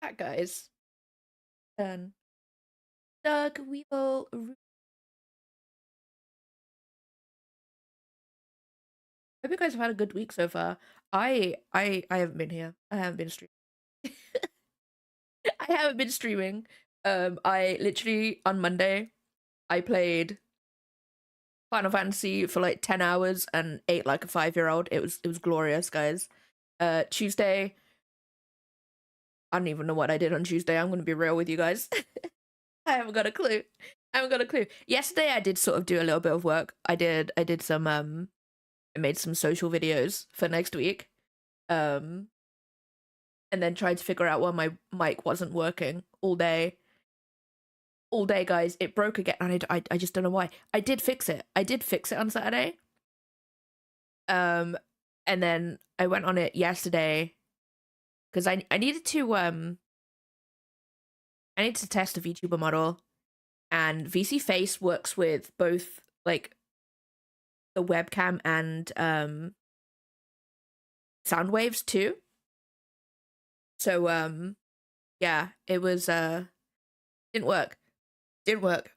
That guys. Turn. Doug, we will. Hope you guys have had a good week so far. I haven't been here. I haven't been streaming. I haven't been streaming. I literally on Monday I played Final Fantasy for like 10 hours and ate like a 5-year-old. It was glorious, guys. Tuesday, I don't even know what I did on Tuesday. I'm gonna be real with you guys. I haven't got a clue. I haven't got a clue. Yesterday I did sort of do a little bit of work. I did some I made some social videos for next week. Um and then tried to figure out why my mic wasn't working all day. All day, guys. It broke again, and I just don't know why. I did fix it. I did fix it on Saturday. And then I went on it yesterday because I needed to test a VTuber model, and VC Face works with both like the webcam and sound waves too. So yeah, it was didn't work. Didn't work.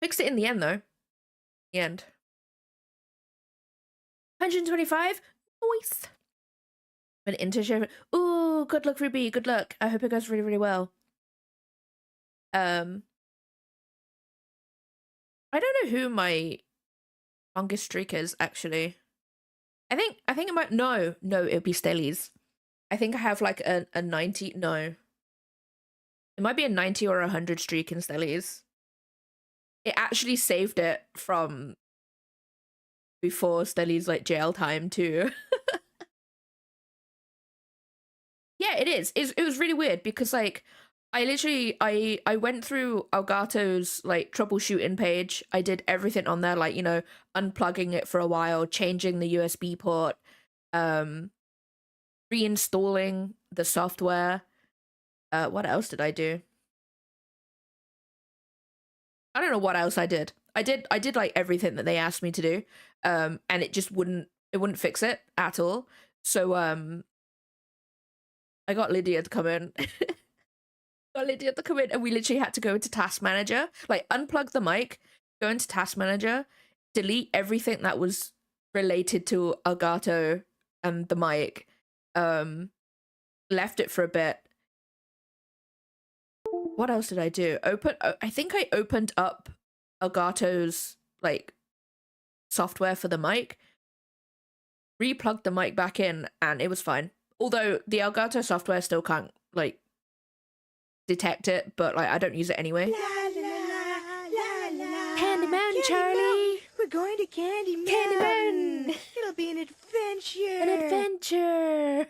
Fixed it in the end though. The end. 125? Nice. An internship. Ooh, good luck, Ruby. Good luck. I hope it goes really, really well. I don't know who my longest streak is actually. I think it might no, it'll be Stellies. I think I have like a 90. No. It might be a 90 or 100 streak in Stellies. It actually saved it from before Stellies like jail time too. Yeah, it is. It was really weird because like I literally I went through Elgato's like troubleshooting page. I did everything on there, like, you know, unplugging it for a while, changing the USB port, reinstalling the software. What else did I do? I don't know what else I did. I did like everything that they asked me to do. And it just wouldn't fix it at all. So I got Lydia to come in. Got Lydia to come in, and we literally had to go into Task Manager, like unplug the mic, go into Task Manager, delete everything that was related to Elgato and the mic, left it for a bit. What else did I do? I think I opened up Elgato's like software for the mic, replugged the mic back in, and it was fine. Although the Elgato software still can't like detect it, but like I don't use it anyway. La, la, la, la. Candyman, Charlie! We're going to Candy Mountain. Candyman! It'll be an adventure. An adventure!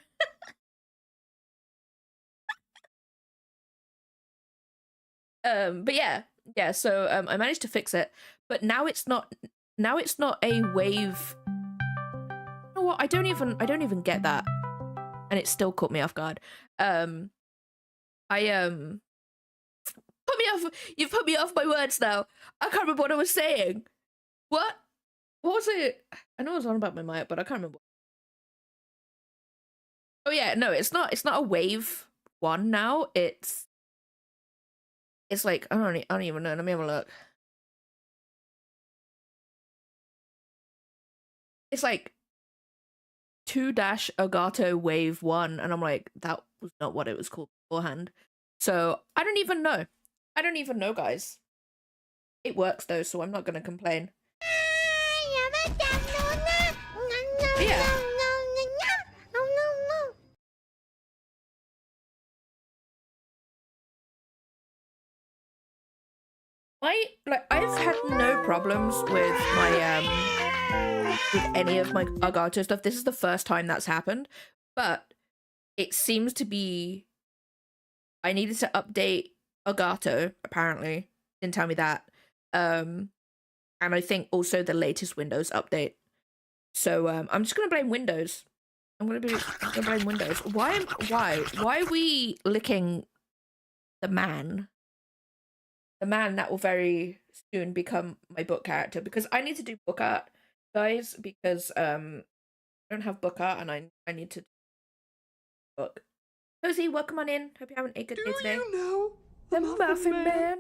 But yeah, so I managed to fix it, but now it's not a wave. You know what? I don't even get that, and it still caught me off guard. Put me off. You've put me off my words now. I can't remember what I was saying. What was it? I know I was on about my mic, but I can't remember. Oh yeah, no, it's not a wave one now. It's like I don't even know. Let me have a look. It's like 2-Elgato Wave 1, and I'm like, that was not what it was called beforehand. So I don't even know. I don't even know, guys. It works though, so I'm not gonna complain. But yeah. I've had no problems with my with any of my Elgato stuff. This is the first time that's happened, but it seems to be I needed to update Elgato, apparently. Didn't tell me that. And I think also the latest Windows update. So I'm just gonna blame Windows. I'm gonna blame Windows. Why are we licking the man? The man that will very soon become my book character, because I need to do book art, guys, because I don't have book art and I need to book. Cozy, welcome on in. Hope you're having a good day today. Do you know The Muffin Man.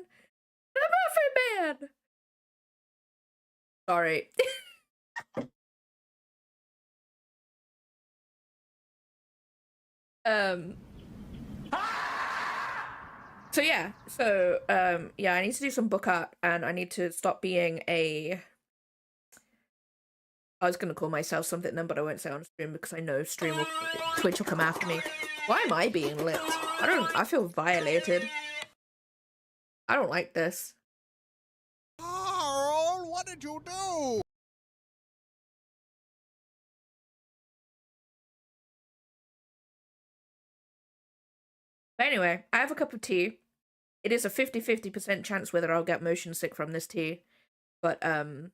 The Muffin Man. Sorry. So yeah. Yeah, I need to do some book art and I need to stop being a I was gonna call myself something then, but I won't say on stream because I know Twitch will come after me. Why am I being lit? I feel violated. I don't like this. Carl, what did you do? But anyway, I have a cup of tea. It is a 50-50% chance whether I'll get motion sick from this tea. But I've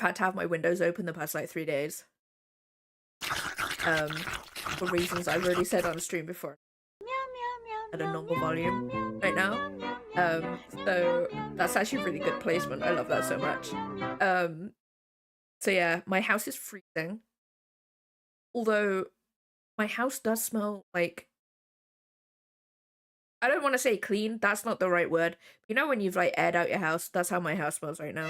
had to have my windows open the past like 3 days. For reasons I've already said on stream before. At a normal volume right now. So that's actually really good placement. I love that so much. So yeah, my house is freezing. Although my house does smell like, I don't want to say clean, that's not the right word. You know when you've like aired out your house? That's how my house smells right now.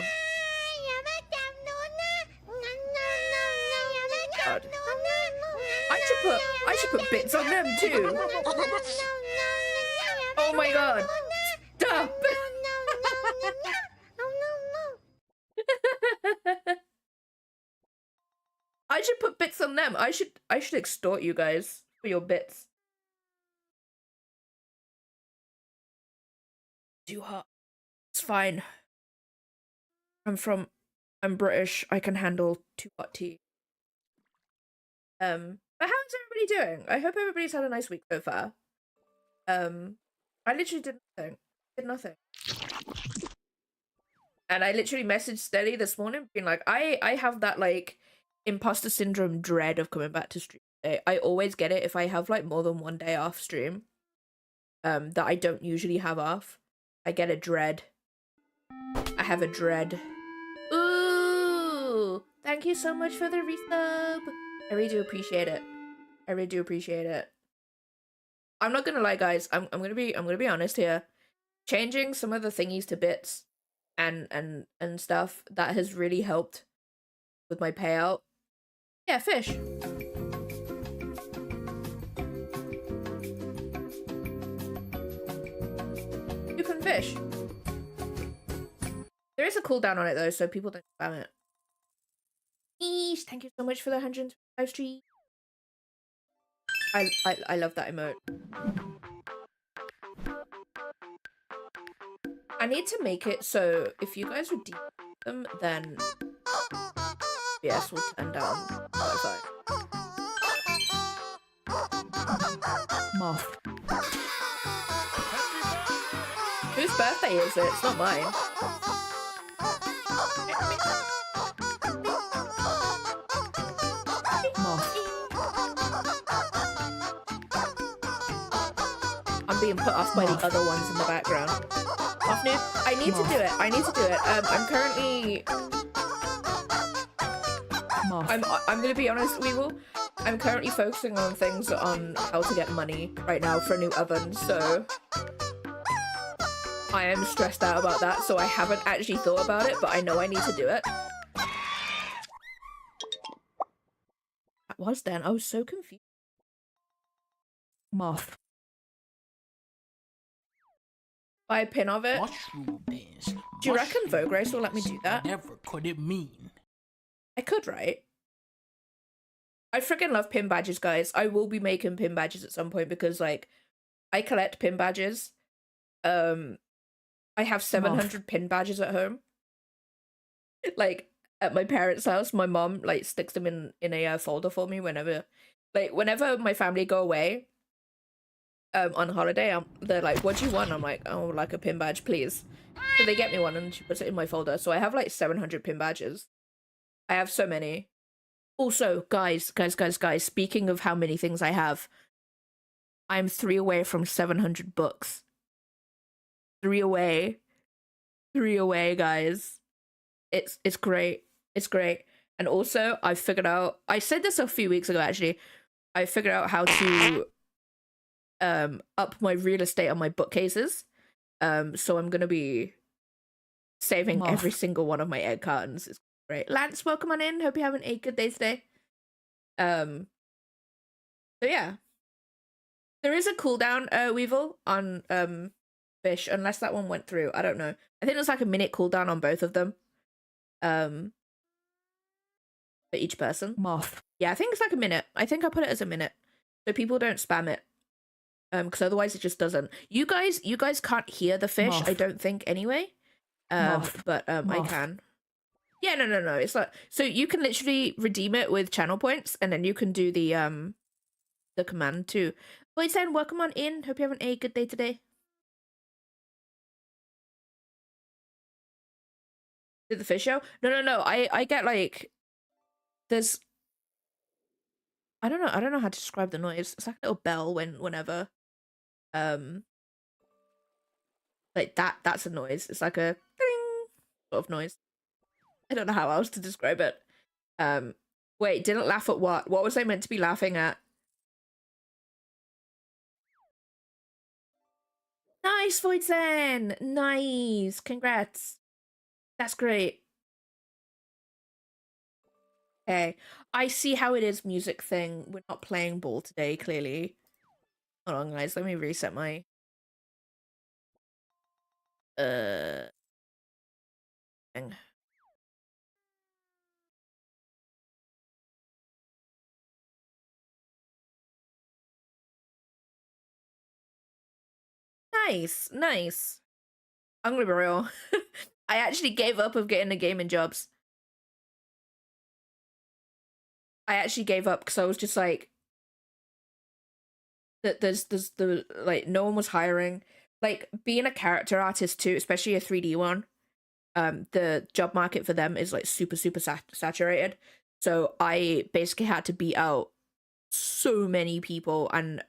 God. I should put bits on them too. Oh my god. Stop. I should put bits on them. I should extort you guys for your bits. Too hot. It's fine. I'm British. I can handle too hot tea. But how's everybody doing? I hope everybody's had a nice week so far. I literally did nothing. Did nothing. And I literally messaged Steady this morning being like, I have that like imposter syndrome dread of coming back to stream today. I always get it if I have like more than one day off stream. That I don't usually have off. I get a dread. I have a dread. Ooh! Thank you so much for the resub. I really do appreciate it. I really do appreciate it. I'm not gonna lie, guys. I'm gonna be honest here. Changing some of the thingies to bits and stuff, that has really helped with my payout. Yeah, fish. You can fish. There is a cooldown on it though, so people don't spam it. Eesh, thank you so much for the 105 street. I love that emote. I need to make it so if you guys redeem them, then yes, will turn down Wi-Fi. Moth. Whose birthday is it? It's not mine. Moth. I'm being put off by the other ones in the background. Off noob. I need to do it. I need to do it. I'm currently. Moth. I'm gonna be honest, Weevil. I'm currently focusing on things on how to get money right now for a new oven, so I am stressed out about that, so I haven't actually thought about it, but I know I need to do it. That was then. I was so confused. Moth. Buy a pin of it. Mushroom beans. Do you reckon Vogue Race will let me do that? Never could it mean. I could, right? I freaking love pin badges, guys. I will be making pin badges at some point because, like, I collect pin badges. I have 700 pin badges at home. Like, at my parents' house, my mom, like, sticks them in a folder for me whenever my family go away, on holiday, they're like, what do you want? I'm like, oh, like a pin badge, please. So they get me one and she puts it in my folder. So I have like 700 pin badges. I have so many. Also, guys, speaking of how many things I have, I'm 3 away from 700 books. 3 away. 3 away, guys. It's great. It's great. And also, I figured out, I said this a few weeks ago, actually. I figured out how to up my real estate on my bookcases. So I'm gonna be saving every single one of my egg cartons. It's great. Lance, welcome on in. Hope you're having a good day today. So yeah. There is a cooldown, Weevil, on fish, unless that one went through. I don't know. I think there's like a minute cooldown on both of them. For each person. Moth. Yeah, I think it's like a minute. I think I put it as a minute. So people don't spam it. Because otherwise it just doesn't. You guys can't hear the fish, Moth. I don't think anyway. Moth. But I Moth. can. Yeah, no. It's like, so you can literally redeem it with channel points, and then you can do the command too. Boys then, welcome on in. Hope you're having a good day today. Did the fish show? No. I get like, there's, I don't know how to describe the noise. It's like a little bell whenever like that's a noise. It's like a ding sort of noise. I don't know how else to describe it. Wait, didn't laugh at what? What was I meant to be laughing at? Nice, Voidzen! Nice! Congrats. That's great. Okay. I see how it is, music thing. We're not playing ball today, clearly. Hold on, guys. Let me reset my... thing. Nice. I'm gonna be real. I actually gave up of getting the gaming jobs. I actually gave up because I was just like, that there's the like no one was hiring. Like being a character artist too, especially a 3D one. The job market for them is like super saturated. So I basically had to beat out so many people, and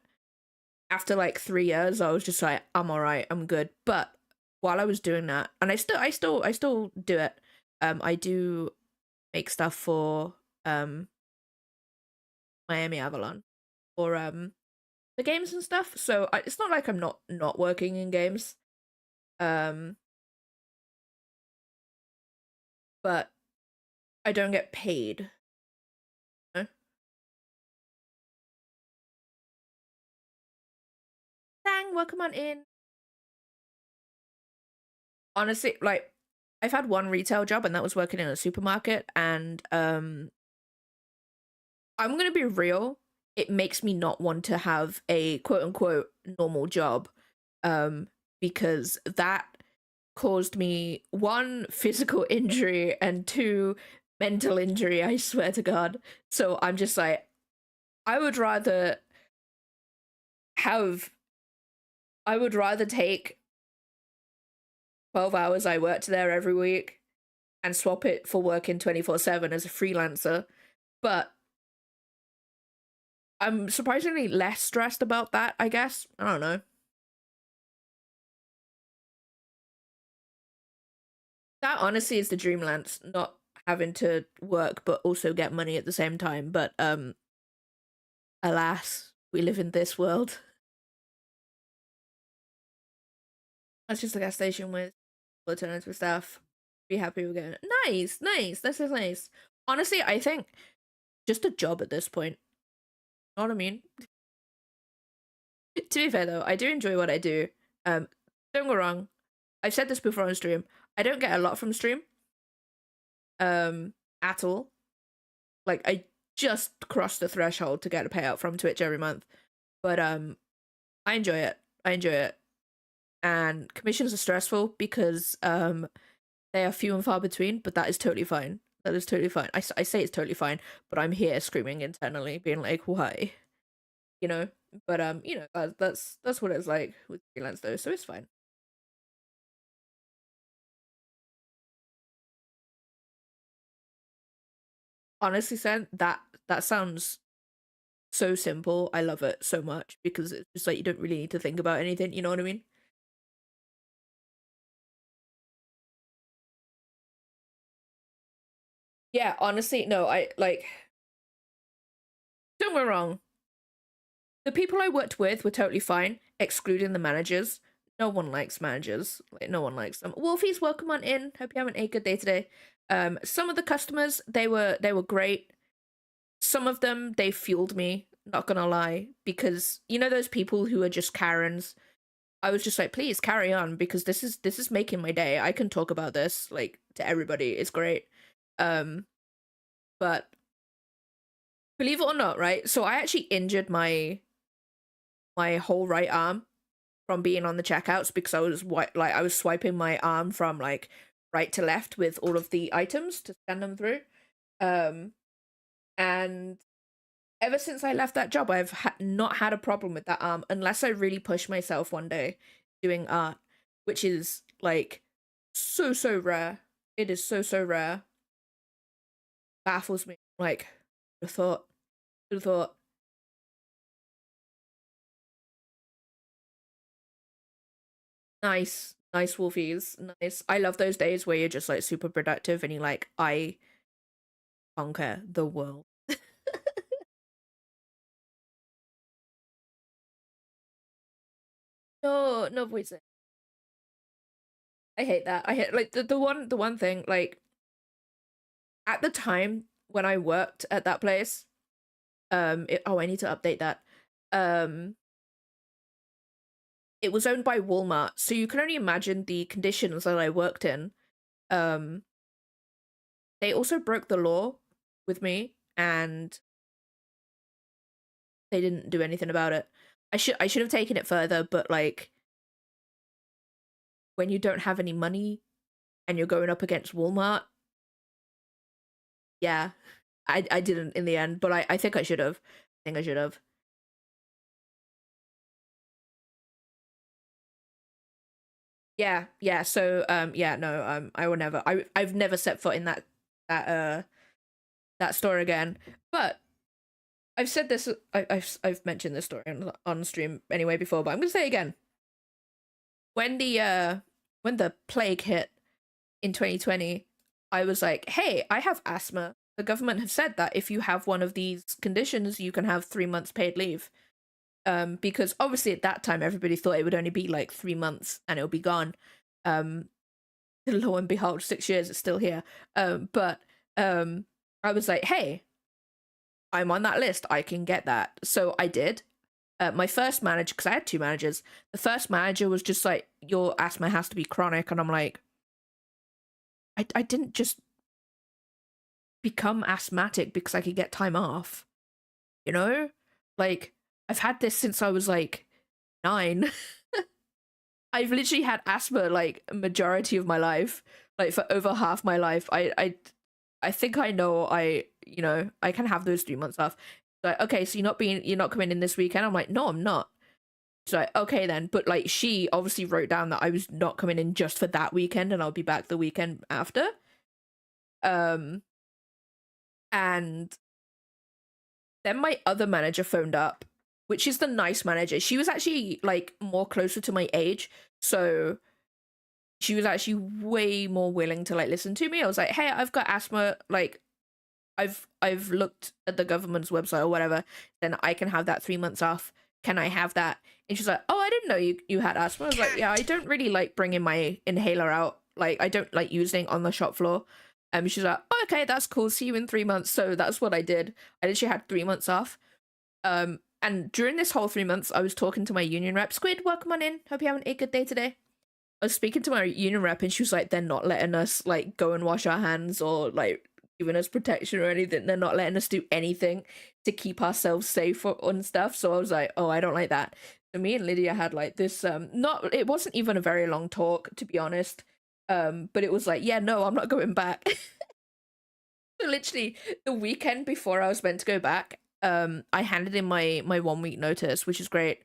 after like 3 years, I was just like, I'm alright, I'm good. But while I was doing that, and I still do it. I do make stuff for Miami Avalon or the games and stuff. So it's not like I'm not working in games. But I don't get paid. No? Dang, welcome on in. Honestly, like I've had one retail job, and that was working in a supermarket, and I'm gonna be real, it makes me not want to have a quote unquote normal job. Because that caused me 1 physical injury and 2 mental injury, I swear to God. So I'm just like, I would rather take 12 hours I worked there every week and swap it for working 24/7 as a freelancer. But I'm surprisingly less stressed about that, I guess. I don't know. That honestly is the dream, Lance, not having to work but also get money at the same time. But alas, we live in this world. That's just a gas station with alternative stuff. Be happy we're getting it. Nice. This is nice. Honestly, I think just a job at this point. Know what I mean? To be fair though, I do enjoy what I do. Don't go wrong. I've said this before on stream. I don't get a lot from stream. At all. Like I just crossed the threshold to get a payout from Twitch every month. But I enjoy it. And commissions are stressful because they are few and far between, but that is totally fine. That is totally fine. I say it's totally fine, but I'm here screaming internally, being like, why? You know? But you know, that's what it's like with freelance though, so it's fine. Honestly, Sen, that sounds so simple. I love it so much because it's just like you don't really need to think about anything, you know what I mean? Yeah, honestly, no, I like, don't get me wrong. The people I worked with were totally fine, excluding the managers. No one likes managers. Like, no one likes them. Wolfies, welcome on in. Hope you're having a good day today. Some of the customers, they were great. Some of them, they fueled me, not gonna lie, because you know those people who are just Karens. I was just like, please carry on, because this is making my day. I can talk about this like to everybody. It's great. But believe it or not, right? So I actually injured my whole right arm from being on the checkouts because I was swiping my arm from like right to left with all of the items to scan them through. And ever since I left that job, I've not had a problem with that arm unless I really push myself one day doing art, which is like so rare. It is so rare. Baffles me. Like, who'd have thought. Nice, Wolfies. Nice. I love those days where you're just like super productive and you're like, I conquer the world. No voice. I hate that. I hate like the one thing, like at the time when I worked at that place, I need to update that. It was owned by Walmart, so you can only imagine the conditions that I worked in. They also broke the law with me, and they didn't do anything about it. I should have taken it further, but like when you don't have any money and you're going up against Walmart, yeah, I didn't in the end, but I think I should have. I think I should have. Yeah. So yeah, no, I will never. I've never set foot in that store again. But I've said this. I've mentioned this story on stream anyway before, but I'm gonna say it again. When the plague hit in 2020, I was like, hey, I have asthma. The government have said that if you have one of these conditions, you can have 3 months paid leave. Because obviously at that time everybody thought it would only be like 3 months and it'll be gone. Lo and behold, 6 years it's still here. But I was like, hey, I'm on that list. I can get that. So I did. My first manager, because I had 2 managers, the first manager was just like, your asthma has to be chronic. And I'm like, I didn't just become asthmatic because I could get time off. You know? Like, I've had this since I was like 9. I've literally had asthma like a majority of my life, like for over half my life. I think I know I can have those 3 months off. Like, okay, so you're not coming in this weekend. I'm like, no, I'm not. She's like, okay then. But like she obviously wrote down that I was not coming in just for that weekend and I'll be back the weekend after. And then my other manager phoned up, which is the nice manager. She was actually like more closer to my age, so she was actually way more willing to like listen to me. I was like, hey, I've got asthma, like I've looked at the government's website or whatever, then I can have that 3 months off. Can I have that? And she's like, oh, I didn't know you had asthma. I was like, yeah, I don't really like bringing my inhaler out. Like, I don't like using it on the shop floor. She's like, oh, okay, that's cool. See you in 3 months. So that's what I did. I literally had 3 months off. And during this whole 3 months, I was talking to my union rep. Squid, welcome on in. Hope you're having a good day today. I was speaking to my union rep and she was like, they're not letting us like go and wash our hands or like giving us protection or anything. They're not letting us do anything to keep ourselves safe and stuff. So I was like, oh, I don't like that. So me and Lydia had like this, it wasn't even a very long talk, to be honest. But it was like, yeah, no, I'm not going back. So literally the weekend before I was meant to go back, I handed in my 1 week notice, which is great.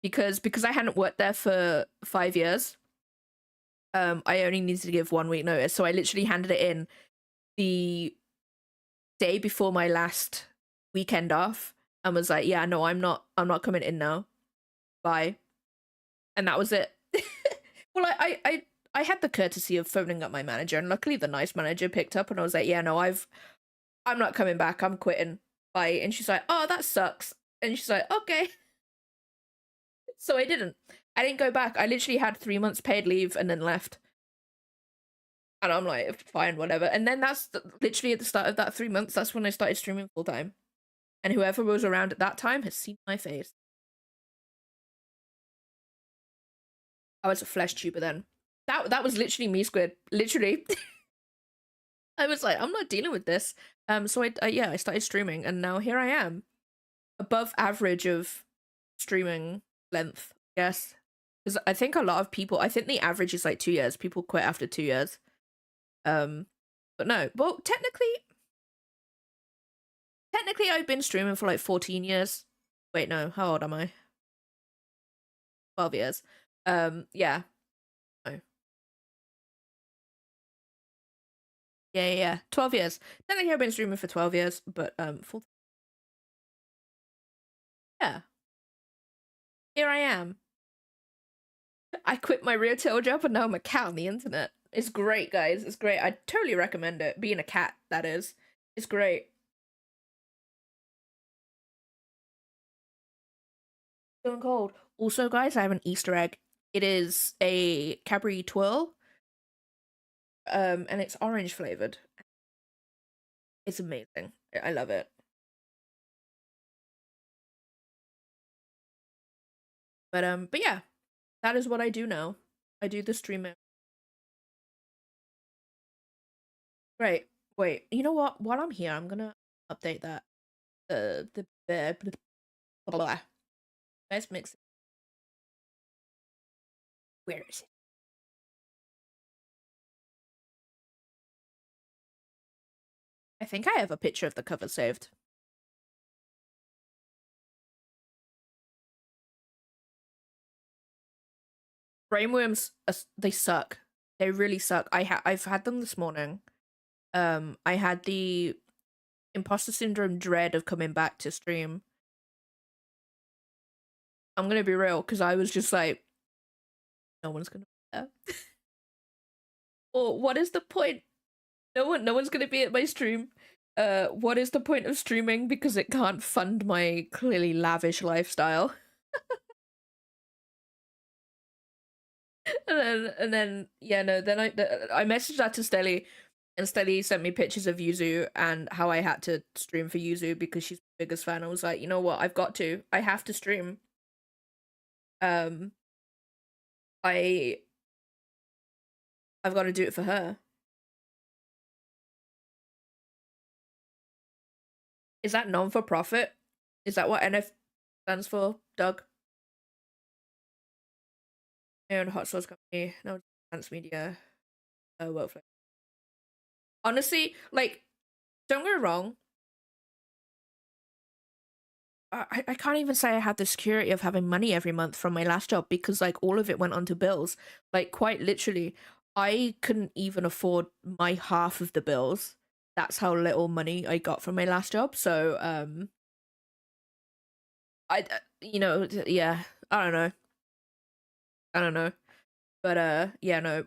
Because I hadn't worked there for 5 years. I only needed to give 1 week notice, so I literally handed it in the day before my last weekend off and was like, yeah, no, I'm not coming in now. Bye. And that was it. Well, I had the courtesy of phoning up my manager, and luckily the nice manager picked up and I was like, yeah, no, I'm not coming back. I'm quitting. fight, and she's like, oh, that sucks, and she's like, okay. So I didn't go back. I literally had 3 months paid leave and then left. And I'm like, fine, whatever. And then literally at the start of that 3 months, that's when I started streaming full time. And whoever was around at that time has seen my face. I was a flesh tuber then. That was literally me, Squid. Literally. I was like, I'm not dealing with this. So I started streaming, and now here I am. Above average of streaming length, I guess. Because I think a lot of people, I think the average is like 2 years. People quit after 2 years. But no, well, technically I've been streaming for like 14 years. Wait, no, how old am I? 12 years. Yeah. No. Yeah. 12 years. Technically I've been streaming for 12 years, but full. Yeah. Here I am. I quit my retail job and now I'm a cat on the internet. It's great, guys. It's great. I totally recommend it. Being a cat, that is. It's great. Going cold. Also, guys, I have an Easter egg. It is a Cadbury Twirl. And it's orange flavored. It's amazing. I love it. But yeah, that is what I do now. I do the streaming. Right. Wait, you know what? While I'm here, I'm gonna update that. The blah, blah. Let's mix it. Where is it? I think I have a picture of the cover saved. Brainworms, they suck. They really suck. I've had them this morning. I had the imposter syndrome dread of coming back to stream. I'm gonna be real, because I was just like, no one's gonna be there. Or what is the point? No one's gonna be at my stream. What is the point of streaming, because it can't fund my clearly lavish lifestyle? and then yeah, no, then I messaged that to Stelly, and Stelly sent me pictures of Yuzu and how I had to stream for Yuzu because she's my biggest fan. I was like, you know what, I have to stream. I've got to do it for her. Is that non-for-profit? Is that what NF stands for, Doug? My own hot sauce company. No, Dance Media. Workflow. Honestly, like, don't get me wrong. I can't even say I had the security of having money every month from my last job, because like all of it went onto bills. Like, quite literally, I couldn't even afford my half of the bills. That's how little money I got from my last job. So yeah, I don't know, but yeah, no.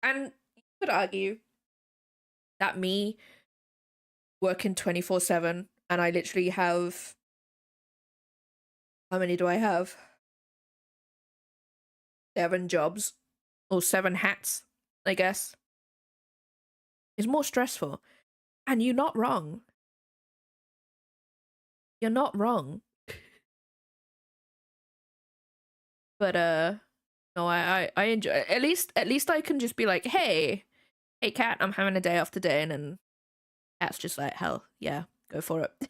And you could argue that me working 24/7, and I literally have, how many do I have? 7 jobs, or 7 hats, I guess, is more stressful. And you're not wrong. You're not wrong. But no, I enjoy, at least I can just be like, hey cat, I'm having a day off today, and then cat's just like, hell yeah, go for it.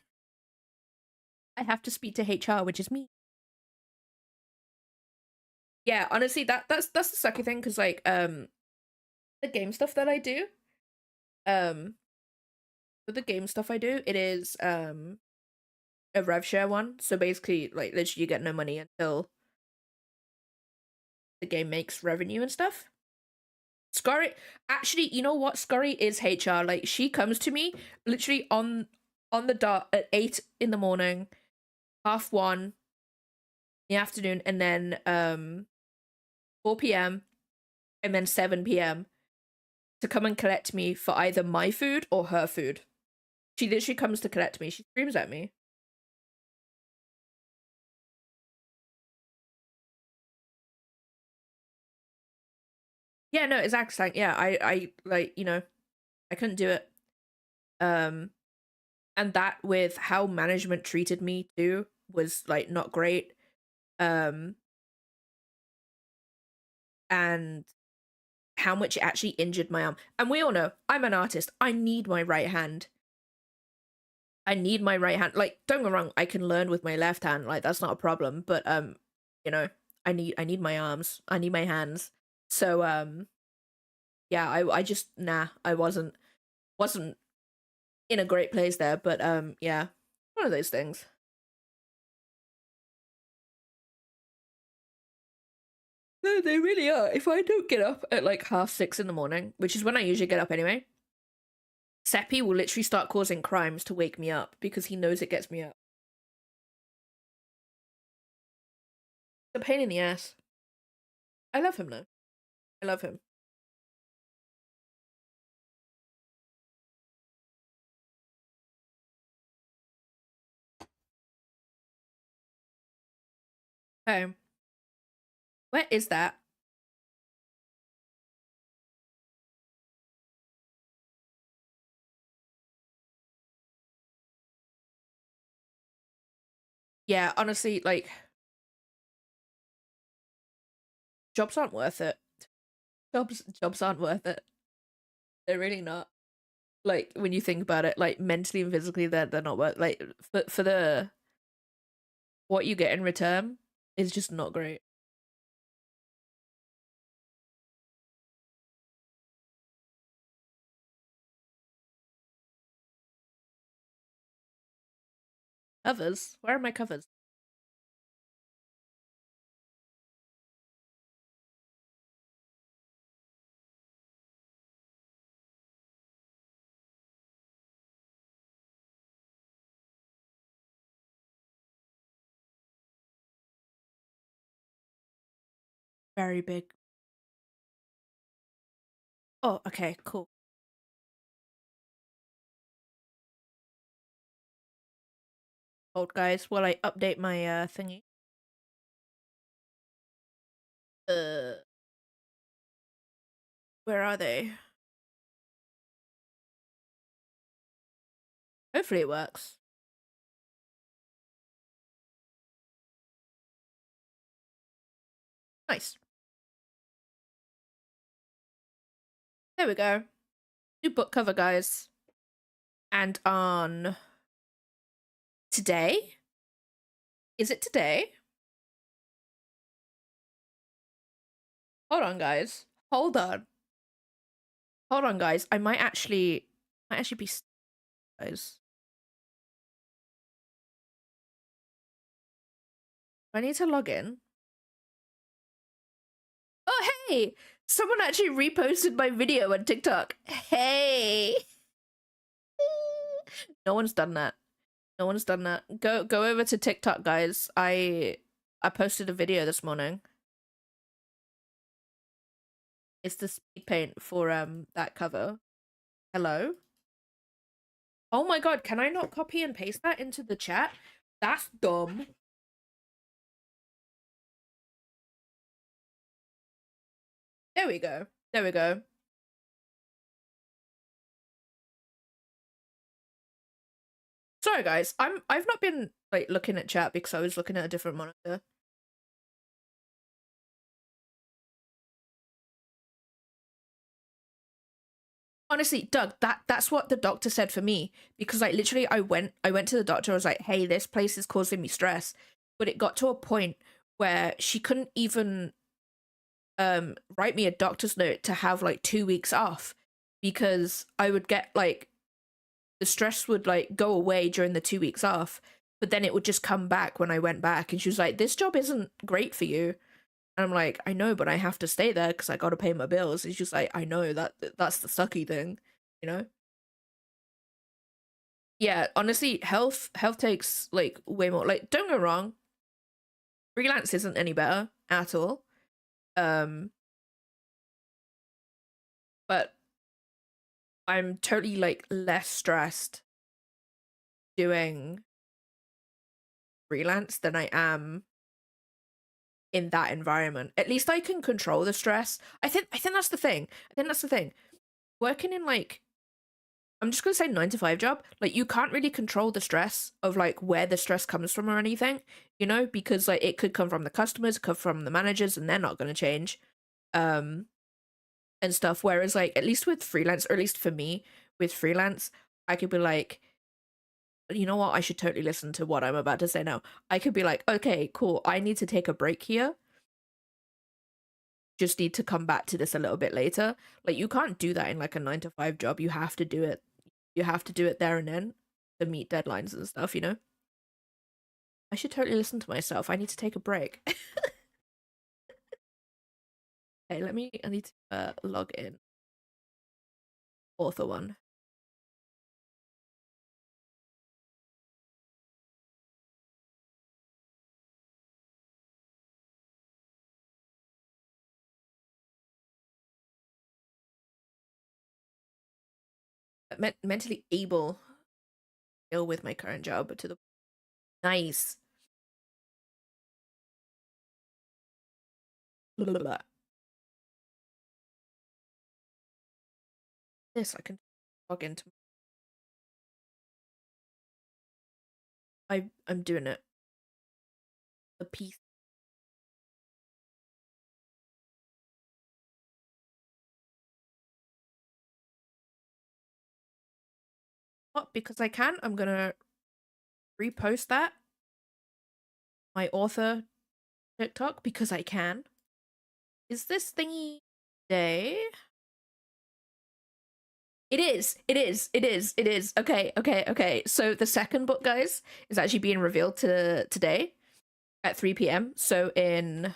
I have to speak to HR, which is me. Yeah, honestly, that's the sucky thing, because like the game stuff that I do, with the game stuff I do, it is a rev share one. So basically, like, literally you get no money until the game makes revenue and stuff. Scurry, actually, you know what? Scurry is HR. Like, she comes to me literally on the dot at 8 in the morning, 1:30 in the afternoon, and then 4 p.m. and then 7 p.m. to come and collect me for either my food or her food. She literally comes to collect me. She screams at me. Yeah, no, exactly. Yeah, I like, you know, I couldn't do it. And that with how management treated me too was like not great. Um, and how much it actually injured my arm. And we all know I'm an artist. I need my right hand. I need my right hand. Like, don't get me wrong, I can learn with my left hand. Like, that's not a problem. But you know, I need my arms. I need my hands. So yeah, I just I wasn't in a great place there. But yeah, one of those things. No, they really are. If I don't get up at like 6:30 in the morning, which is when I usually get up anyway, Seppi will literally start causing crimes to wake me up because he knows it gets me up. It's a pain in the ass. I love him though. I love him. Okay. Where is that? Yeah, honestly, like, jobs aren't worth it. Jobs aren't worth it. They're really not. Like, when you think about it, like mentally and physically, they're not worth. Like, for the what you get in return is just not great. Covers? Where are my covers? Very big. Oh, okay, cool. Hold, guys, while I update my thingy. Where are they? Hopefully it works. Nice. There we go. New book cover, guys. And on today? Is it today? Hold on, guys. Hold on. Hold on, guys. I might actually be guys. I need to log in. Oh, hey! Someone actually reposted my video on TikTok. Hey! No one's done that. No one's done that. Go over to TikTok, guys. I posted a video this morning. It's the speed paint for that cover. Hello? Oh my god, can I not copy and paste that into the chat? That's dumb. There we go. There we go. Sorry guys, I've not been like looking at chat because I was looking at a different monitor. Honestly, Doug, that's what the doctor said for me because like literally I went to the doctor. I was like, "Hey, this place is causing me stress," but it got to a point where she couldn't even write me a doctor's note to have like 2 weeks off because I would get like the stress would like go away during the 2 weeks off, but then it would just come back when I went back. And she was like, "This job isn't great for you." And I'm like, "I know, but I have to stay there because I got to pay my bills." And she's like, "I know that's the sucky thing, you know." Yeah, honestly, health takes like way more. Like, don't get me wrong, freelance isn't any better at all. But I'm totally like less stressed doing freelance than I am in that environment. At least I can control the stress. I think that's the thing. I think that's the thing. Working in like, I'm just gonna say 9 to 5 job, like you can't really control the stress of like where the stress comes from or anything, you know, because like it could come from the customers, it could come from the managers, and they're not gonna change. And stuff. Whereas like at least with freelance, or at least for me with freelance, I could be like, you know what, I should totally listen to what I'm about to say now. I could be like, okay, cool, I need to take a break here. Just need to come back to this a little bit later. Like you can't do that in like a 9 to 5 job. You have to do it. You have to do it there and then to meet deadlines and stuff, you know? I should totally listen to myself. I need to take a break. Okay, I need to log in. Author one. Mentally able to deal with my current job, but to the nice. Blah, blah, blah. This I can log into. I'm doing it. The piece. What? Because I can. I'm gonna repost that. My author TikTok because I can. Is this thingy day? It is. It is. It is. It is. Okay. Okay. Okay. So the second book, guys, is actually being revealed today at 3 p.m. So in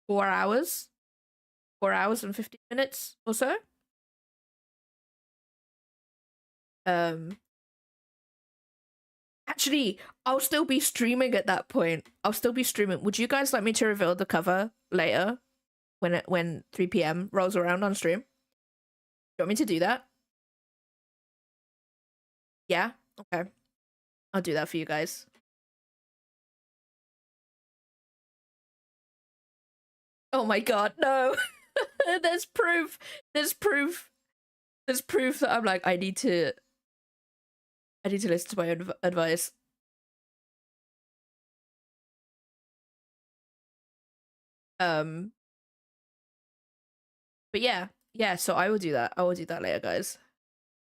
4 hours, 4 hours and 50 minutes or so. Actually, I'll still be streaming at that point. I'll still be streaming. Would you guys like me to reveal the cover later when 3 p.m. rolls around on stream? You want me to do that? Yeah? Okay. I'll do that for you guys. Oh my god, no. There's proof. There's proof. There's proof that I'm like, I need to listen to my own advice. But yeah, so I will do that. I will do that later, guys.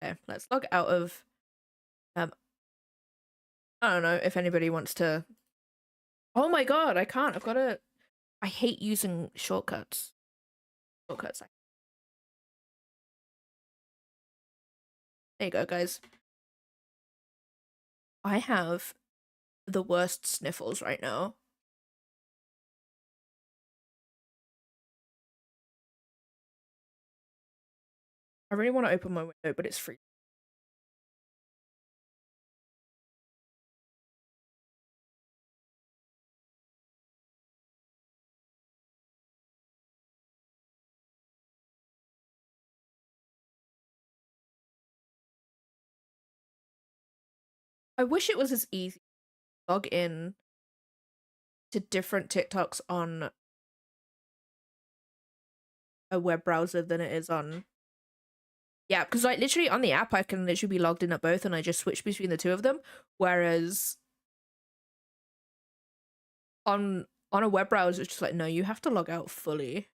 Okay, let's log out of I don't know if anybody wants to. Oh my god, I can't. I hate using shortcuts. Shortcuts. There you go, guys. I have the worst sniffles right now. I really want to open my window, but it's free. I wish it was as easy to log in to different TikToks on a web browser than it is on. Yeah, because like literally on the app, I can literally be logged in at both, and I just switch between the two of them. Whereas on a web browser, it's just like, no, you have to log out fully.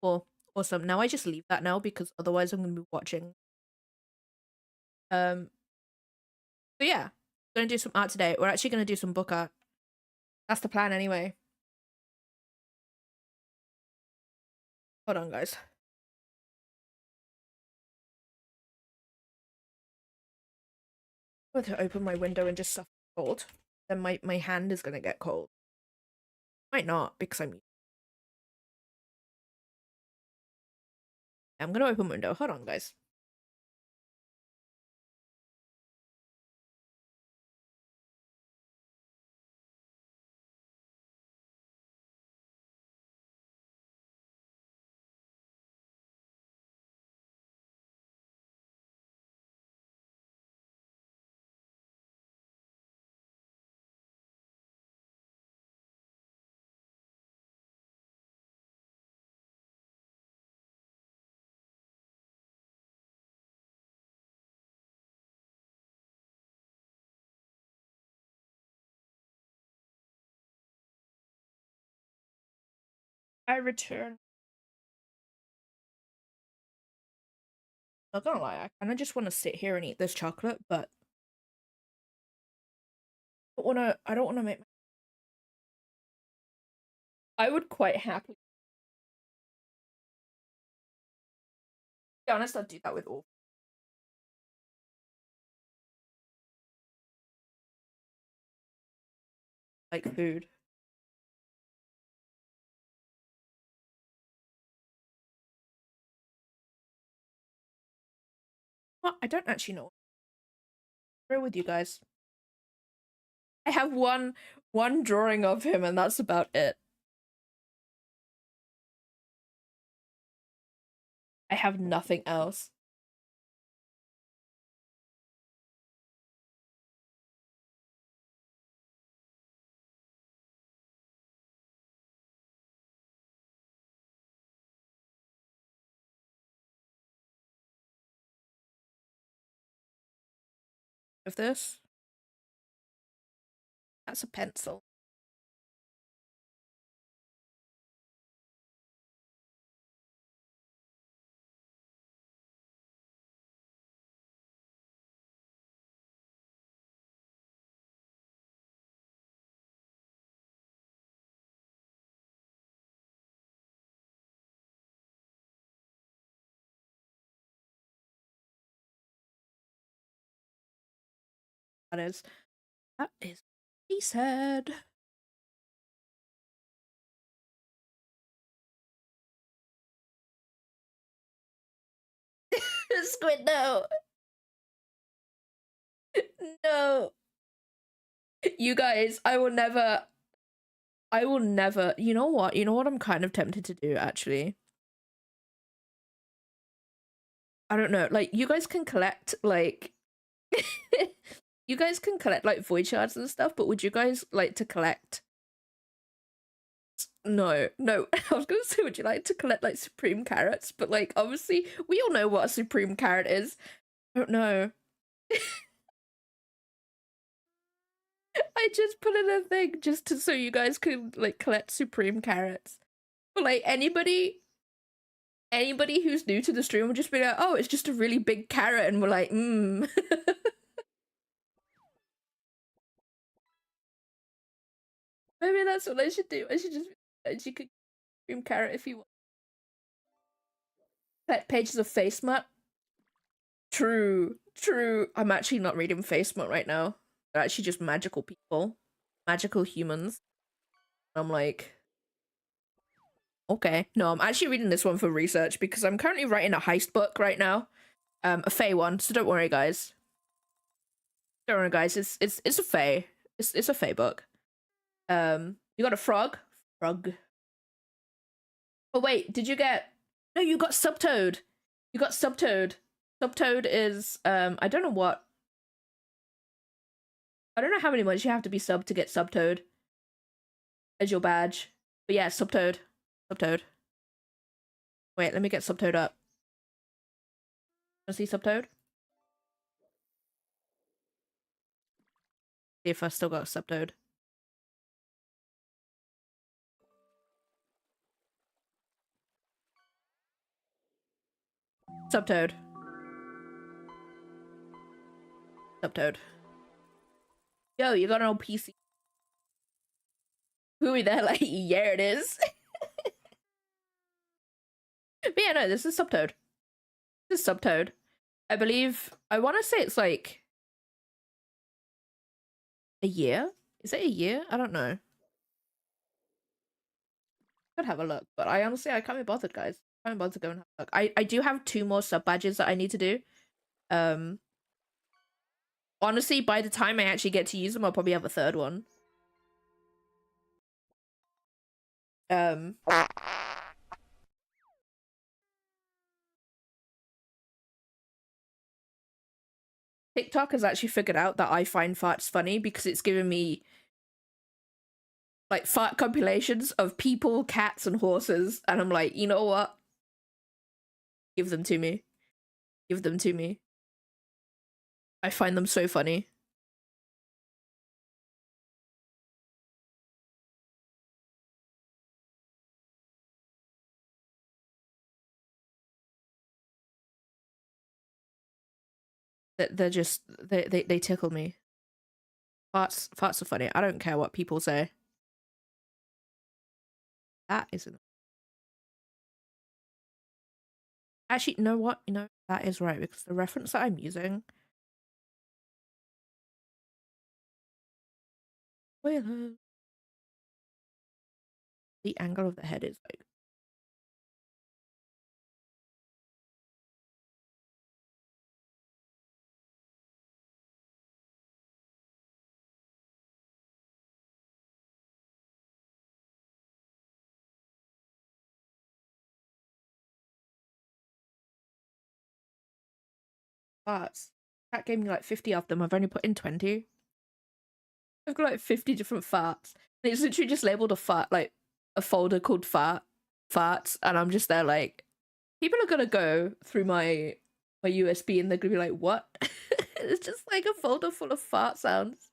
Well, awesome. Now I just leave that now because otherwise I'm gonna be watching. So yeah, gonna do some art today. We're actually gonna do some book art. That's the plan anyway. Hold on, guys. I'm going to open my window and just suffer cold. Then my hand is gonna get cold. Might not because I'm gonna open window. Hold on, guys. I return. Not gonna lie, I kind of just want to sit here and eat this chocolate, but I don't wanna make. I would quite happily. To be honest, I'd do that with all. Like food. Well, I don't actually know. Where with you guys? I have one drawing of him, and that's about it. I have nothing else. Of this. That's a pencil. That is. That is. He said. Squid, no. No. You guys, I will never. You know what? You know what I'm kind of tempted to do, actually? I don't know. Like, you guys can collect, like. You guys can collect, like, void shards and stuff, but would you guys like to collect. No. I was gonna say, would you like to collect, like, supreme carrots? But, like, obviously, we all know what a supreme carrot is. I don't know. I just put in a thing just so you guys could, like, collect supreme carrots. But, like, anybody who's new to the stream will just be like, oh, it's just a really big carrot, and we're like, Maybe that's what I should do. I should just you could supreme carrot if you want. Pet pages of FaceMut. True. I'm actually not reading FaceMut right now. They're actually just magical people. Magical humans. I'm like, okay. No, I'm actually reading this one for research because I'm currently writing a heist book right now. A Fae one, so don't worry, guys. Don't worry, guys. It's a Fae. It's a Fae book. You got a frog? Frog. Oh wait, did you get? No, you got Subtoad. You got Subtoad. Subtoad is I don't know what. I don't know how many months you have to be subbed to get Subtoad as your badge. But yeah, Subtoad. Subtoad. Wait, let me get Subtoad up. Wanna see Subtoad? See if I still got Subtoad. Subtoad. Subtoad. Yo, you got an old PC. Who are there? Like, yeah, it is. But yeah, no, this is Subtoad. This is Subtoad. I believe, I want to say it's like a year? Is it a year? I don't know. Could have a look, but I can't be bothered, guys. I can't be bothered to go and have a look. I do have 2 more sub badges that I need to do. Honestly, by the time I actually get to use them, I'll probably have a 3rd one. TikTok has actually figured out that I find farts funny because it's given me like fart compilations of people, cats, and horses, and I'm like, you know what? Give them to me. Give them to me. I find them so funny. They're just they tickle me. Farts are funny. I don't care what people say. That isn't. Actually, you know what? You know, that is right, because the reference that I'm using. Spoiler. The angle of the head is like. Farts. That gave me like 50 of them. I've only put in 20. I've got like 50 different farts. And it's literally just labeled a fart, like a folder called farts. And I'm just there like, people are gonna go through my USB and they're gonna be like, what? It's just like a folder full of fart sounds.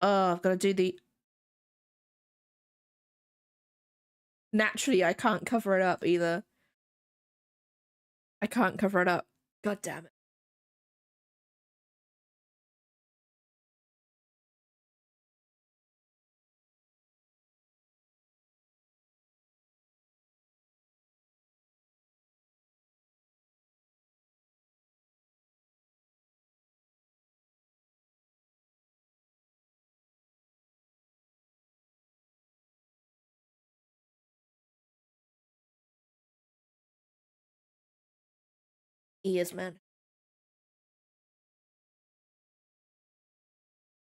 Oh, I've got to do the. Naturally, I can't cover it up either. I can't cover it up. God damn it. Ears, man.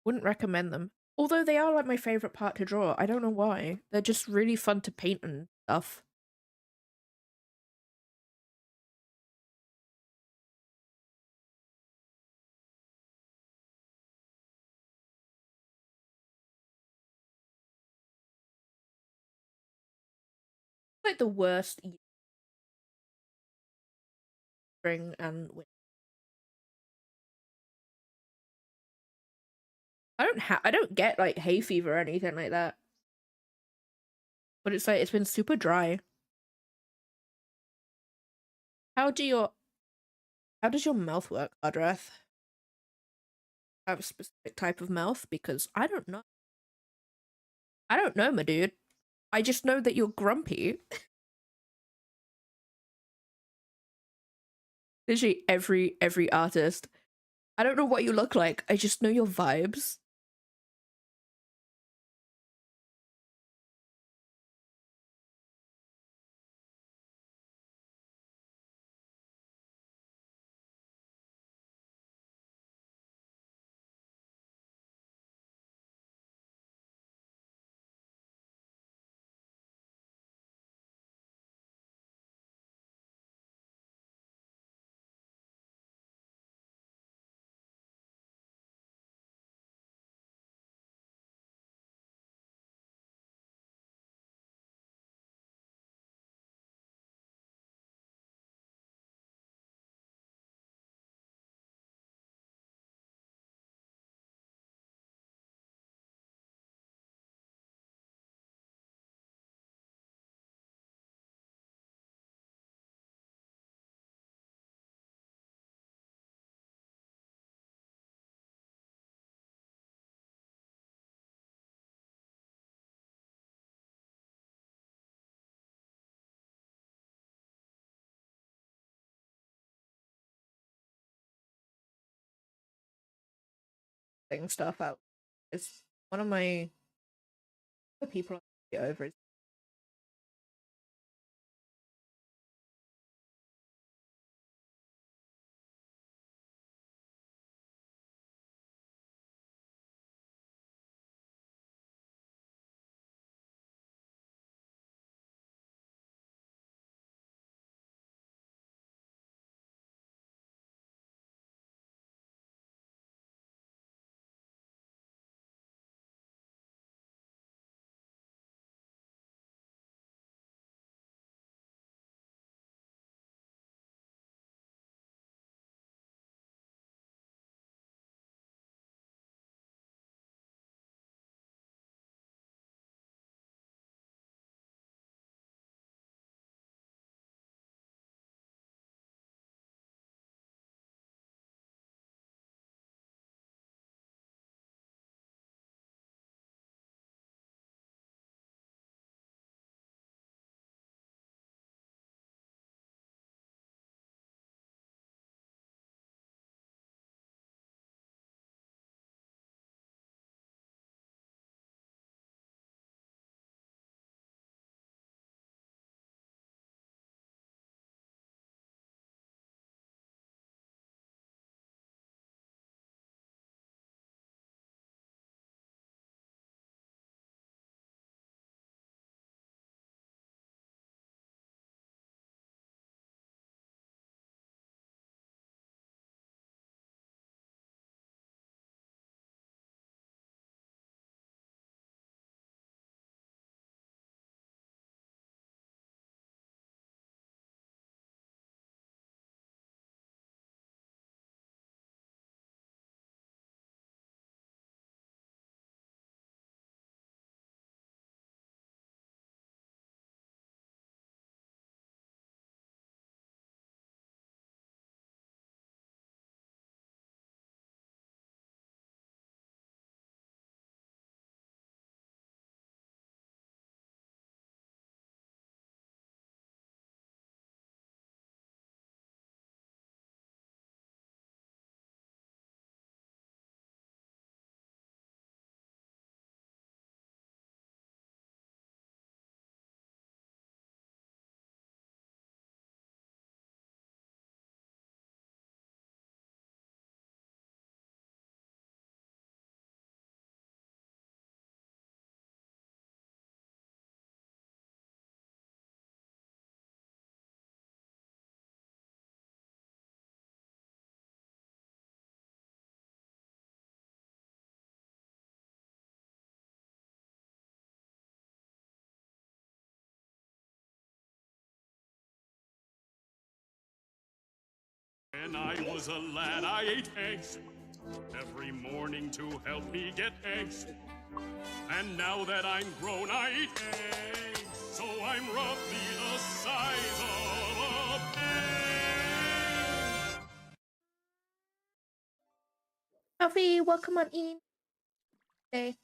Wouldn't recommend them. Although they are like my favorite part to draw. I don't know why. They're just really fun to paint and stuff. Like the worst spring and winter. I don't get like hay fever or anything like that. But it's like it's been super dry. How do your how does your mouth work, Adrath? Have a specific type of mouth? Because I don't know. I don't know, my dude. I just know that you're grumpy. Literally every artist. I don't know what you look like. I just know your vibes. Thing stuff out. It's one of my the people I get over is When I was a lad, I ate eggs every morning to help me get eggs. And now that I'm grown, I eat eggs, so I'm roughly the size of a pig. Alfie, welcome on in. Hey.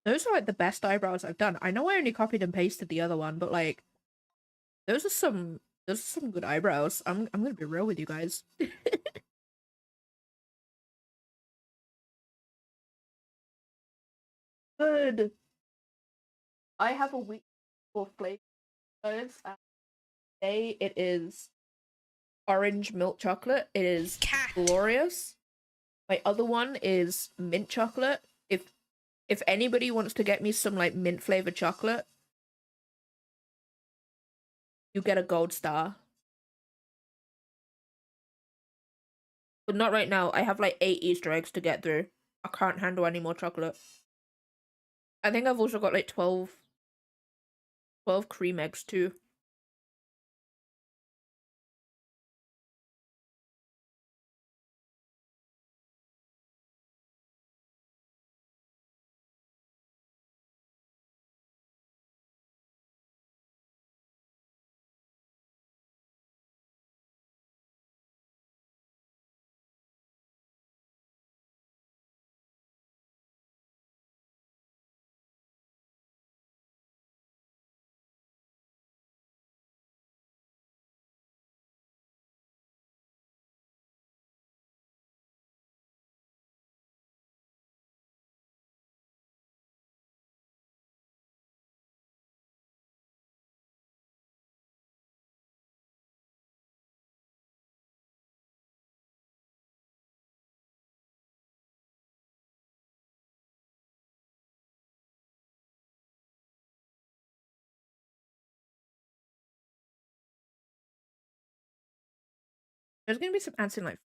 Those are like the best eyebrows I've done. I know I only copied and pasted the other one, but like those are some good eyebrows. I'm gonna be real with you guys. Good. I have a week for flavors. And today it is orange milk chocolate. It is glorious. My other one is mint chocolate. If anybody wants to get me some like mint flavored chocolate, you get a gold star. But not right now. I have like 8 Easter eggs to get through. I can't handle any more chocolate. I think I've also got like 12 cream eggs too. There's gonna be some ants in like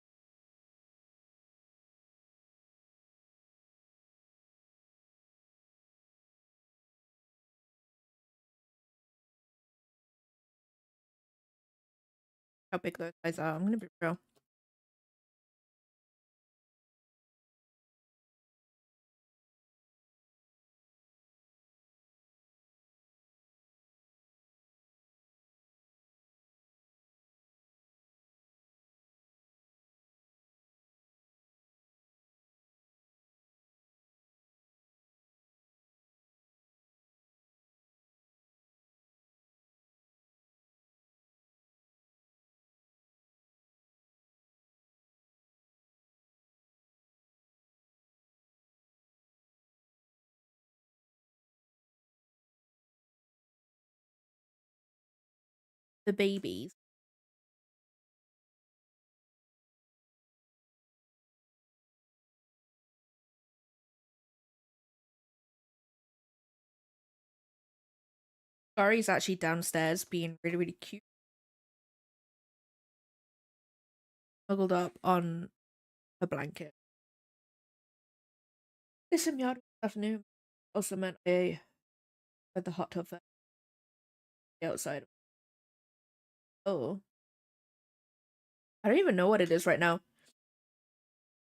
how big those guys are. I'm gonna be real. The babies. Gari's actually downstairs being really, really cute. Snuggled up on her blanket. Listen, Yard, this afternoon also meant I had the hot tub for the outside. Oh. I don't even know what it is right now.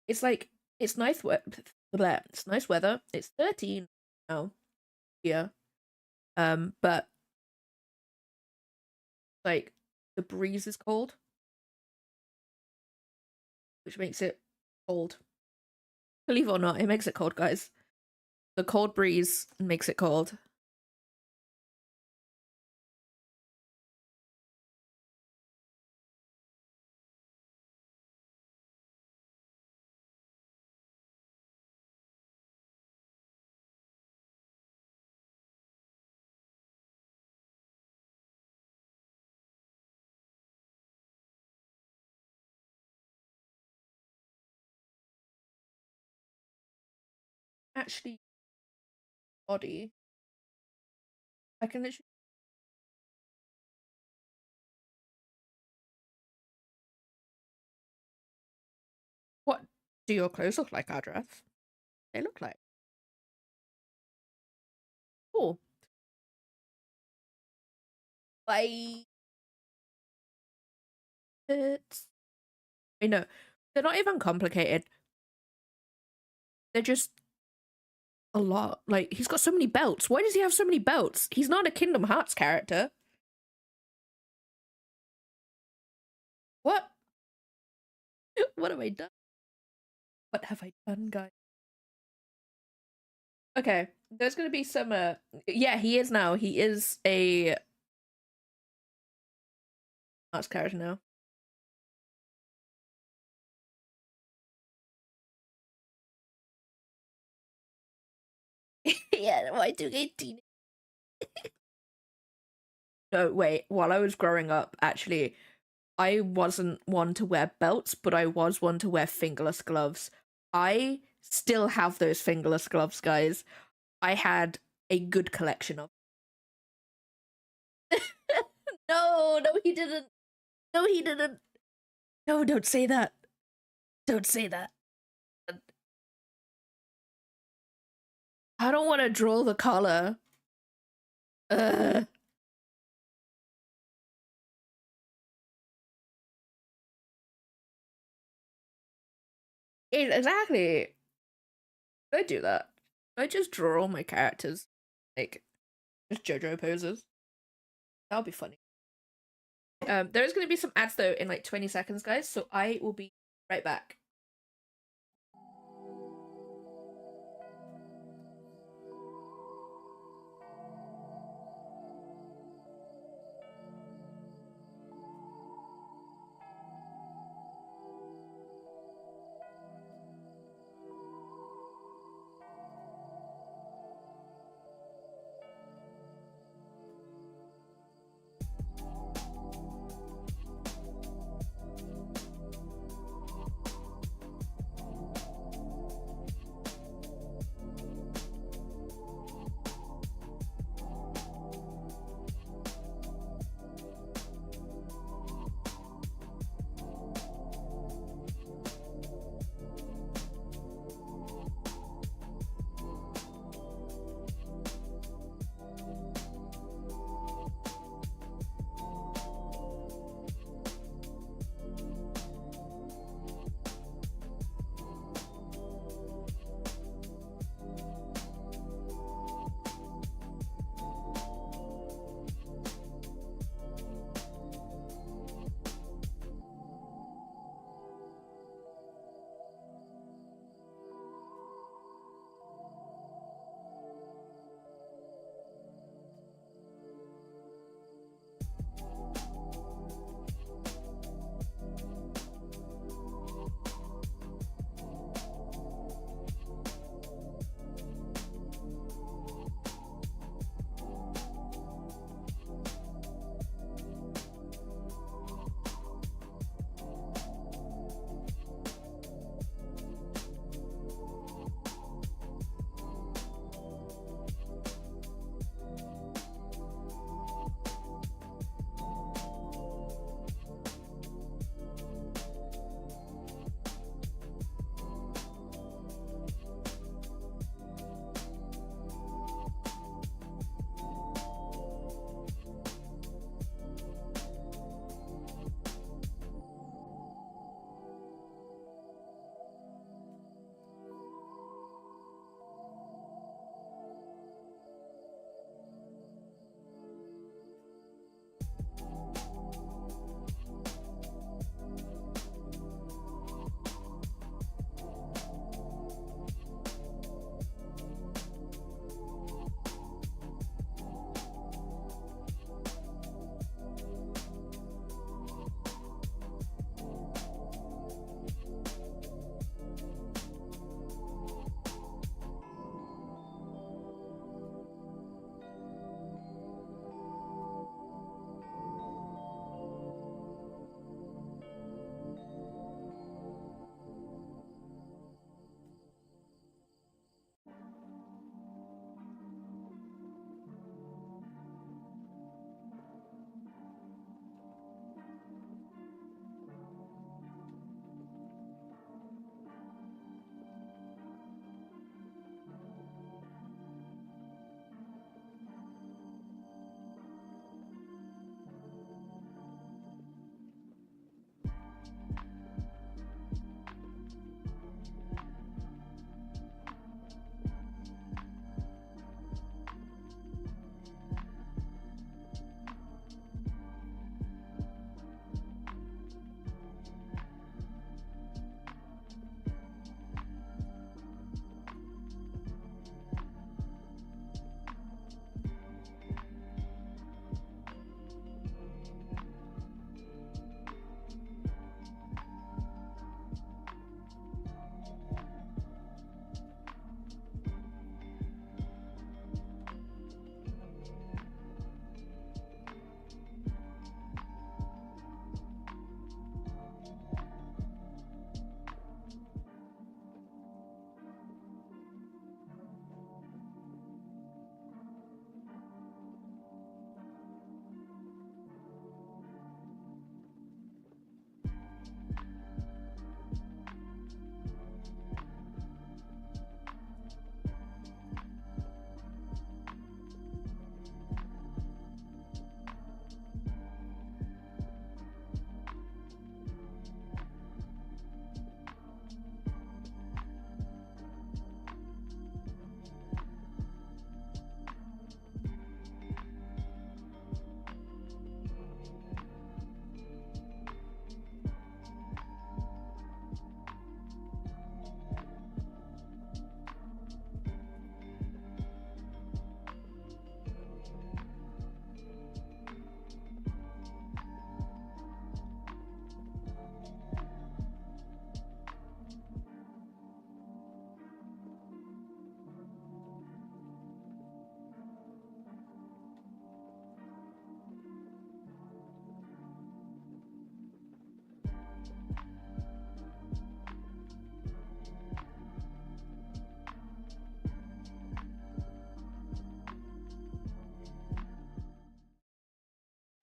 It's like it's nice it's nice weather. It's 13 now here. But like the breeze is cold, which makes it cold. Believe it or not, it makes it cold, guys. The cold breeze makes it cold. Actually, body. I can literally. What do your clothes look like, Address? They look like. Cool. Bye. No, they're not even complicated. They're just a lot. Like, he's got so many belts. Why does he have so many belts? He's not a Kingdom Hearts character. What? What have I done? What have I done, guys? Okay, there's gonna be some, yeah, he is now. He is a Hearts character now. Yeah, Y2K18. No, wait, while I was growing up, actually, I wasn't one to wear belts, but I was one to wear fingerless gloves. I still have those fingerless gloves, guys. I had a good collection of. No, no, he didn't. No, he didn't. No, don't say that. Don't say that. I don't want to draw the color. Ugh. Exactly. I do that. I just draw all my characters. Like, just JoJo poses. That'll be funny. There is going to be some ads though in like 20 seconds, guys, so I will be right back.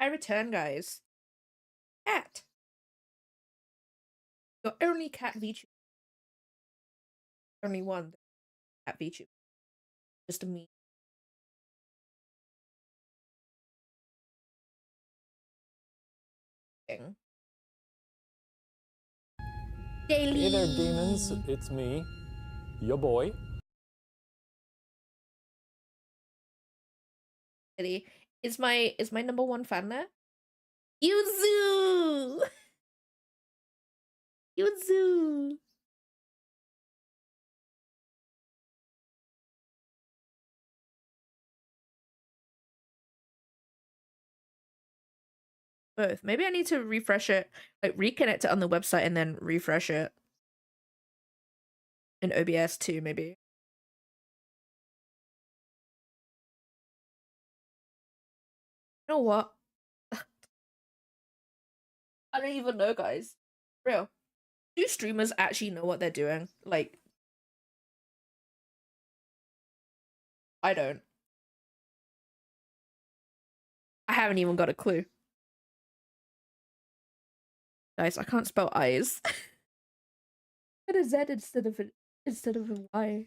I return, guys. Cat. Your only cat VTuber. Only one cat VTuber. Just a me. Thing. Daily. Hey there, demons. It's me, your boy. Is my number one fan there? Yuzu! Yuzu! Both. Maybe I need to refresh it, like reconnect it on the website and then refresh it in OBS too, maybe. You know what? I don't even know, guys. Real. Do streamers actually know what they're doing? Like, I don't. I haven't even got a clue. Guys, I can't spell eyes. Put a Z instead of a Y.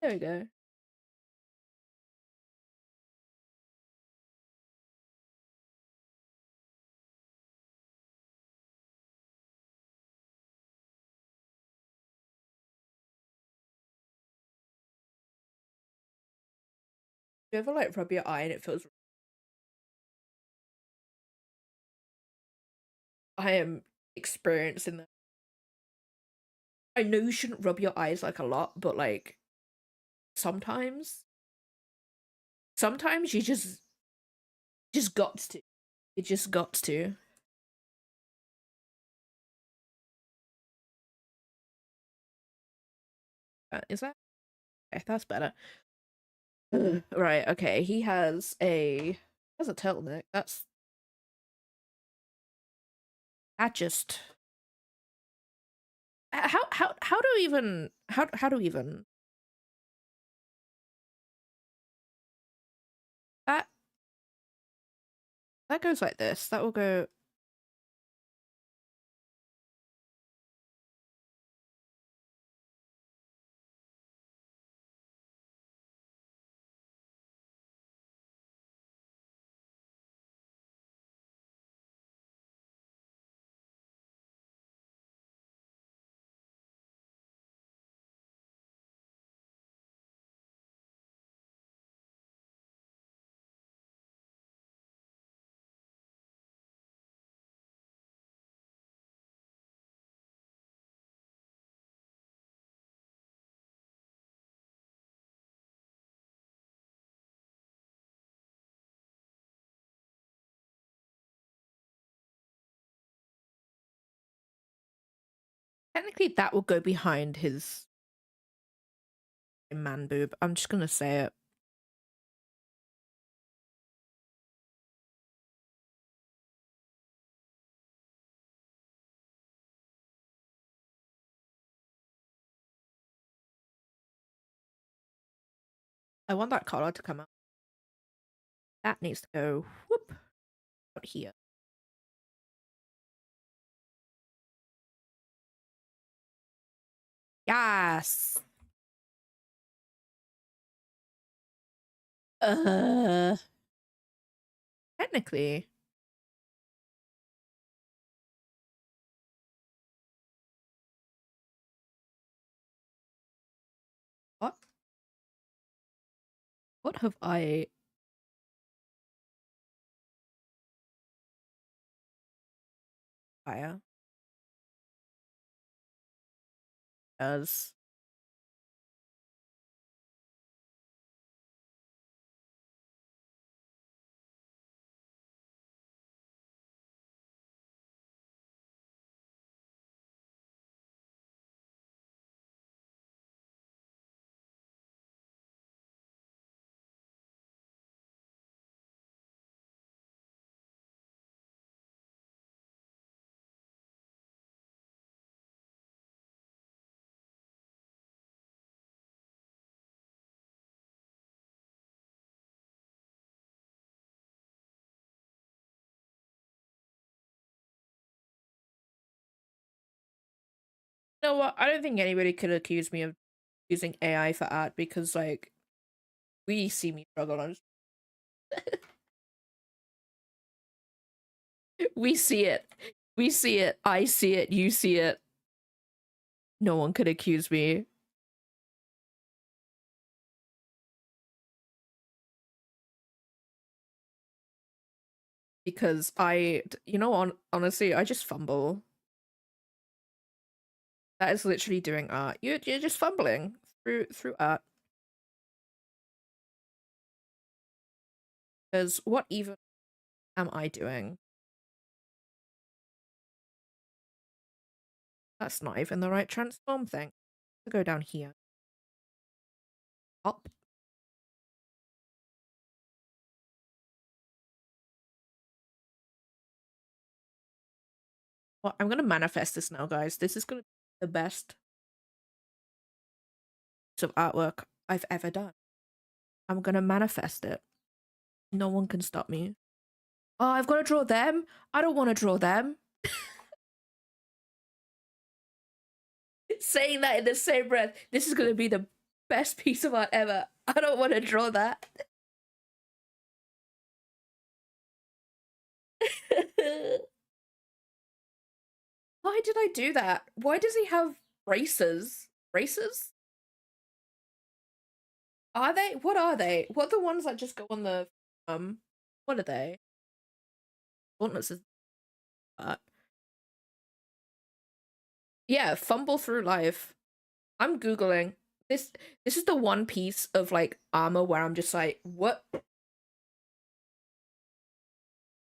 There we go. Do you ever like rub your eye and it feels? I am experiencing that. I know you shouldn't rub your eyes like a lot, but like sometimes you just got to. You just got to. Is that? Okay, that's better. Right, okay. He has a turtleneck. That just how do we even how do we even that that goes like this. That will go technically that will go behind his man boob. I'm just gonna say it. I want that color to come out. That needs to go whoop out here. Yes. Uh Technically. What? What have I fire? Does You know what? I don't think anybody could accuse me of using AI for art because, like, we see me struggle on. We see it. We see it. I see it. You see it. No one could accuse me. Because honestly, I just fumble. That is literally doing art. You're just fumbling through art. Because what even am I doing? That's not even the right transform thing. To go down here. Up. Well, I'm gonna manifest this now, guys. This is gonna be the best piece of artwork I've ever done. I'm gonna manifest it. No one can stop me. Oh, I've got to draw them? I don't want to draw them. Saying that in the same breath, this is gonna be the best piece of art ever. I don't want to draw that. Why did I do that? Why does he have braces? Braces? Are they? What are they? What are the ones that just go on the what are they? Gauntlets is yeah, fumble through life. I'm googling. This is the one piece of like armor where I'm just like, what?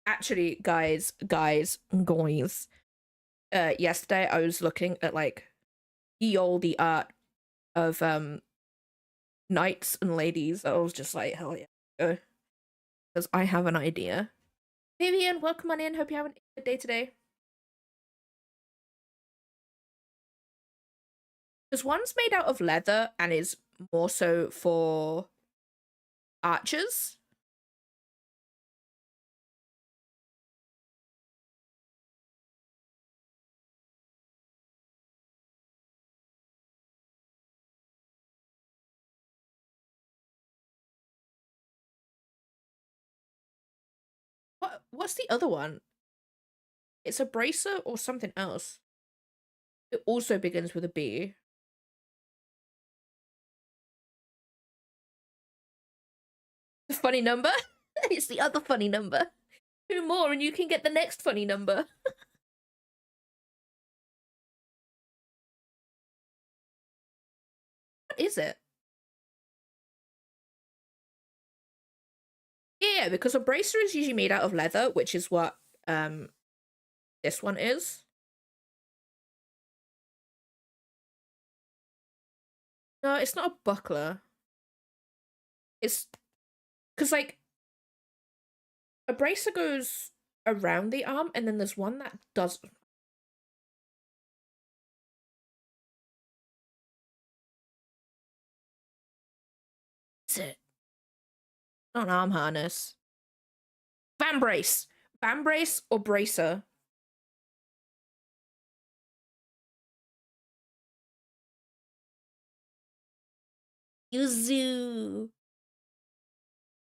Actually, guys, yesterday I was looking at like the oldie art of knights and ladies. I was just like, hell yeah, because I have an idea. Vivian, welcome on in. Hope you're having a good day today. Because one's made out of leather and is more so for archers. What's the other one? It's a bracer or something else. It also begins with a B. The funny number? It's the other funny number. 2 more and you can get the next funny number. What is it? Yeah, because a bracer is usually made out of leather, which is what this one is. No, it's not a buckler. It's because like a bracer goes around the arm and then there's one that does. Is it? Not an arm harness. Vambrace. Vambrace or bracer? Yuzu.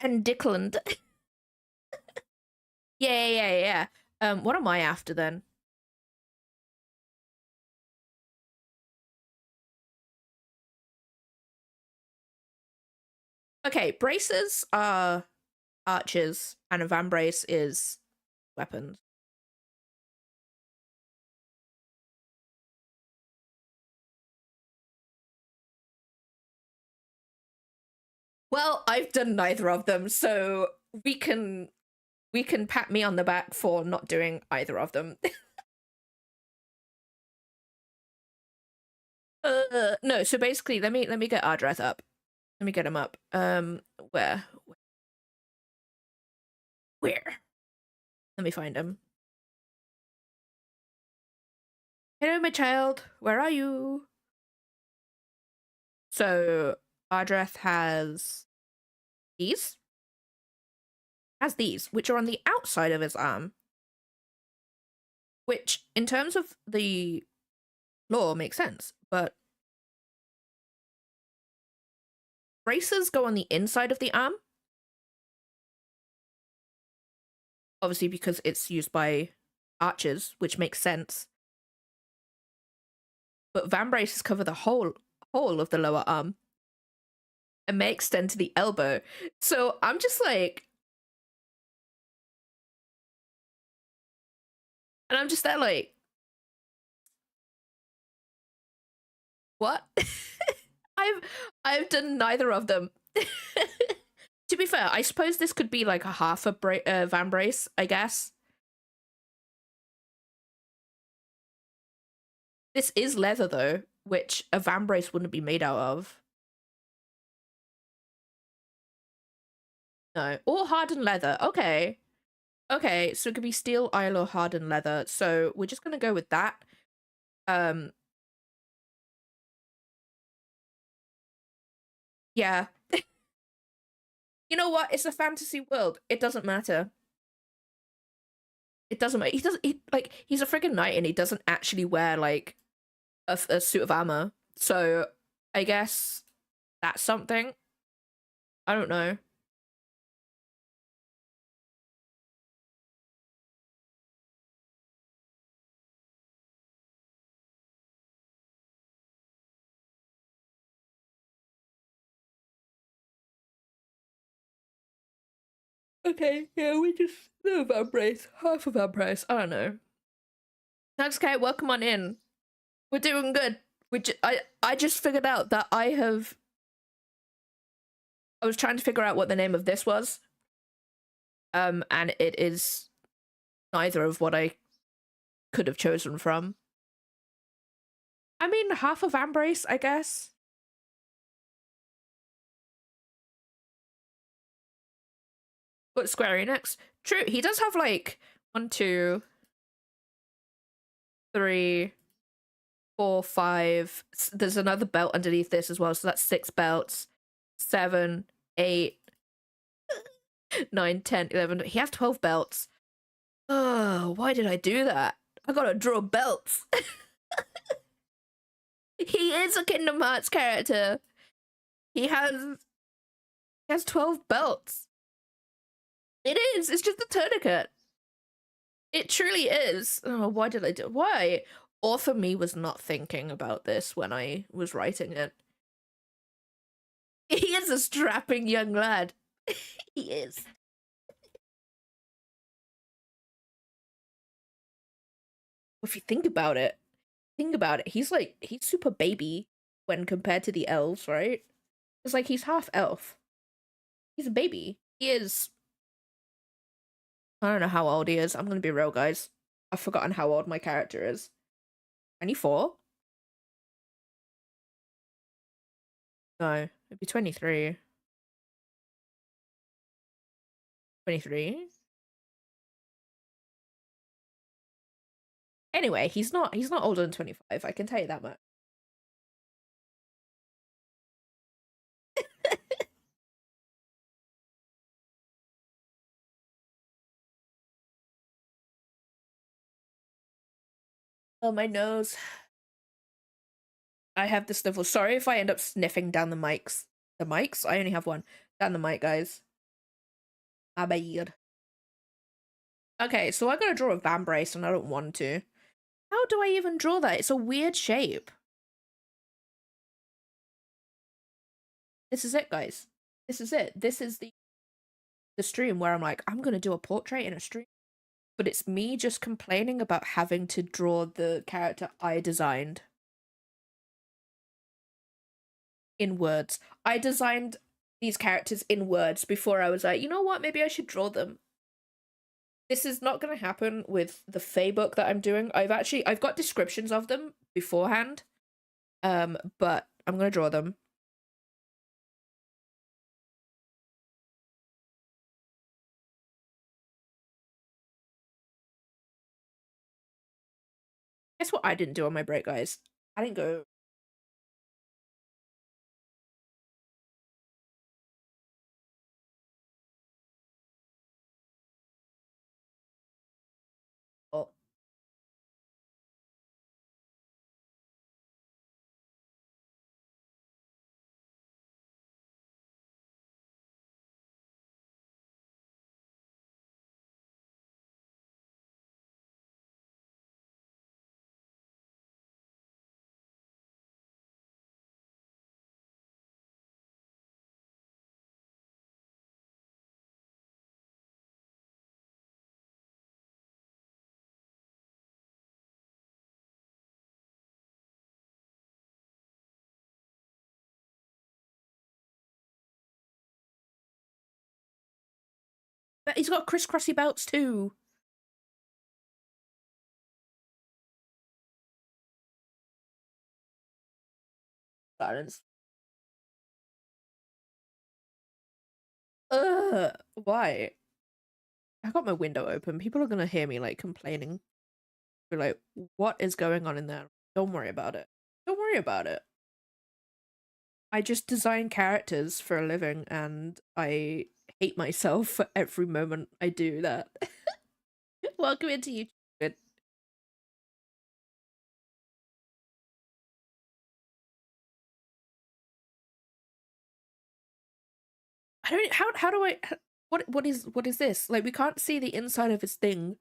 Pendicland. Yeah. What am I after then? Okay, braces are archers, and a vambrace is weapons. Well, I've done neither of them, so we can pat me on the back for not doing either of them. No, so basically let me get Ardreth up. Let me get him up. Where? Let me find him. Hello, my child. Where are you? So Ardreth has these. Has these, which are on the outside of his arm. Which, in terms of the law makes sense, but braces go on the inside of the arm. Obviously, because it's used by archers, which makes sense. But vambraces cover the whole of the lower arm and may extend to the elbow. So I'm just like, and I'm just there like, what? I've done neither of them. To be fair, I suppose this could be like a half a vambrace, I guess. This is leather though, which a vambrace wouldn't be made out of. No, or hardened leather. Okay. Okay, so it could be steel, iron, or hardened leather. So we're just gonna go with that. Yeah. You know what? It's a fantasy world. It doesn't matter. It doesn't matter. He's a friggin' knight and he doesn't actually wear like a suit of armor. So I guess that's something. I don't know. Okay, yeah, we just no vambrace, half of vambrace. I don't know. Thanks, Kate. Welcome on in. We're doing good. I just figured out that I was trying to figure out what the name of this was. And it is neither of what I could have chosen from. I mean, half of vambrace, I guess. But Square Enix. True, he does have like 1, 2, 3, 4, 5. There's another belt underneath this as well, so that's 6 belts. 7, 8, 9, 10, 11. He has 12 belts. Oh, why did I do that? I gotta draw belts. He is a Kingdom Hearts character. He has 12 belts. It is. It's just a tourniquet. It truly is. Oh, why did I do? Why? Author me was not thinking about this when I was writing it. He is a strapping young lad. He is. If you think about it, he's super baby when compared to the elves, right? It's like he's half elf. He's a baby. He is. I don't know how old he is. I'm gonna be real, guys. I've forgotten how old my character is. 24? No, it'd be 23. 23? Anyway, he's not older than 25, I can tell you that much. Oh, my nose. I have the sniffle. Sorry if I end up sniffing down the mics. The mics? I only have one. Down the mic, guys. My bad. Okay, so I gotta draw a vambrace and I don't want to. How do I even draw that? It's a weird shape. This is it, guys. This is it. This is the stream where I'm like, I'm gonna do a portrait in a stream. But it's me just complaining about having to draw the character I designed. In words. I designed these characters in words before I was like, you know what, maybe I should draw them. This is not going to happen with the Fae book that I'm doing. I've got descriptions of them beforehand. But I'm going to draw them. Guess what I didn't do on my break, guys? I didn't go. Oh. But he's got crisscrossy belts too. Silence. Why? I got my window open. People are gonna hear me like complaining. Be like, what is going on in there? Don't worry about it. Don't worry about it. I just design characters for a living and I hate myself for every moment I do that. Welcome into YouTube. I don't how do I what is this? Like we can't see the inside of his thing.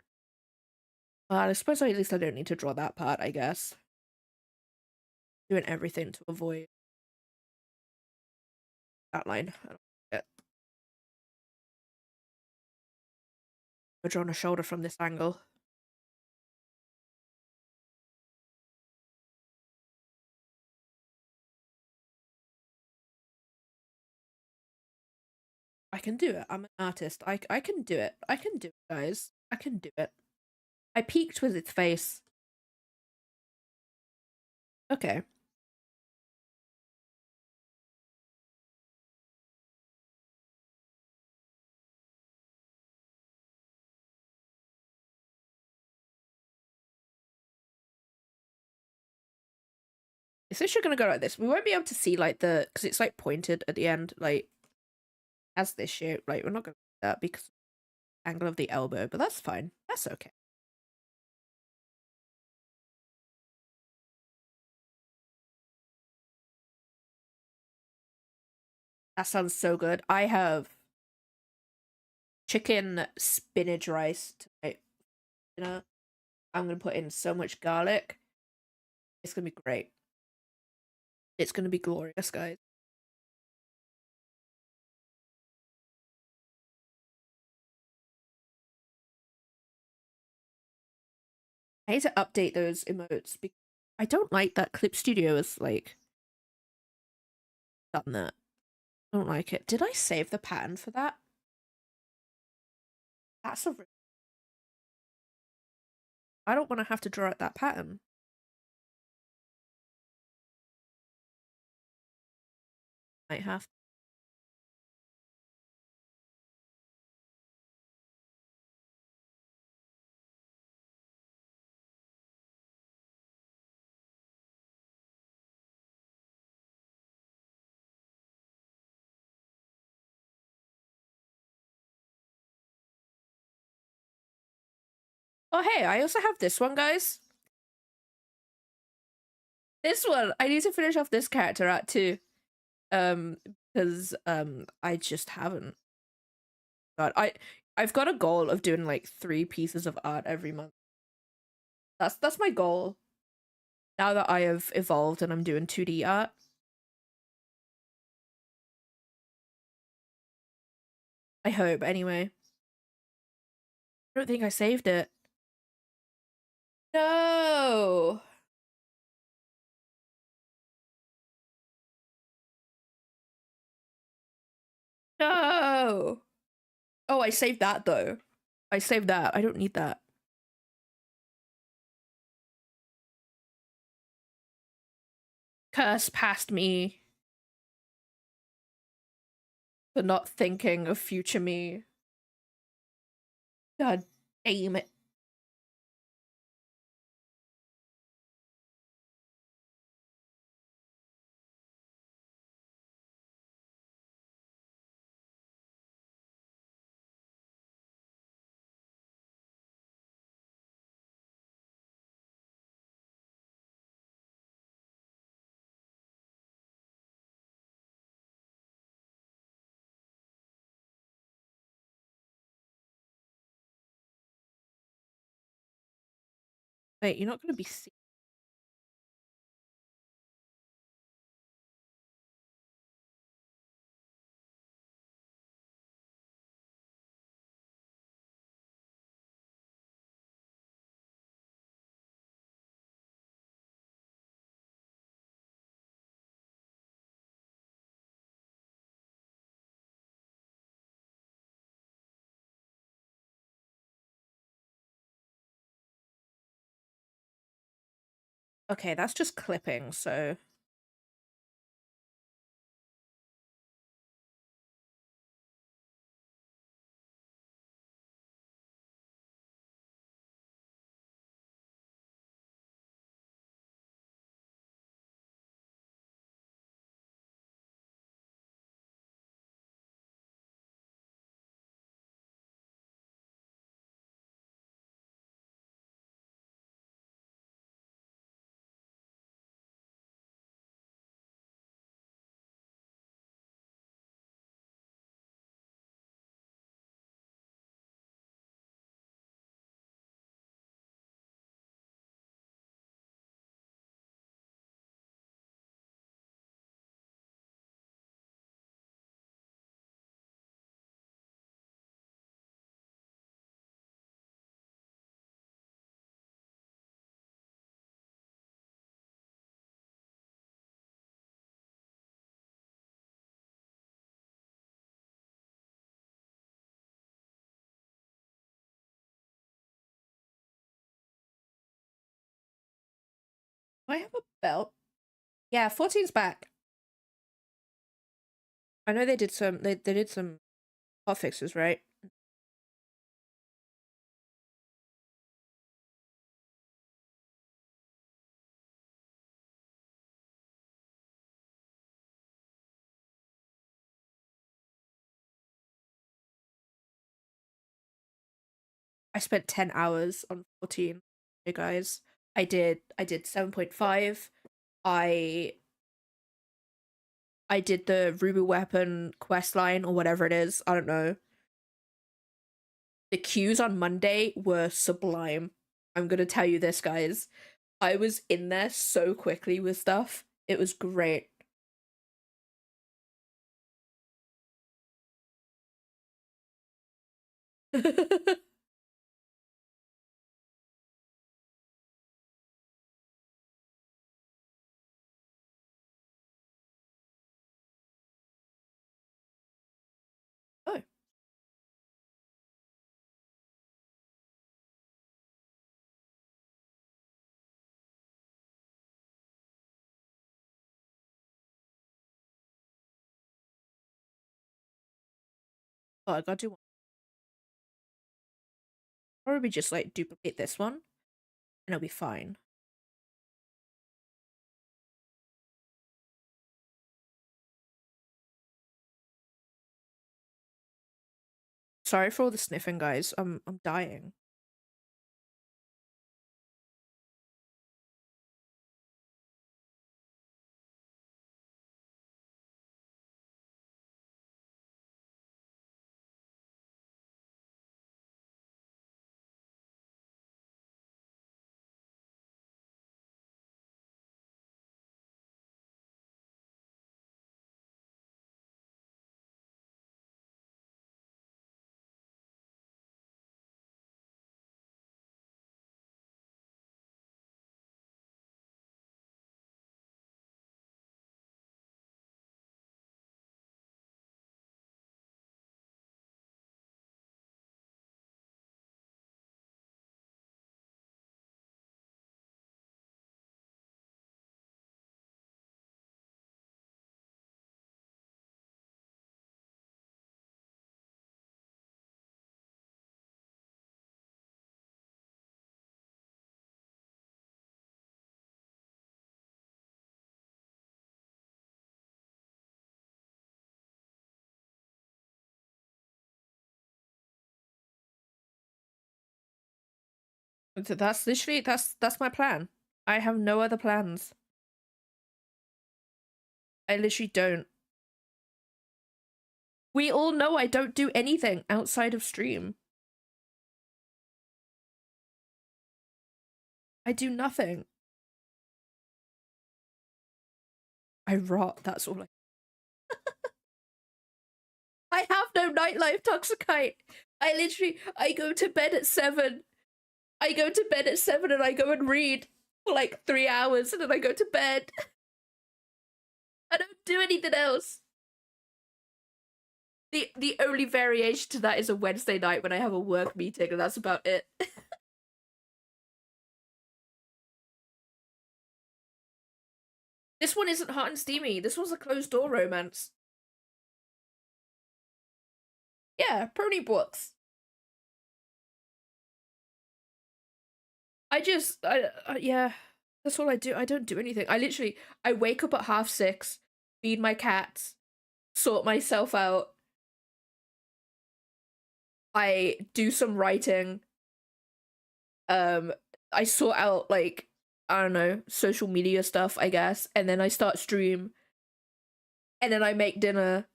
I suppose at least I don't need to draw that part, I guess. Doing everything to avoid that line. I don't get it. I've drawn a shoulder from this angle. I can do it. I'm an artist. I can do it. I can do it, guys. I can do it. I peeked with its face. Okay. Is this gonna go like this? We won't be able to see like the because it's like pointed at the end, like as this shape. Like we're not gonna do that because angle of the elbow, but that's fine. That's okay. That sounds so good. I have chicken spinach rice tonight. You know, I'm gonna put in so much garlic. It's gonna be great. It's gonna be glorious, guys. I need to update those emotes because I don't like that Clip Studio has like done that. I don't like it. Did I save the pattern for that? That's a. I don't want to have to draw out that pattern. Might have. Oh hey, I also have this one, guys. This one, I need to finish off this character art too. Because I just haven't. God, I've got a goal of doing like 3 pieces of art every month. That's my goal. Now that I have evolved and I'm doing 2D art. I hope, anyway. I don't think I saved it. No! No! Oh, I saved that though. I saved that. I don't need that. Curse past me for not thinking of future me. God damn it. Wait, you're not gonna be seen. Okay, that's just clipping, so do I have a belt? Yeah, 14's back. I know they did some they did some hot fixes, right? I spent 10 hours on 14. Hey guys. I did 7.5. I I did the Ruby Weapon quest line or whatever it is. I don't know. The queues on Monday were sublime. I'm gonna tell you this, guys. I was in there so quickly with stuff. It was great. Oh. Oh, I gotta do one. Probably just like duplicate this one and it'll be fine. Sorry for all the sniffing, guys. I'm dying. That's literally that's my plan. I have no other plans. I literally don't. We all know I don't do anything outside of stream. I do nothing. I rot, that's all I have no nightlife, Toxicite. I go to bed at 7. I go to bed at 7 and I go and read for like 3 hours and then I go to bed. I don't do anything else. The only variation to that is a Wednesday night when I have a work meeting and that's about it. This one isn't hot and steamy. This was a closed door romance. Yeah, pony books. Yeah, that's all I do. I don't do anything. I wake up at 6:30, feed my cats, sort myself out. I do some writing. I sort out, like, I don't know, social media stuff, I guess, and then I start stream. And then I make dinner.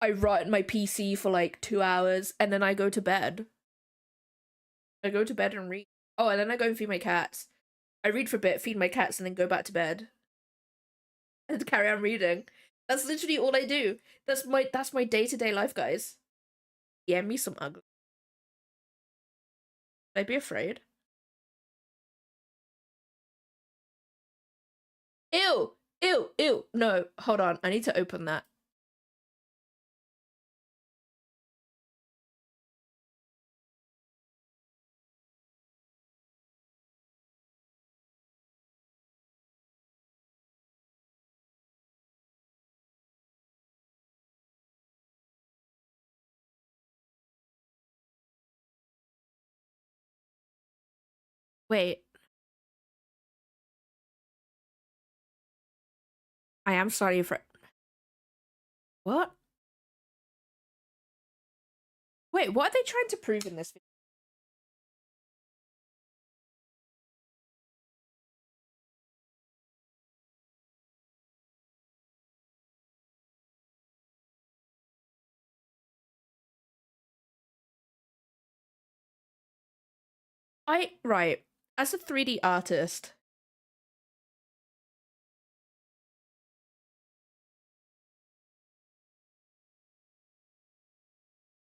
I run my PC for like 2 hours, and then I go to bed. I go to bed and read. Oh, and then I go and feed my cats. I read for a bit, feed my cats, and then go back to bed. And carry on reading. That's literally all I do. That's my day-to-day life, guys. Yeah, me some ugly. Should I be afraid? Ew! Ew! Ew! No, hold on. I need to open that. Wait. I am sorry for... What? Wait, what are they trying to prove in this video? Right. As a 3D artist...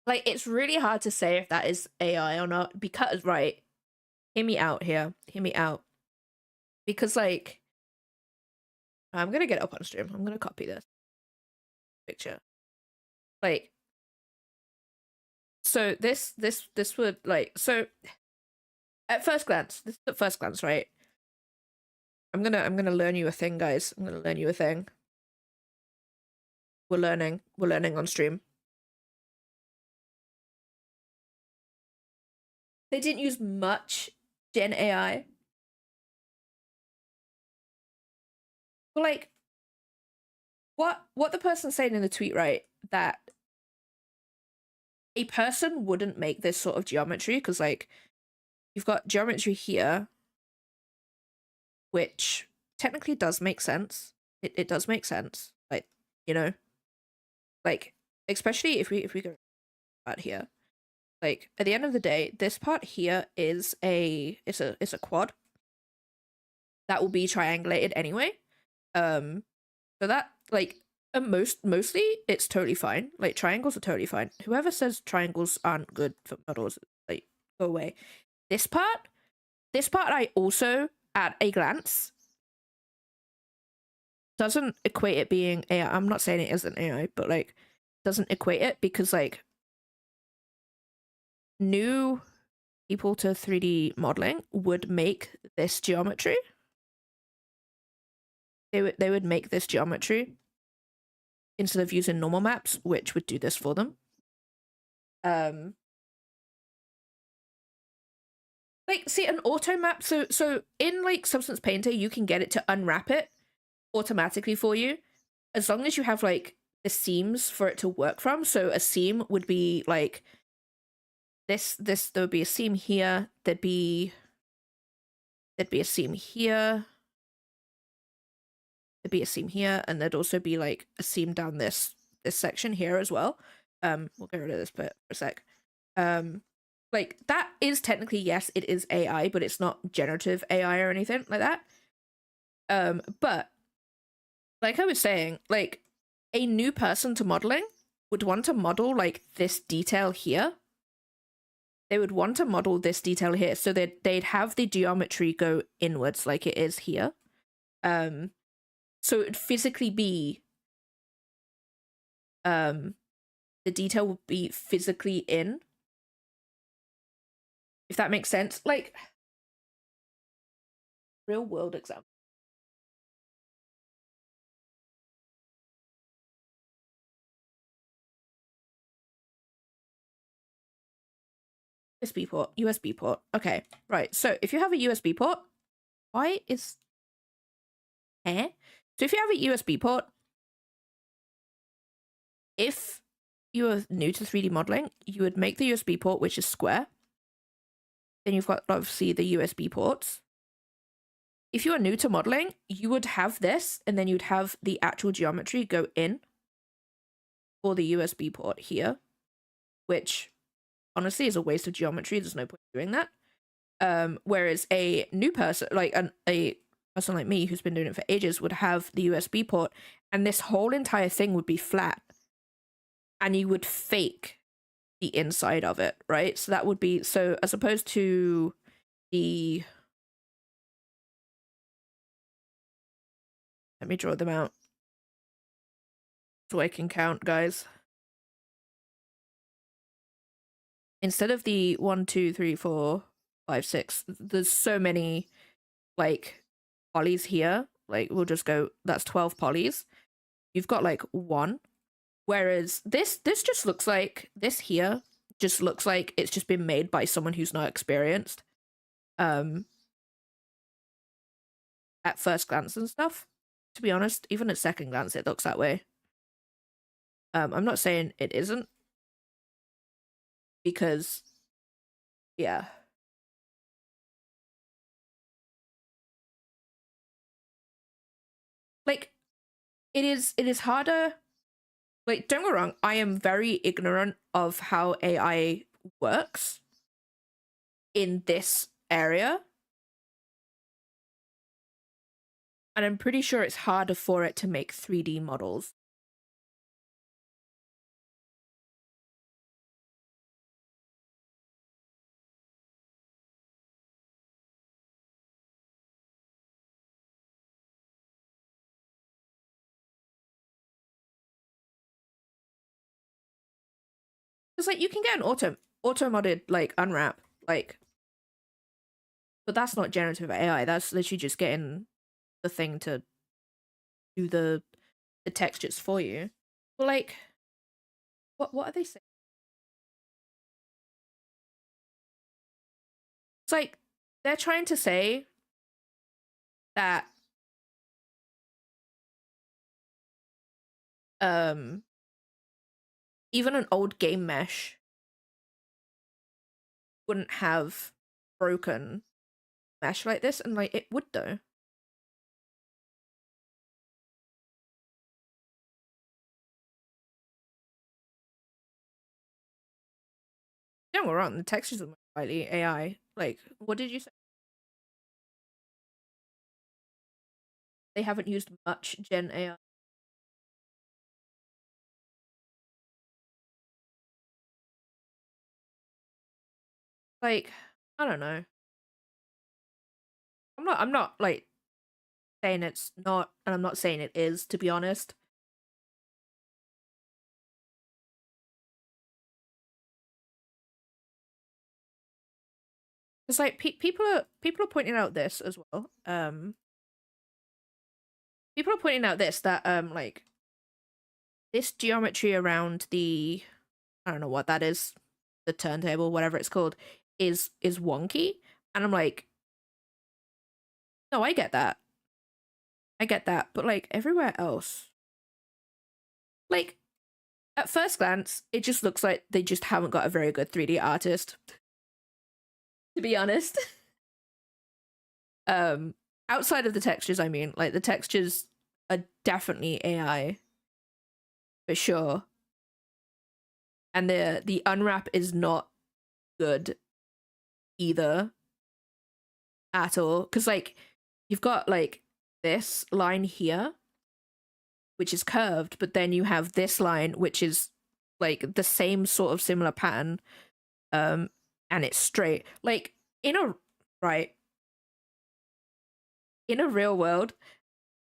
Like, it's really hard to say if that is AI or not, because, right, hear me out here. Hear me out. Because, like, I'm gonna get up on stream. I'm gonna copy this picture. Like, so this would, like, so at first glance, this is at first glance, right? I'm gonna learn you a thing, guys. I'm gonna learn you a thing. We're learning on stream. They didn't use much Gen AI. But, like, what the person's saying in the tweet, right? That a person wouldn't make this sort of geometry, because, like, you've got geometry here, which technically does make sense. It does make sense. Like, you know, like, especially if we go out here. Like, at the end of the day, this part here is it's a quad that will be triangulated anyway. So that, like, mostly it's totally fine. Like, triangles are totally fine. Whoever says triangles aren't good for models, like, go away. This part I also, at a glance, doesn't equate it being AI. I'm not saying it isn't AI, but, like, doesn't equate it, because, like, new people to 3D modeling would make this geometry. They would make this geometry instead of using normal maps, which would do this for them. Like, see, an auto map, so in, like, Substance Painter, you can get it to unwrap it automatically for you, as long as you have, like, the seams for it to work from. So a seam would be, like, this there would be a seam here, there'd be a seam here, there'd be a seam here, and there'd also be, like, a seam down this section here as well. We'll get rid of this bit for a sec. Like, that is technically, yes, it is AI, but it's not generative AI or anything like that. But like I was saying, like, a new person to modeling would want to model, like, this detail here. They would want to model this detail here, so that they'd have the geometry go inwards like it is here. So it'd physically be, the detail would be physically in, if that makes sense. Like, real world example. USB port, USB port. Okay, right. So if you have a USB port, why is So if you have a USB port, if you are new to 3D modeling, you would make the USB port, which is square. Then you've got obviously the USB ports. If you are new to modeling, you would have this, and then you'd have the actual geometry go in for the USB port here, which honestly is a waste of geometry. There's no point doing that. Whereas a new person, like a person like me who's been doing it for ages, would have the USB port, and this whole entire thing would be flat, and you would fake the inside of it, right? So that would be, so as opposed to the, let me draw them out so I can count, guys. Instead of the 1, 2, 3, 4, 5, 6, there's so many like polys here. Like we'll just go, that's 12 polys. You've got like 1. Whereas this just looks like, this here just looks like it's just been made by someone who's not experienced. At first glance and stuff. To be honest, even at second glance it looks that way. I'm not saying it isn't. Because, yeah. Like, it is harder. Like, don't get me wrong, I am very ignorant of how AI works in this area. And I'm pretty sure it's harder for it to make 3D models. Because, like, you can get an auto-modded, like, unwrap, like, but that's not generative AI. That's literally just getting the thing to do the textures for you. But, like, what are they saying? It's like, they're trying to say that, even an old game mesh wouldn't have broken mesh like this, and like it would though. Don't get me wrong, the textures are slightly AI. Like, what did you say? They haven't used much Gen AI. Like, I don't know. I'm not like saying it's not, and I'm not saying it is, to be honest. It's like people are pointing out this as well. People are pointing out this, that like this geometry around the, I don't know what that is, the turntable, whatever it's called, is wonky, and I'm like, no, I get that, but like everywhere else, like at first glance, it just looks like they just haven't got a very good 3D artist, to be honest. Outside of the textures, I mean, like the textures are definitely AI for sure, and the unwrap is not good either at all, because like you've got like this line here which is curved, but then you have this line which is like the same sort of similar pattern, and it's straight. Like in a real world,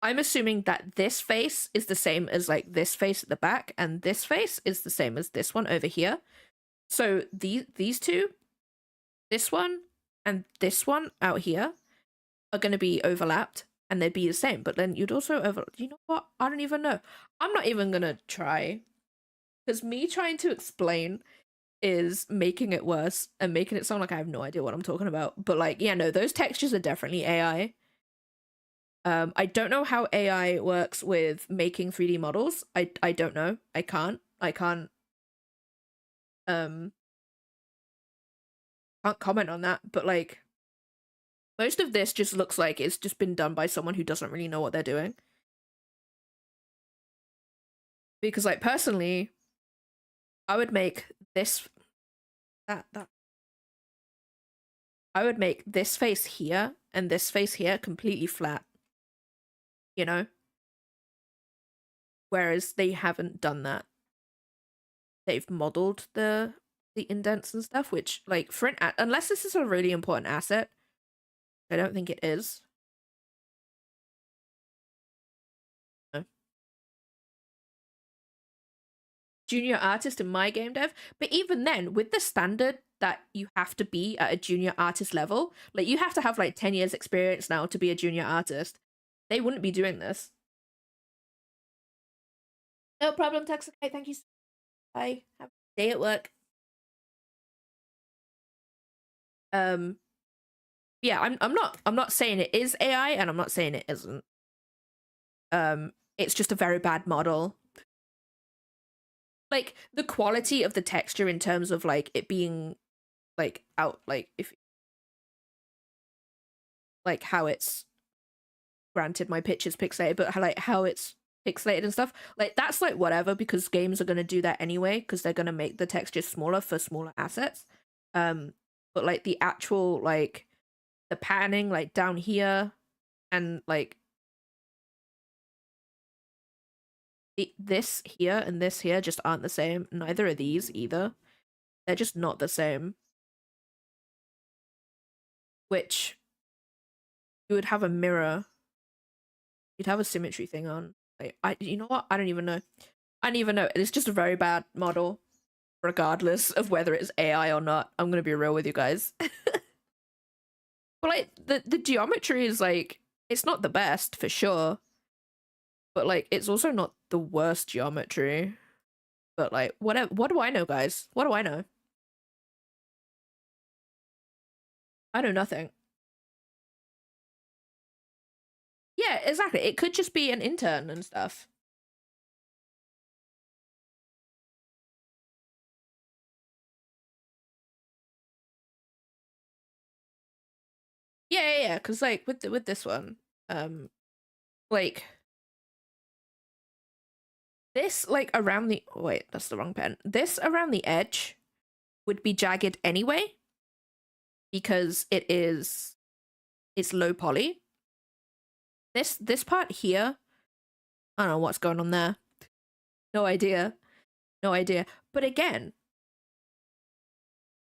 I'm assuming that this face is the same as like this face at the back, and this face is the same as this one over here. So these two, this one and this one out here, are going to be overlapped, and they'd be the same. But then you'd also you know what? I don't even know. I'm not even going to try, because me trying to explain is making it worse and making it sound like I have no idea what I'm talking about. But like, yeah, no, those textures are definitely AI. I don't know how AI works with making 3D models. I don't know. I can't comment on that, but like most of this just looks like it's just been done by someone who doesn't really know what they're doing. Because like personally, I would make this that I would make this face here and this face here completely flat. You know? Whereas they haven't done that. They've modeled the indents and stuff, which like for an unless this is a really important asset, I don't think it is. No. Junior artist in my game dev, but even then, with the standard that you have to be at a junior artist level, like you have to have like 10 years experience now to be a junior artist. They wouldn't be doing this. No problem, Tuxicate. Thank you. Bye. Have a day at work. Yeah, I'm not saying it is AI and I'm not saying it isn't. It's just a very bad model. Like the quality of the texture in terms of like it being like out, like if like how it's, granted my picture's pixelated, but how it's pixelated and stuff, like that's like whatever, because games are going to do that anyway because they're going to make the textures smaller for smaller assets. But like the actual like the panning like down here and like this here and this here just aren't the same. Neither are these either. They're just not the same. Which you would have a mirror. You'd have a symmetry thing on. Like you know what? I don't even know. It's just a very bad model, regardless of whether it's AI or not. I'm gonna be real with you guys. But like the geometry is like, it's not the best for sure. But like it's also not the worst geometry. But like whatever, what do I know, guys? What do I know? I know nothing. Yeah, exactly. It could just be an intern and stuff. Yeah, because like with this one, like this like around the, wait, that's the wrong pen. This around the edge would be jagged anyway because it's low poly. This part here, I don't know what's going on there. No idea. But again,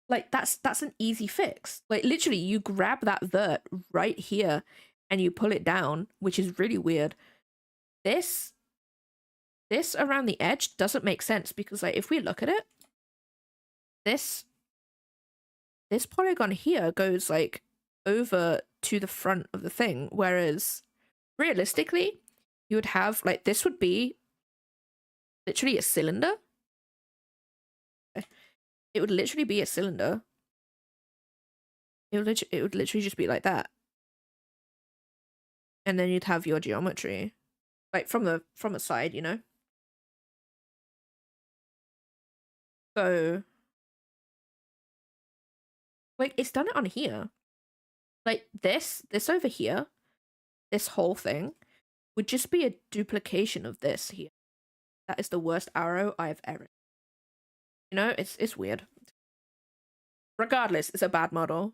like that's an easy fix. Like literally you grab that vert right here and you pull it down, which is really weird. This around the edge doesn't make sense because like if we look at it, this polygon here goes like over to the front of the thing, whereas realistically you would have like, this would be literally a cylinder. It would literally be a cylinder. It would literally just be like that. And then you'd have your geometry like from the side, you know? So like it's done it on here. Like this over here, this whole thing would just be a duplication of this here. That is the worst arrow I've ever. You know, it's weird. Regardless, it's a bad model.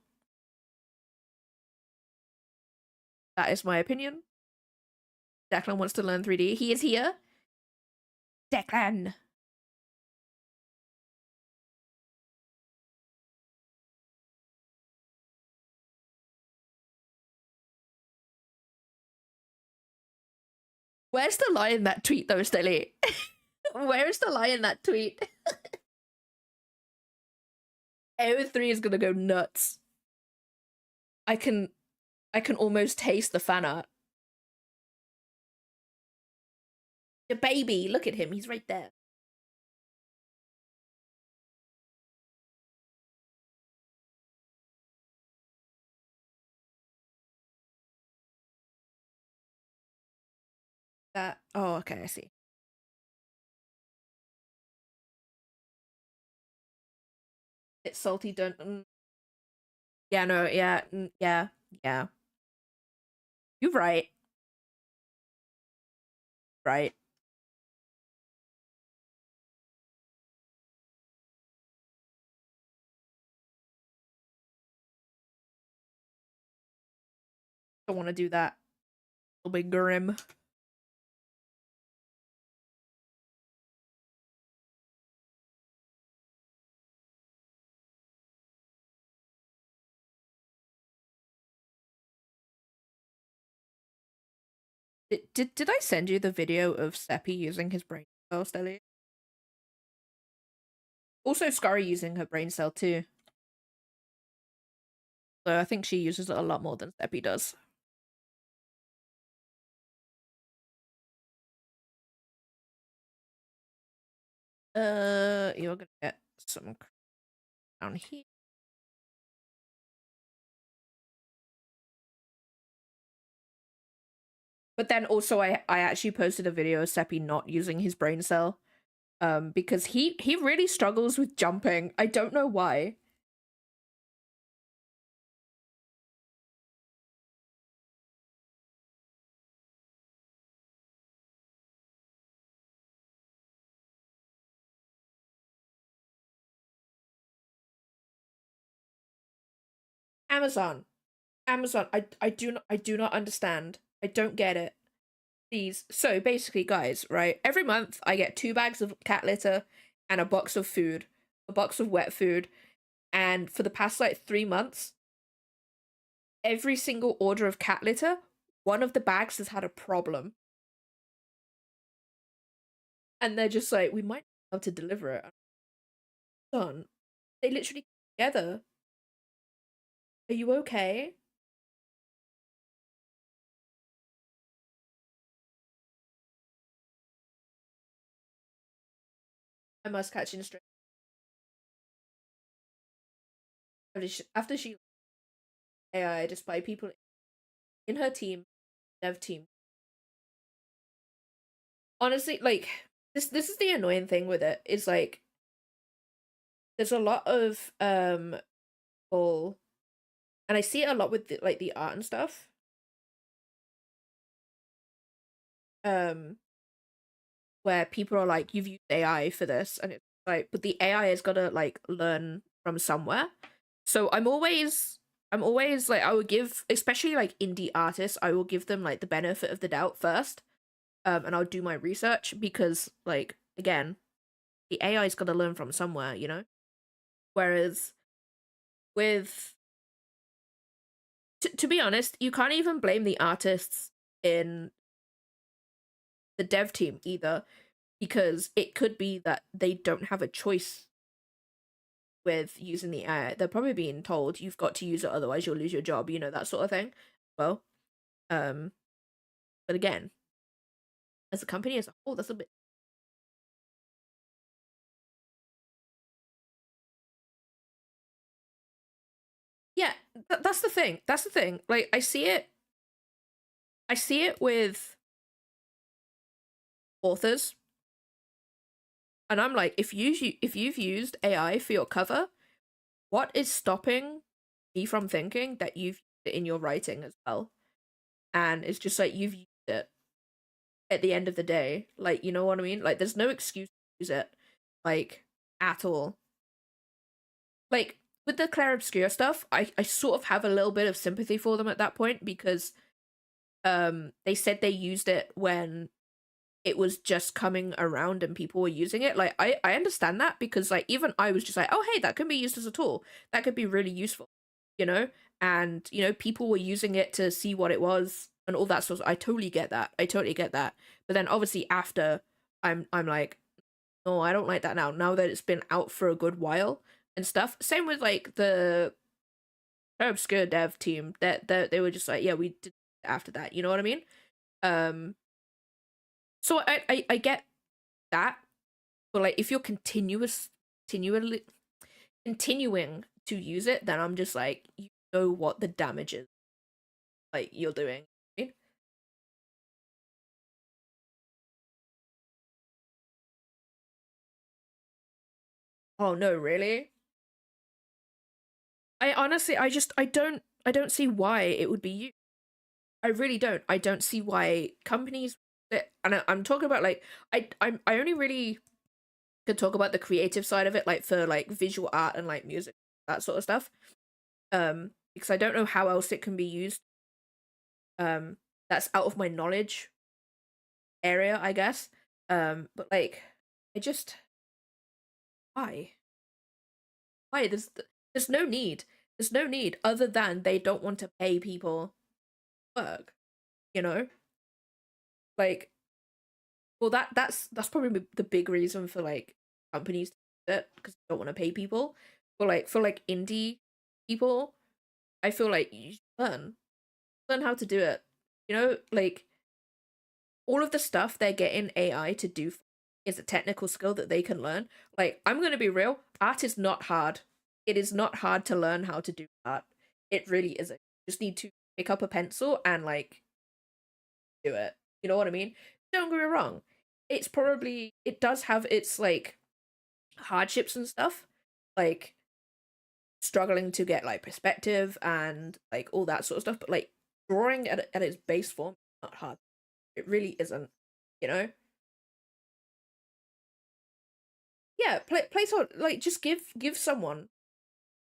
That is my opinion. Declan wants to learn 3D. He is here. Declan. Where's the lie in that tweet though, Stilly? Where is the lie in that tweet? AO3 is gonna go nuts. I can almost taste the fan art. Your baby, look at him, he's right there. that. Oh, okay, I see. It's salty, don't. Yeah, no, yeah, yeah, yeah. You're right. Right. Don't want to do that. It'll be grim. Did I send you the video of Seppi using his brain cell, Stelly? Also, Scurry using her brain cell too. So I think she uses it a lot more than Seppi does. You're gonna get some down here. But then also I actually posted a video of Seppi not using his brain cell. Because he really struggles with jumping. I don't know why. Amazon. Amazon, I do not understand. I don't get it. Please. So basically, guys, right? Every month I get 2 bags of cat litter and a box of food, a box of wet food, and for the past like 3 months, every single order of cat litter, one of the bags has had a problem. And they're just like, we might have to deliver it. Son, they literally together. Are you okay? I must catch in straight. After she AI just by people in her team, dev team. Honestly, like this is the annoying thing with it. Is like there's a lot of people, and I see it a lot with like the art and stuff. Where people are like, you've used AI for this, and it's like, but the AI has got to like learn from somewhere. So I'm always like, I would give, especially like indie artists, I will give them like the benefit of the doubt first, and I'll do my research because like again, the AI's got to learn from somewhere, you know. Whereas with to be honest, you can't even blame the artists in the dev team either, because it could be that they don't have a choice with using the AI. They're probably being told you've got to use it, otherwise you'll lose your job, you know, that sort of thing. Well, but again, as a company as a whole, that's a bit. Yeah, that's the thing. That's the thing. Like I see it with authors, and I'm like, if you've used AI for your cover, what is stopping me from thinking that you've used it in your writing as well? And it's just like you've used it at the end of the day. Like, you know what I mean? Like there's no excuse to use it, like, at all. Like with the Claire Obscure stuff, I sort of have a little bit of sympathy for them at that point, because they said they used it when it was just coming around and people were using it. Like I understand that, because like even I was just like, oh hey, that can be used as a tool, that could be really useful, you know. And you know, people were using it to see what it was and all that sort of. I totally get that, but then obviously after, I'm like, no, I don't like that now that it's been out for a good while and stuff. Same with like the Obscure dev team, that they were just like, yeah, we did after that, you know what I mean? So I get that, but like if you're continuing to use it, then I'm just like, you know what the damage is like you're doing. Oh no, really? I honestly, I don't see why it would be you. I really don't. I don't see why companies that, and I'm talking about like I only really could talk about the creative side of it, like for like visual art and like music, that sort of stuff. Because I don't know how else it can be used. That's out of my knowledge area, I guess. But like, I just why? Why? There's no need. There's no need other than they don't want to pay people work. You know, like, well, that's probably the big reason for like companies to do it because they don't want to pay people. But like for like indie people, I feel like you should learn how to do it. You know, like all of the stuff they're getting AI to do is a technical skill that they can learn. Like, I'm gonna be real, art is not hard. It is not hard to learn how to do art. It really isn't. You just need to pick up a pencil and like do it. You know what I mean? Don't get me wrong. It does have its like hardships and stuff. Like struggling to get like perspective and like all that sort of stuff, but like drawing at its base form is not hard. It really isn't, you know? Yeah, play sort like just give someone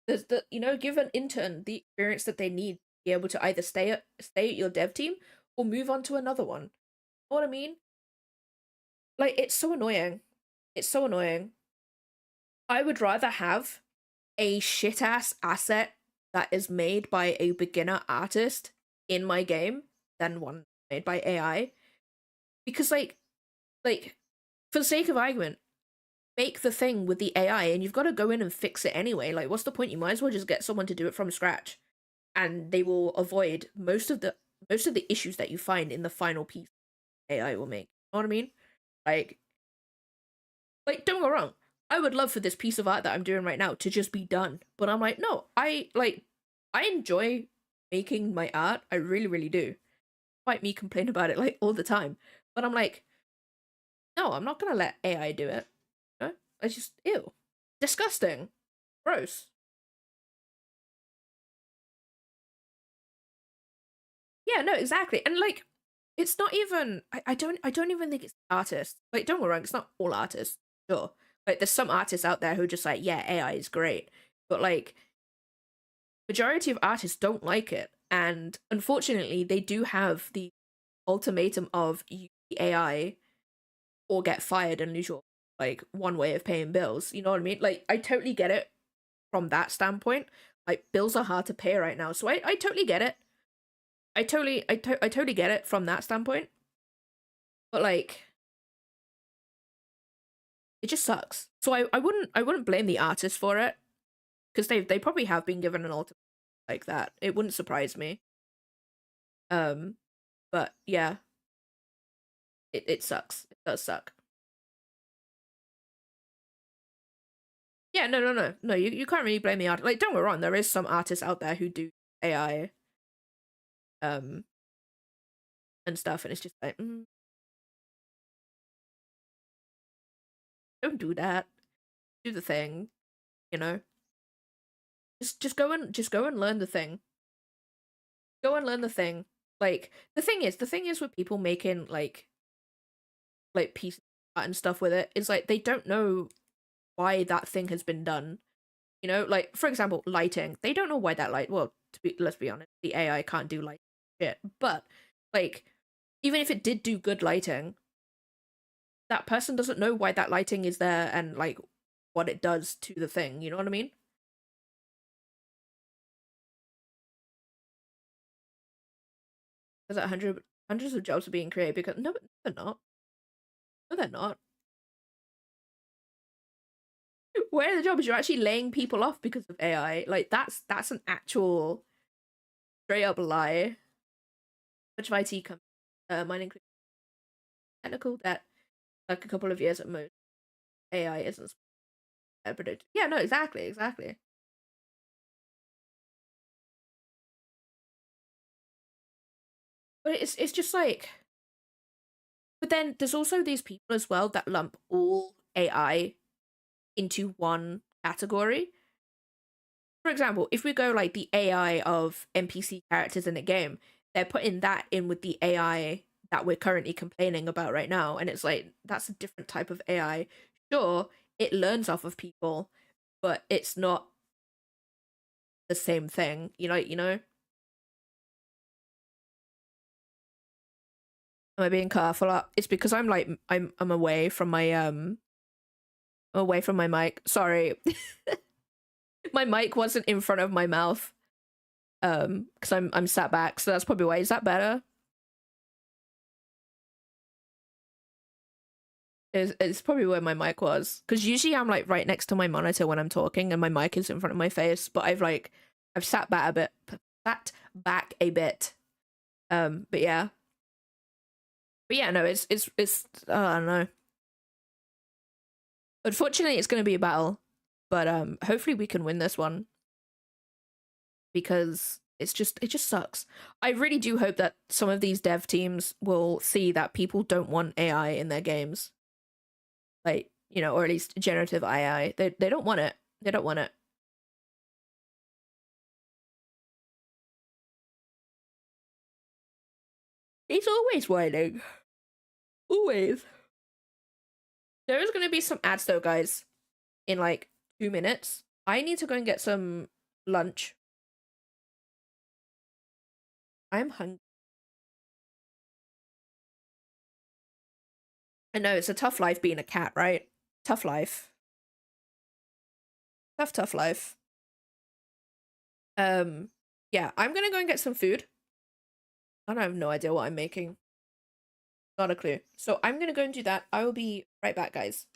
the give an intern the experience that they need to be able to either stay at your dev team or move on to another one. You know what I mean? Like it's so annoying. It's so annoying. I would rather have a shit ass asset that is made by a beginner artist in my game than one made by AI. Because like for the sake of argument, make the thing with the AI and you've got to go in and fix it anyway. Like what's the point? You might as well just get someone to do it from scratch. And they will avoid most of the issues that you find in the final piece AI will make. You know what I mean? Like don't get me wrong. I would love for this piece of art that I'm doing right now to just be done. But I'm like, no, I enjoy making my art. I really, really do. Despite me complain about it like all the time. But I'm like, no, I'm not gonna let AI do it. You know? It's just ew. Disgusting. Gross. Yeah, no, exactly. And like it's not even I don't even think it's artists. Like, don't get me wrong, it's not all artists, sure. Like there's some artists out there who are just like, yeah, AI is great. But like majority of artists don't like it. And unfortunately they do have the ultimatum of use the AI or get fired and lose your like one way of paying bills. You know what I mean? Like I totally get it from that standpoint. Like bills are hard to pay right now. So I totally get it. I totally get it from that standpoint. But like it just sucks. So I wouldn't blame the artist for it. Because they probably have been given an ultimatum like that. It wouldn't surprise me. But yeah. It sucks. It does suck. Yeah, no. You can't really blame the artist. Like, don't get me wrong. There is some artists out there who do AI, and stuff, and it's just like, don't do that. Do the thing, you know. Just go and learn the thing. Go and learn the thing. Like the thing is with people making like pieces of art and stuff with it, it's like they don't know why that thing has been done. You know, like for example, lighting. They don't know why that light. Well, let's be honest, the AI can't do light shit. But like, even if it did do good lighting, that person doesn't know why that lighting is there and like what it does to the thing. You know what I mean? Because hundreds of jobs are being created because no, they're not. No, they're not. Where are the jobs? You're actually laying people off because of AI. Like that's an actual straight up lie. Much of IT companies, mine includes technical that like a couple of years at most. AI isn't predicted. Yeah, no, exactly. But it's just like, but then there's also these people as well that lump all AI into one category. For example, if we go like the AI of NPC characters in the game, they're putting that in with the AI that we're currently complaining about right now, and it's like that's a different type of AI. Sure, it learns off of people, but it's not the same thing. Am I being careful? It's because I'm like I'm away from my mic. Sorry. My mic wasn't in front of my mouth. Because I'm sat back, so that's probably why. Is that better? It's probably where my mic was. Because usually I'm like right next to my monitor when I'm talking and my mic is in front of my face, but I've sat back a bit. But yeah. But yeah, no, it's I don't know. Unfortunately, it's going to be a battle, but hopefully we can win this one, because it just sucks. I really do hope that some of these dev teams will see that people don't want AI in their games, like, or at least generative AI. They don't want it. They don't want it. He's always whining. Always. There is going to be some ads though, guys, in like 2 minutes. I need to go and get some lunch. I'm hungry. I know it's a tough life being a cat, right? Tough life. Tough life. Yeah, I'm gonna go and get some food. I have no idea what I'm making. Not a clue. So I'm gonna go and do that. I will be right back, guys.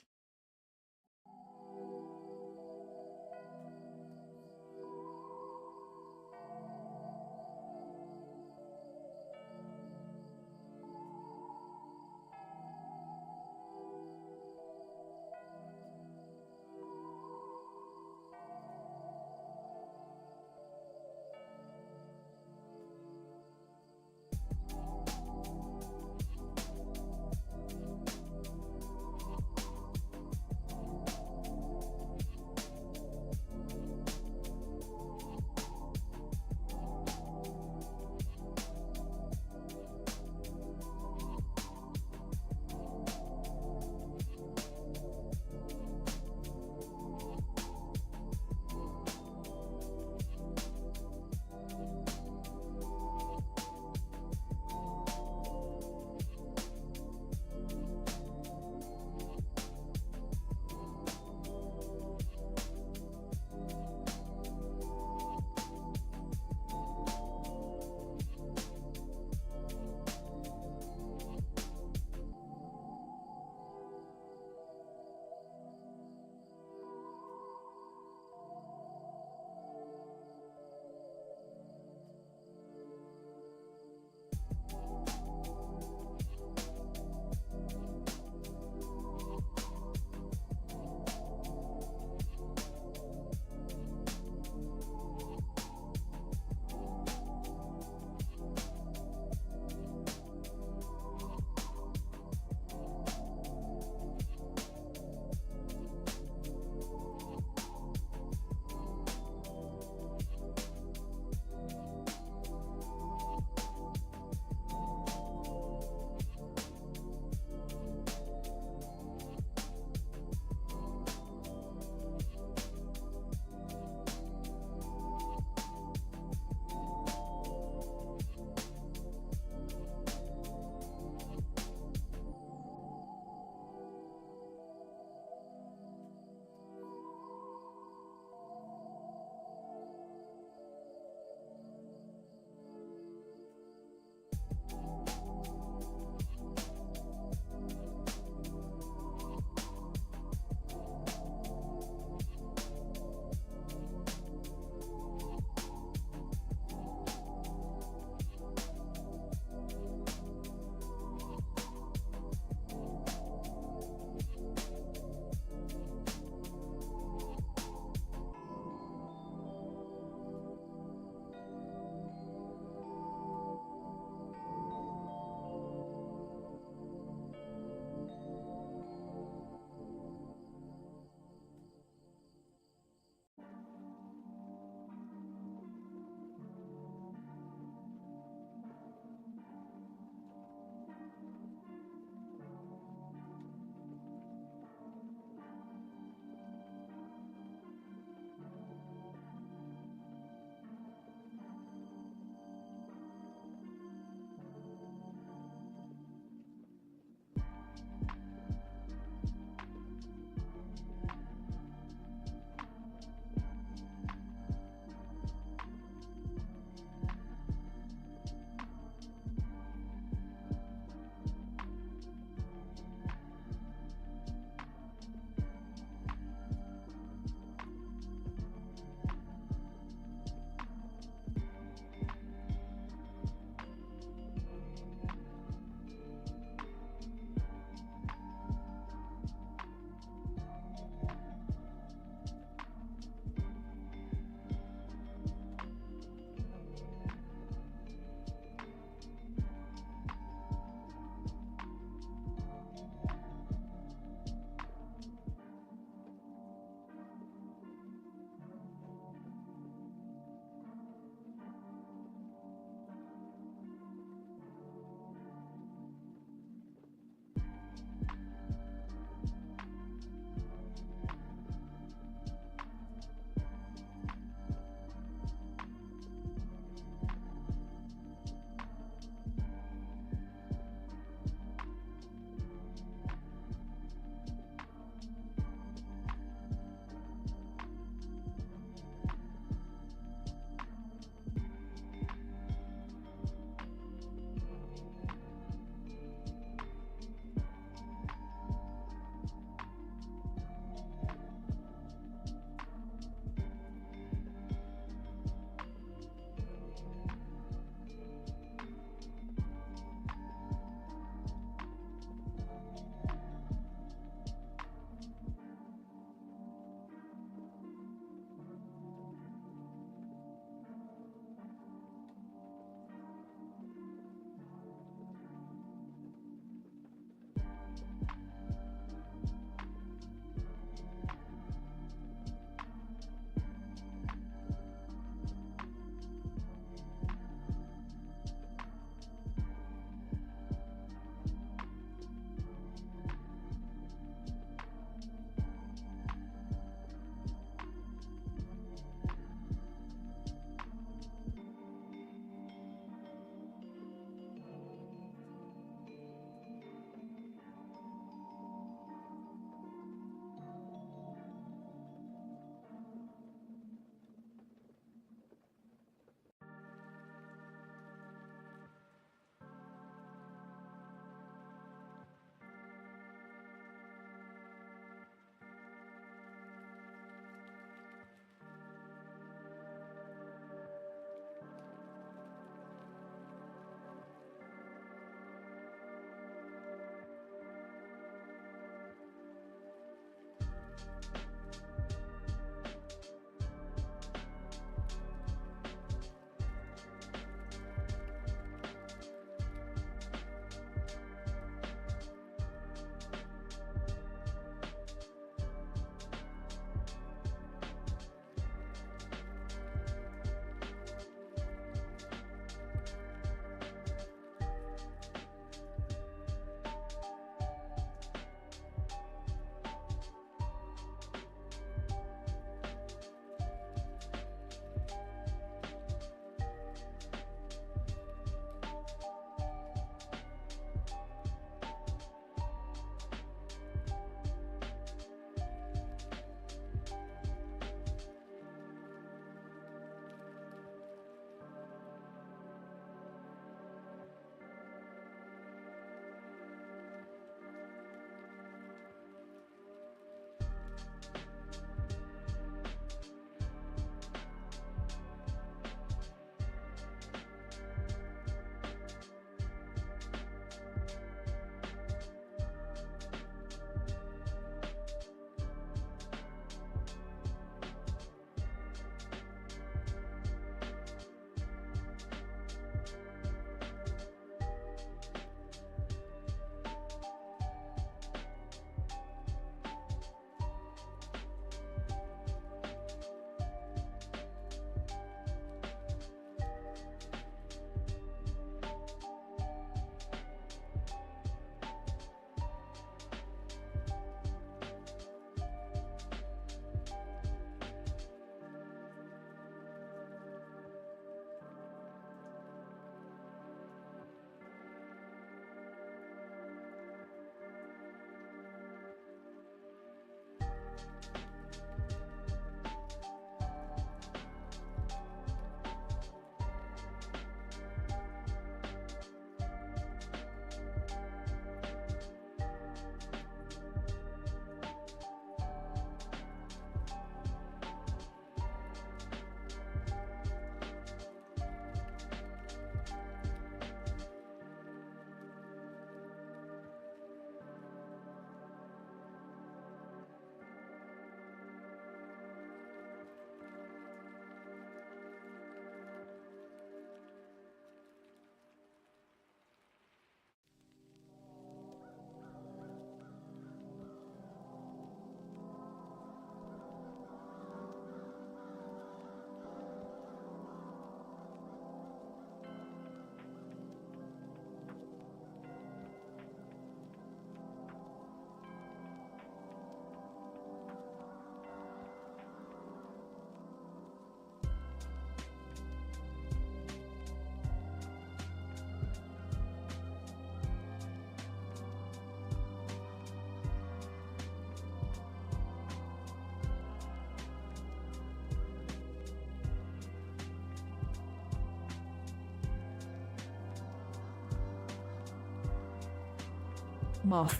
Moth.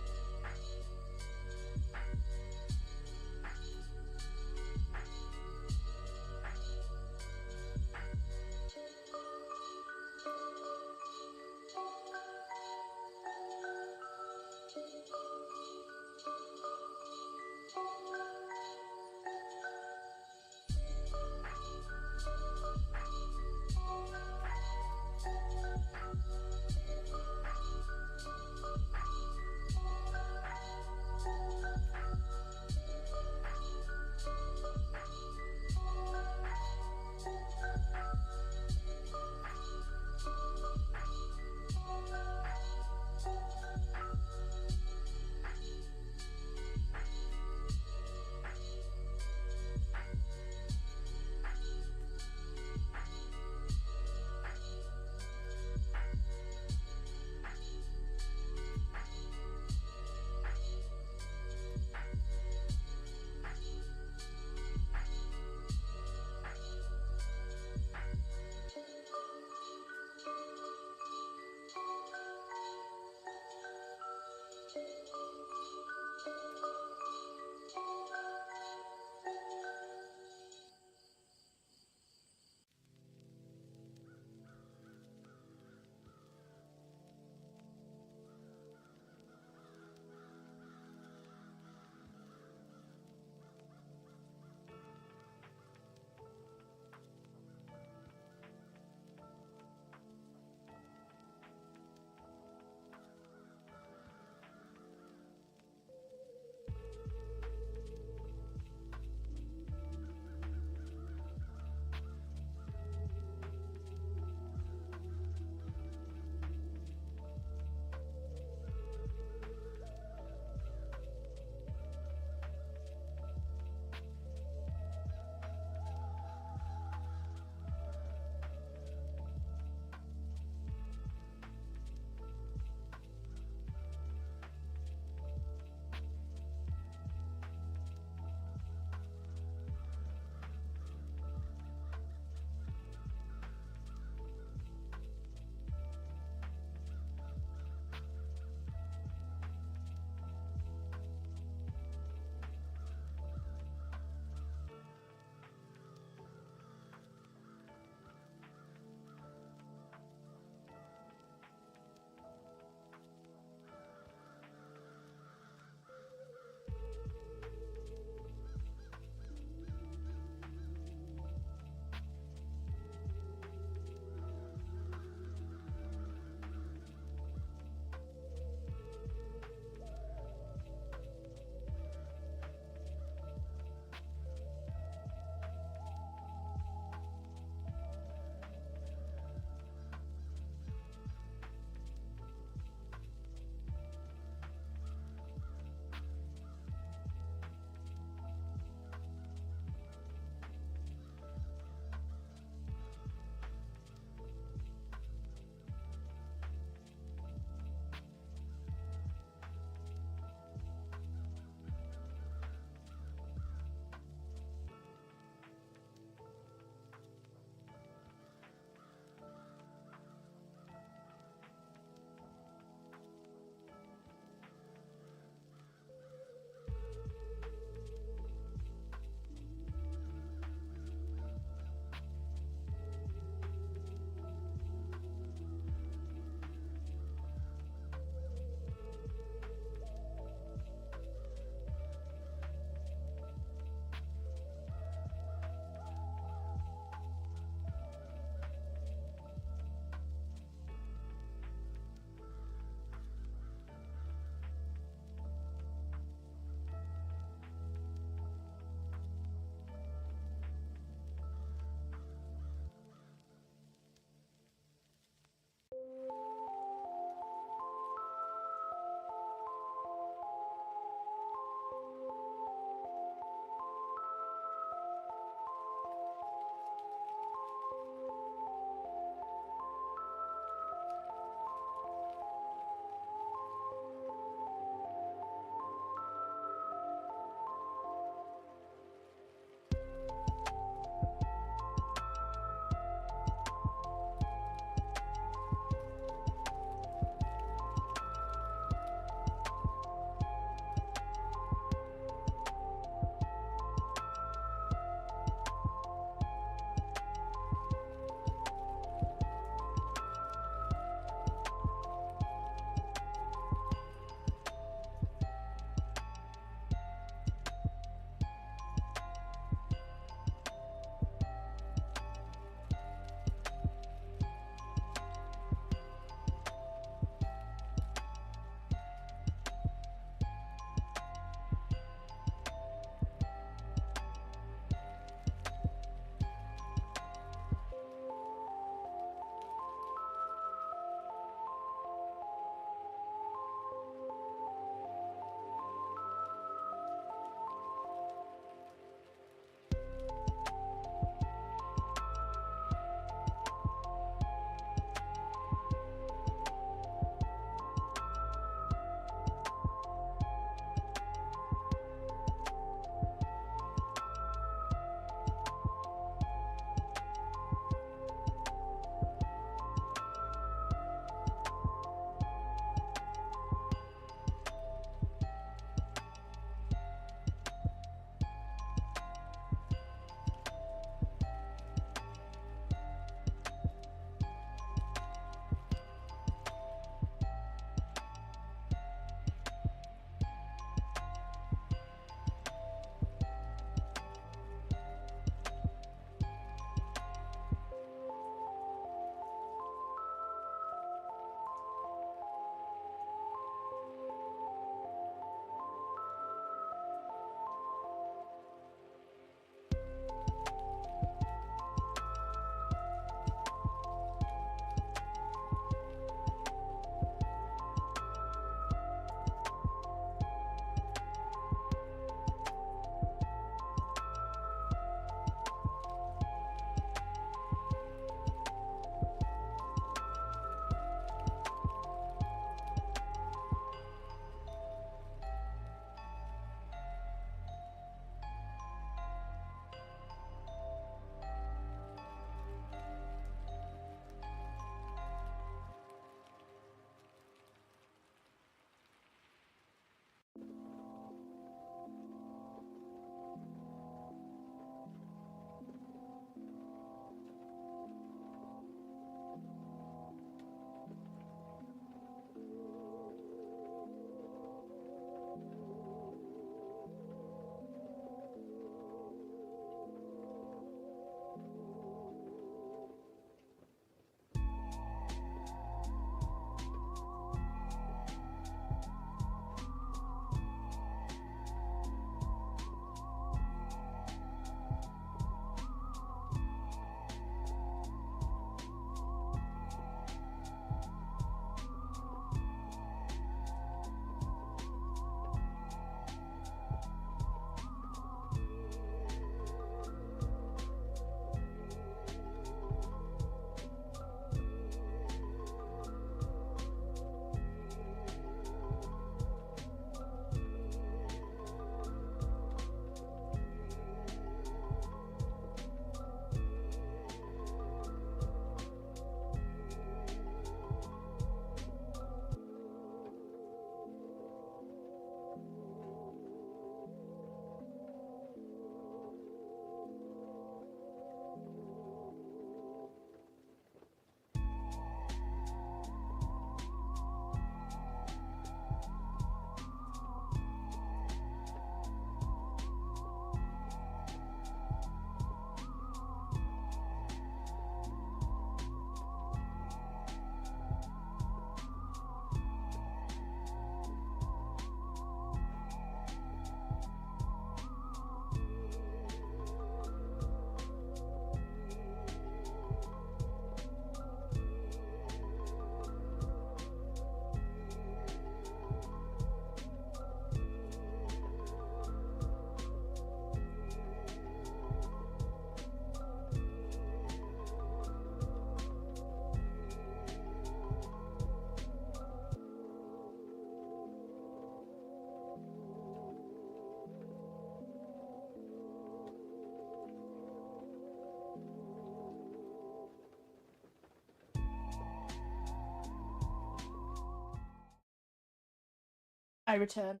I return.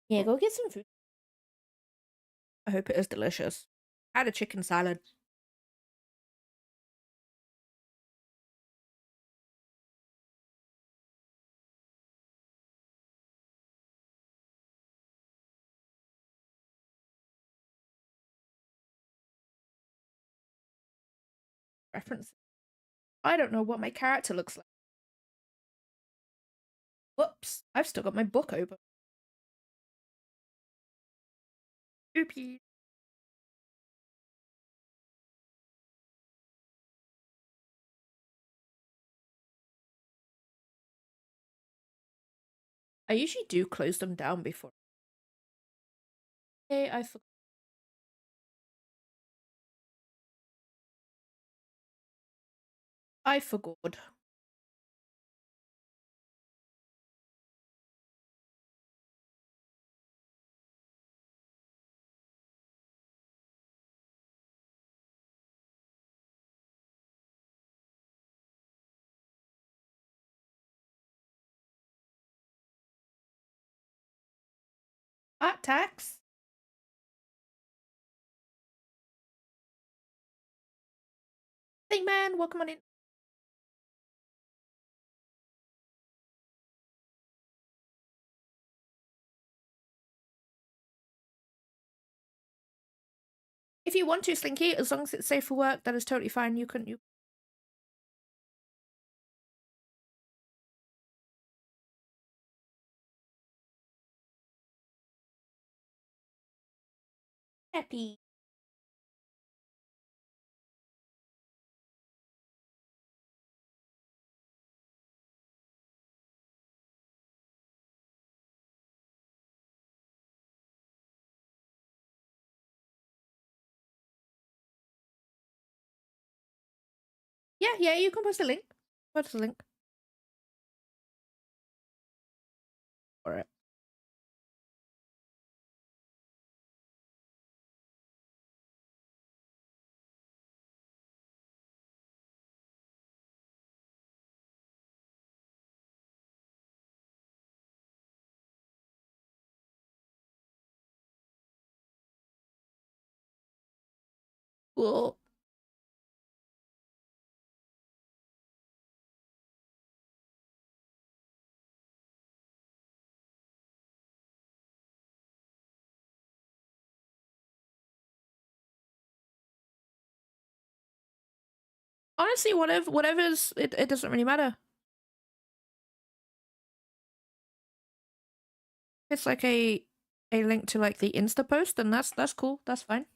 Yeah, go get some food. I hope it is delicious. I had a chicken salad. Reference. I don't know what my character looks like. Whoops, I've still got my book open. Oopie. I usually do close them down before. Hey, I forgot. I forgot. Ah, tax. Hey man, welcome on in. If you want to, Slinky, as long as it's safe for work, that is totally fine. You couldn't. You. Happy. Yeah, you can post a link. Post a link. Alright. Cool. Honestly, whatever's it doesn't really matter. It's like a link to like the Insta post, then that's cool. That's fine.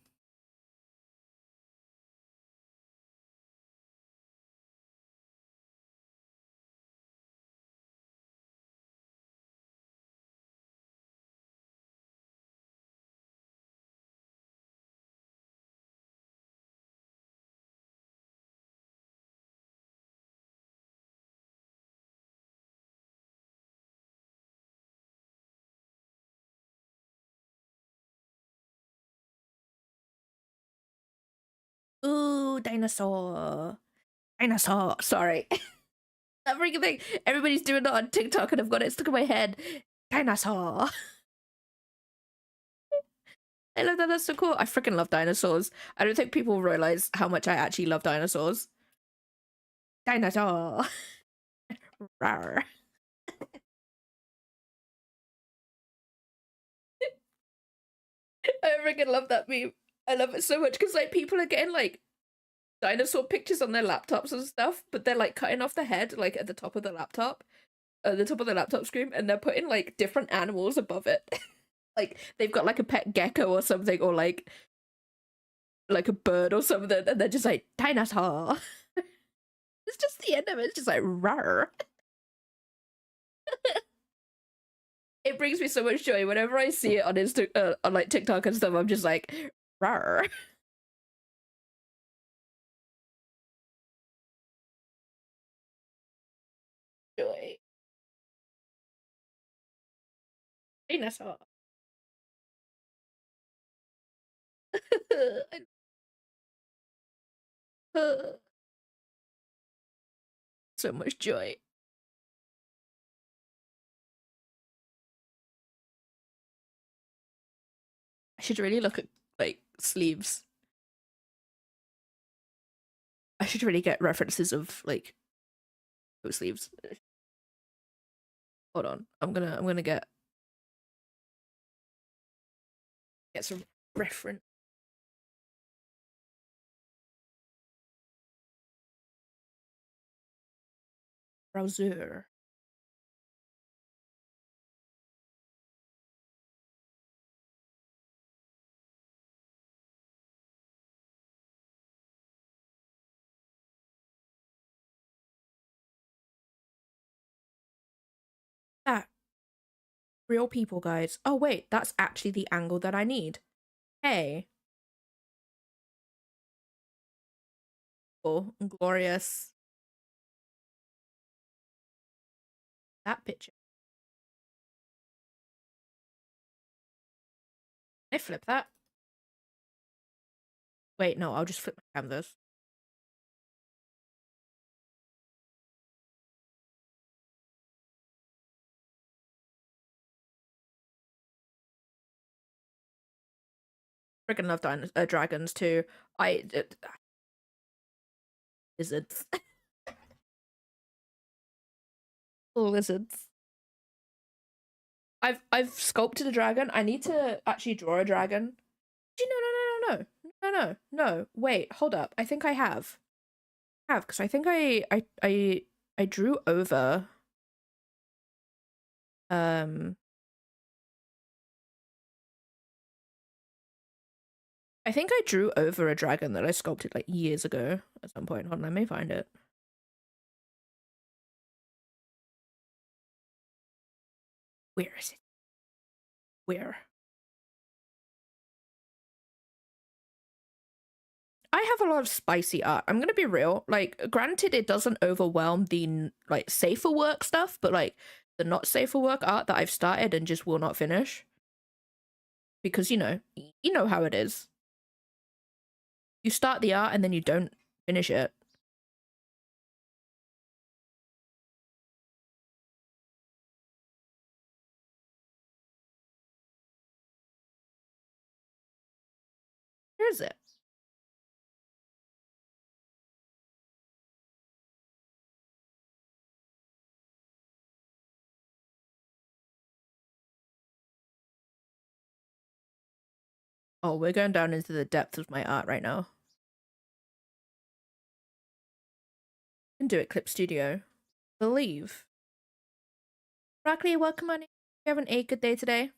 Ooh, dinosaur. Dinosaur. Sorry. That freaking thing. Everybody's doing that on TikTok and I've got it stuck in my head. Dinosaur. I love that. That's so cool. I freaking love dinosaurs. I don't think people realize how much I actually love dinosaurs. Dinosaur. Rawr. I freaking love that meme. I love it so much because like people are getting like dinosaur pictures on their laptops and stuff, but they're like cutting off the head like at the top of the laptop, the top of the laptop screen, and they're putting like different animals above it. Like they've got like a pet gecko or something, or like a bird or something, and they're just like dinosaur. It's just the end of it. It's just like rawr. It brings me so much joy whenever I see it on on like TikTok and stuff. I'm just like rawr. Joy. Dinosaur. So much joy. I should really look at like sleeves. I should really get references of like coat sleeves. Hold on. I'm gonna get some reference. Browser. That real people, guys. Oh wait, that's actually the angle that I need. Hey. Oh, glorious. That picture. Can I flip that? Wait, no, I'll just flip my canvas. Freaking love dragons too. Lizards. Lizards. I've sculpted a dragon. I need to actually draw a dragon. No. Wait, hold up. I think I have. Because I think I drew over. I think I drew over a dragon that I sculpted like years ago at some point. Hold on, I may find it. Where is it? Where? I have a lot of spicy art. I'm gonna be real. Like, granted, it doesn't overwhelm the like safer work stuff, but like the not safer work art that I've started and just will not finish. Because you know how it is. You start the art and then you don't finish it. Where is it? Oh, we're going down into the depths of my art right now. Can do it, Clip Studio. Believe. Broccoli, welcome on in. You having a good day today?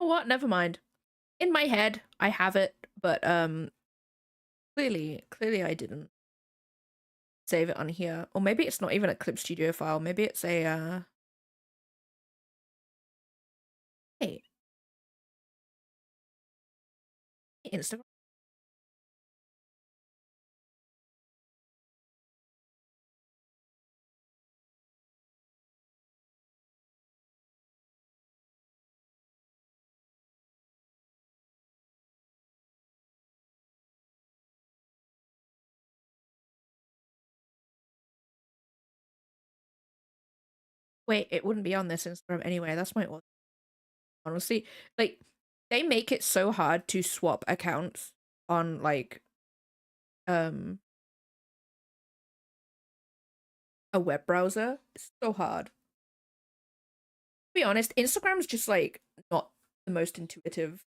What? Never mind. In my head, I have it, but clearly I didn't save it on here. Or maybe it's not even a Clip Studio file. Maybe it's a hey. Instagram. Wait, it wouldn't be on this Instagram anyway. That's my honestly. Like, they make it so hard to swap accounts on like a web browser. It's so hard. To be honest, Instagram's just like not the most intuitive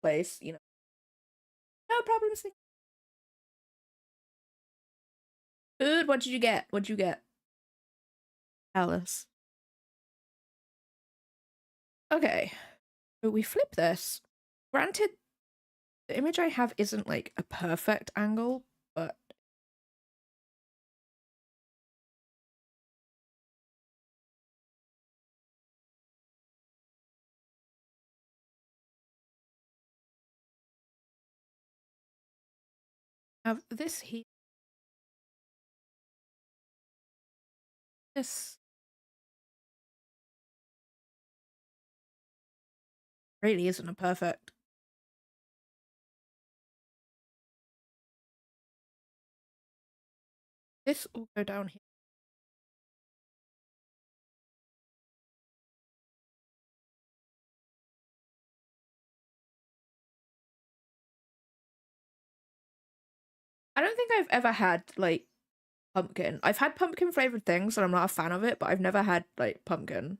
place, you know. No problems. Food, what did you get? What'd you get? Alice. Okay. So we flip this. Granted, the image I have isn't like a perfect angle, but have this here. This Really isn't a perfect. This will go down here. I don't think I've ever had like pumpkin. I've had pumpkin flavored things and I'm not a fan of it, but I've never had like pumpkin.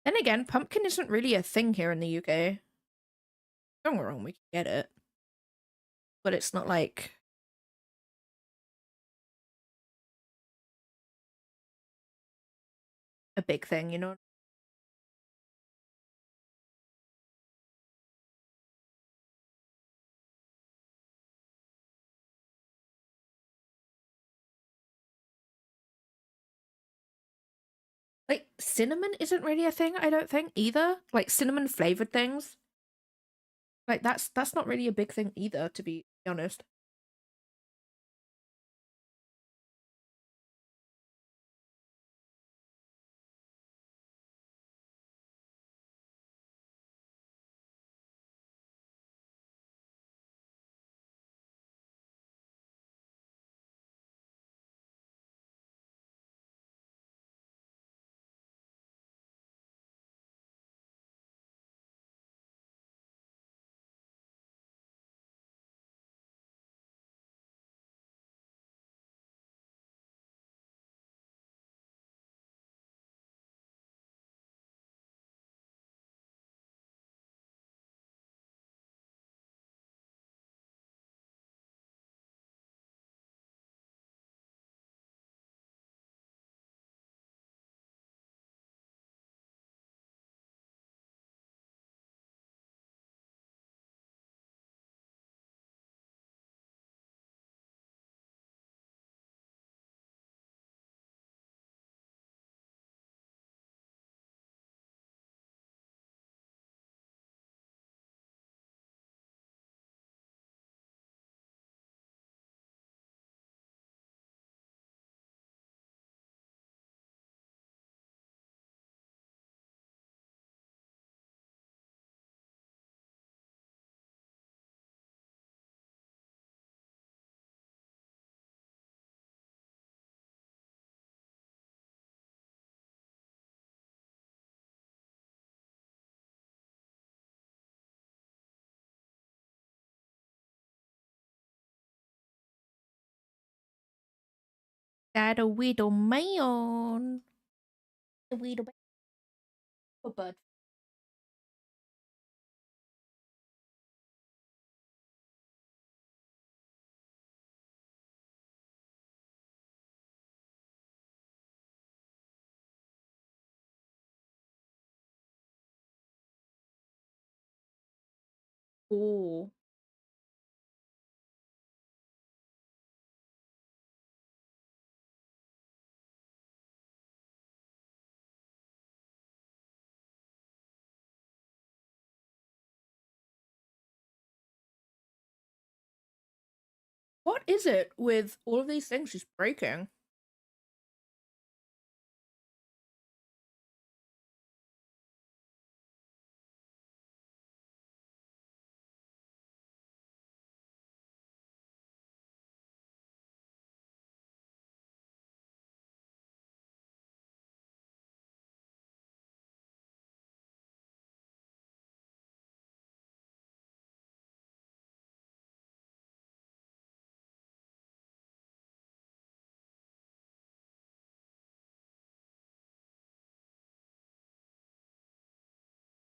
Then again, pumpkin isn't really a thing here in the UK. Don't get me wrong, we can get it. But it's not like a big thing, you know? Like cinnamon isn't really a thing, I don't think, either. Like cinnamon flavored things. Like that's not really a big thing either, to be honest. Got a Weedle Mayon. The Weedle Oh, bud. Oh. What is it with all of these things just breaking?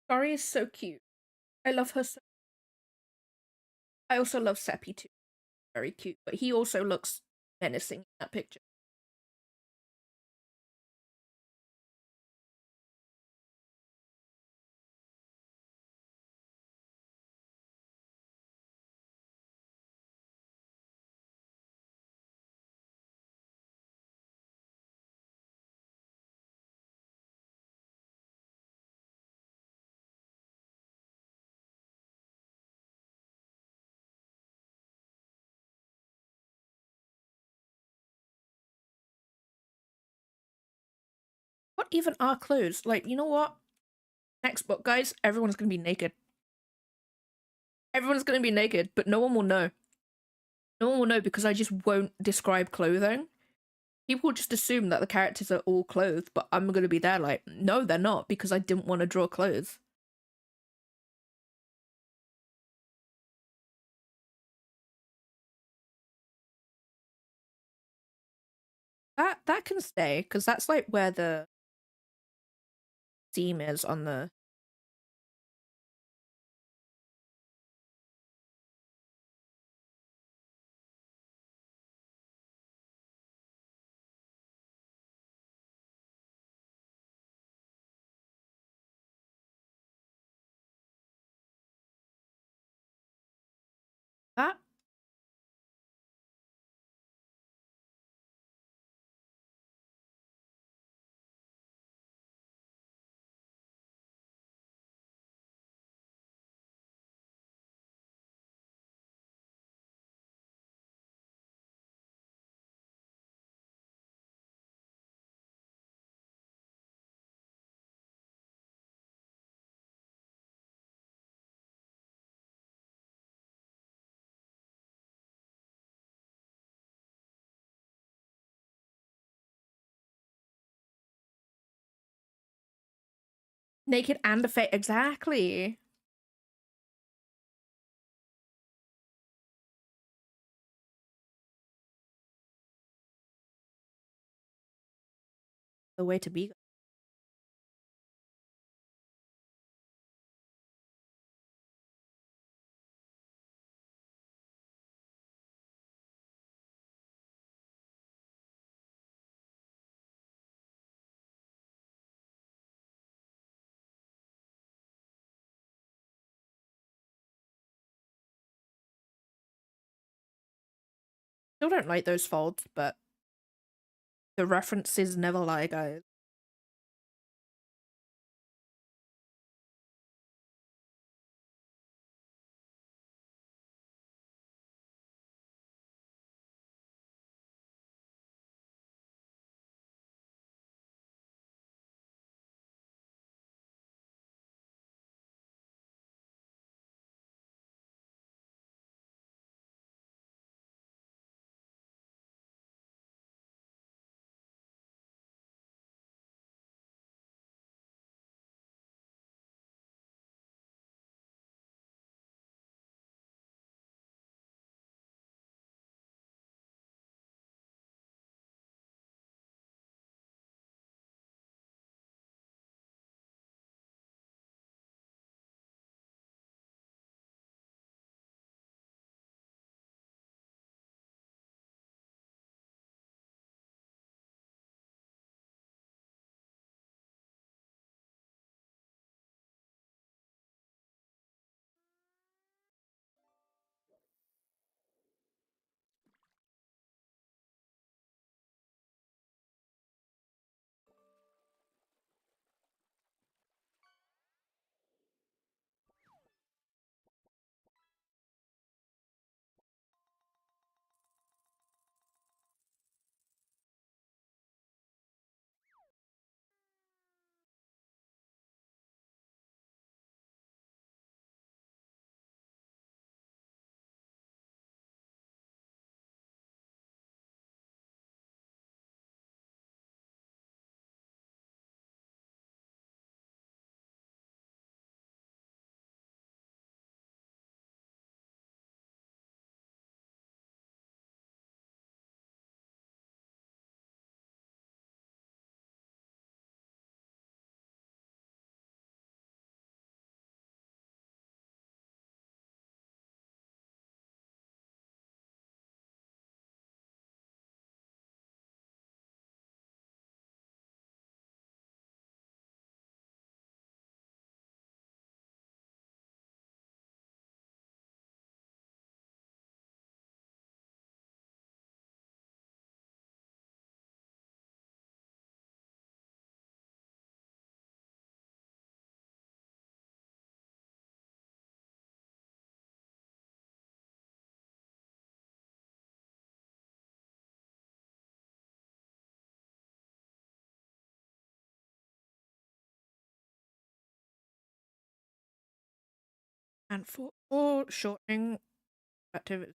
Kari is so cute. I love her so I also love Seppi too. Very cute. But he also looks menacing in that picture. even our clothes. Like, you know what? Next book, guys, everyone's gonna be naked. Everyone's gonna be naked, but no one will know. No one will know because I just won't describe clothing. People just assume that the characters are all clothed, but I'm gonna be there like, no, they're not, because I didn't want to draw clothes. That can stay, because that's like where the seam is on the. That naked and a face, exactly. The way to be. Still don't like those folds, but the references never lie, guys. and for shortening activity.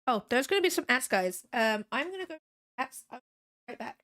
Oh, there's going to be some ads, guys. I'm going to go ads. I'll be right back.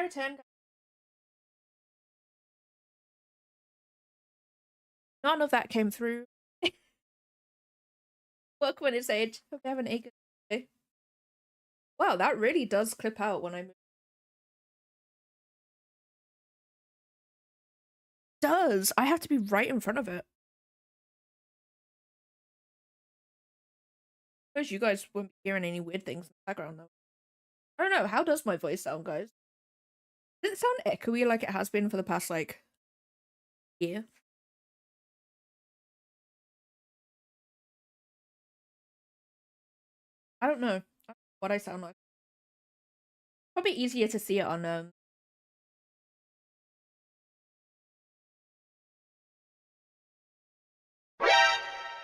our turn. None of that came through. Welcome on his age. Hope you have an good day. Wow, that really does clip out when I move. Does. I have to be right in front of it. I suppose you guys won't be hearing any weird things in the background though. I don't know, how does my voice sound, guys? Does it sound echoey like it has been for the past, like, year? I don't know what I sound like. Probably easier to see it on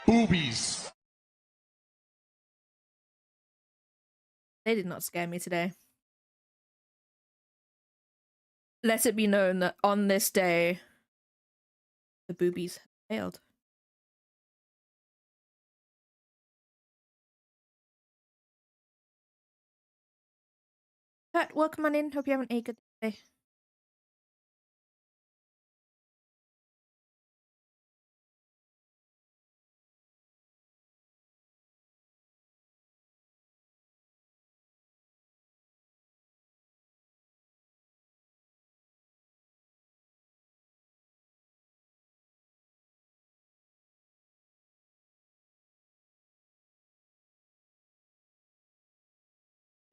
Boobies. They did not scare me today. Let it be known that on this day, the boobies failed. Pat, welcome on in. Hope you're having a good day.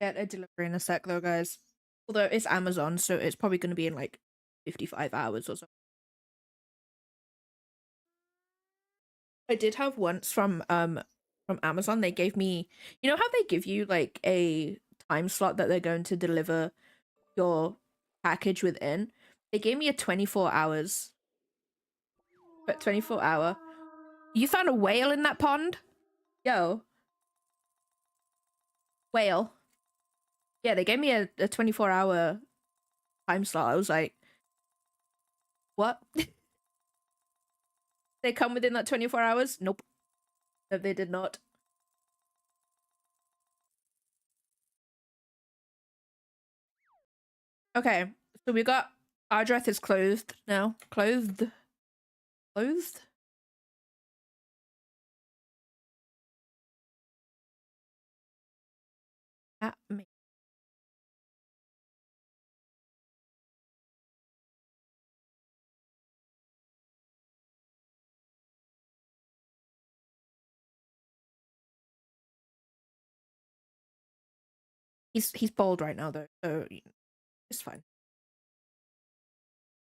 Get a delivery in a sec though, guys. Although it's Amazon, so it's probably going to be in like 55 hours or so. I did have once from Amazon. They gave me, you know how they give you like a time slot that they're going to deliver your package within? They gave me a 24 hours. But 24 hour. You found a whale in that pond? Yo. Whale. Yeah, they gave me a 24-hour time slot. I was like, what? They come within that 24 hours? Nope. No, they did not. Okay, so we got Ardreth is clothed now. Clothed? Clothed? At me. He's bald right now though, so it's fine.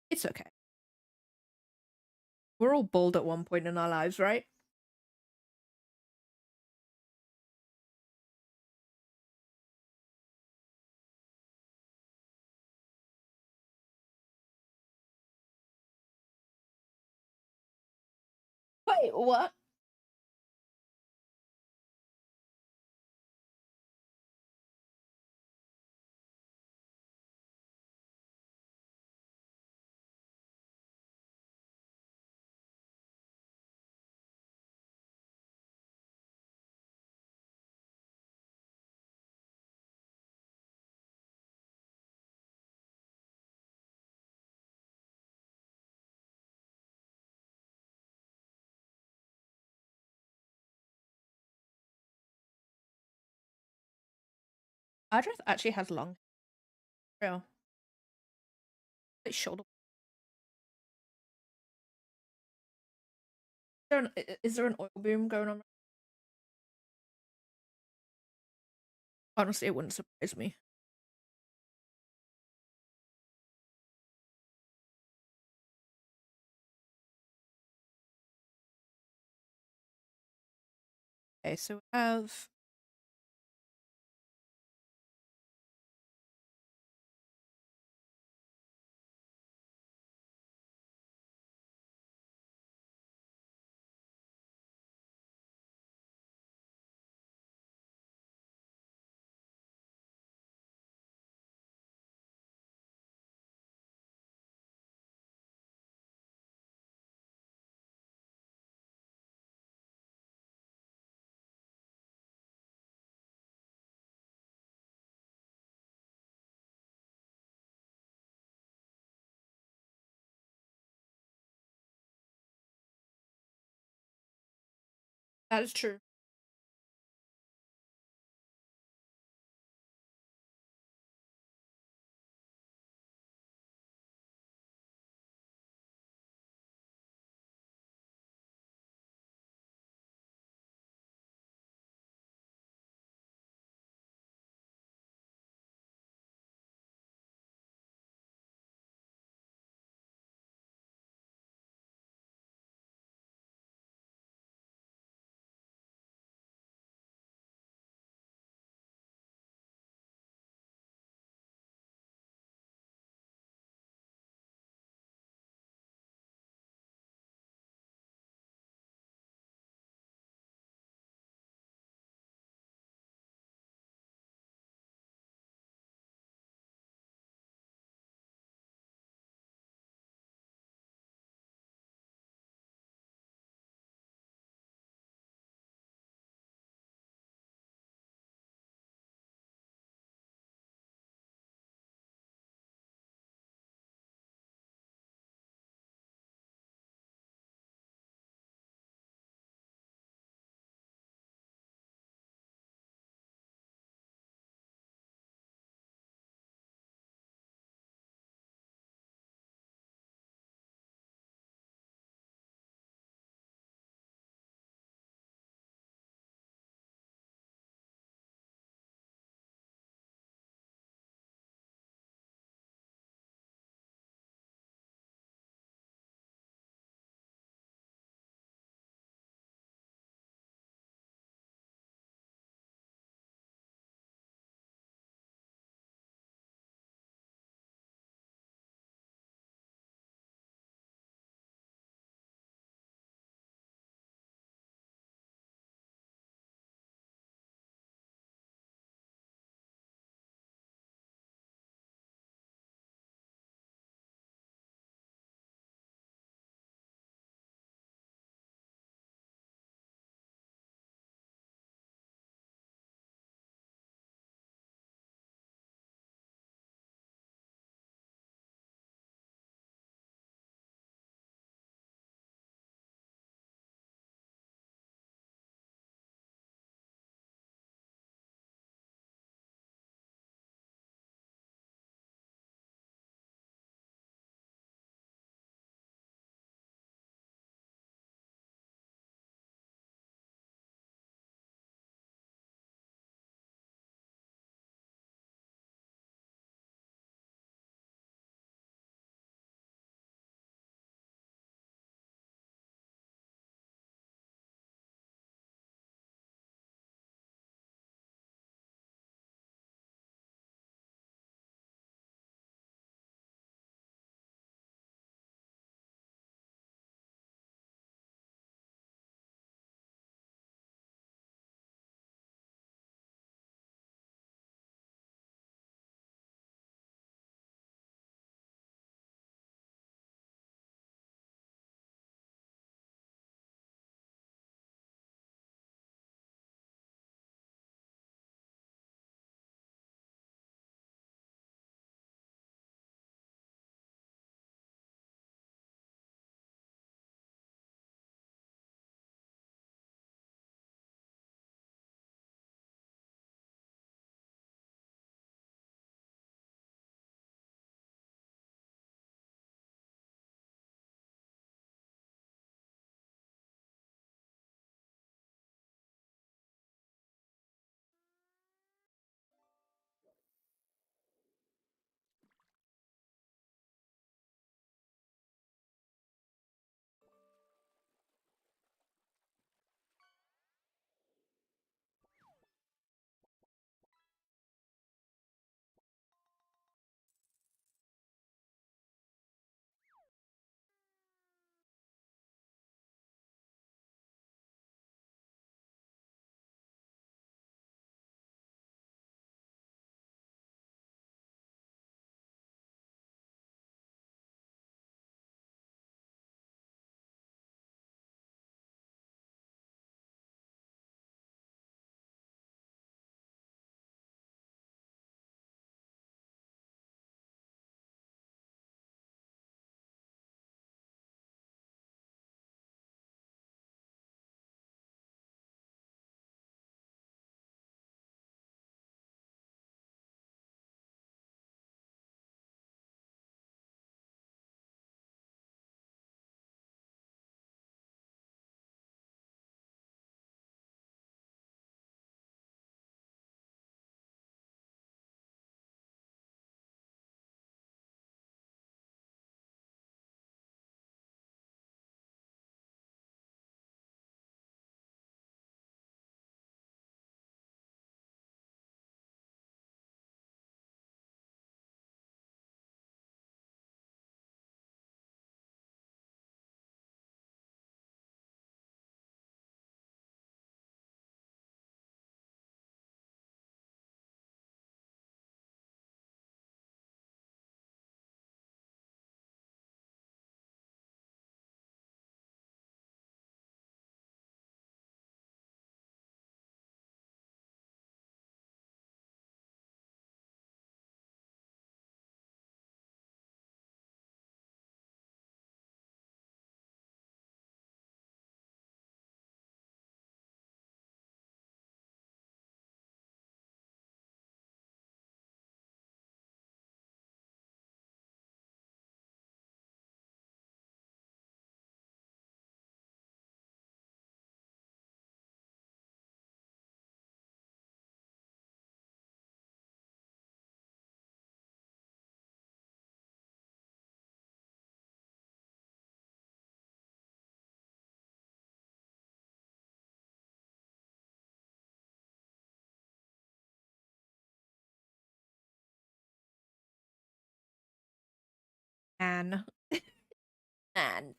It's okay. We're all bald at one point in our lives, right? Wait, what? Ardreth actually has long hair. It's shoulder. Is there an oil boom going on? Honestly, it wouldn't surprise me. Okay, so we have That is true. And and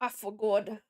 I forgot.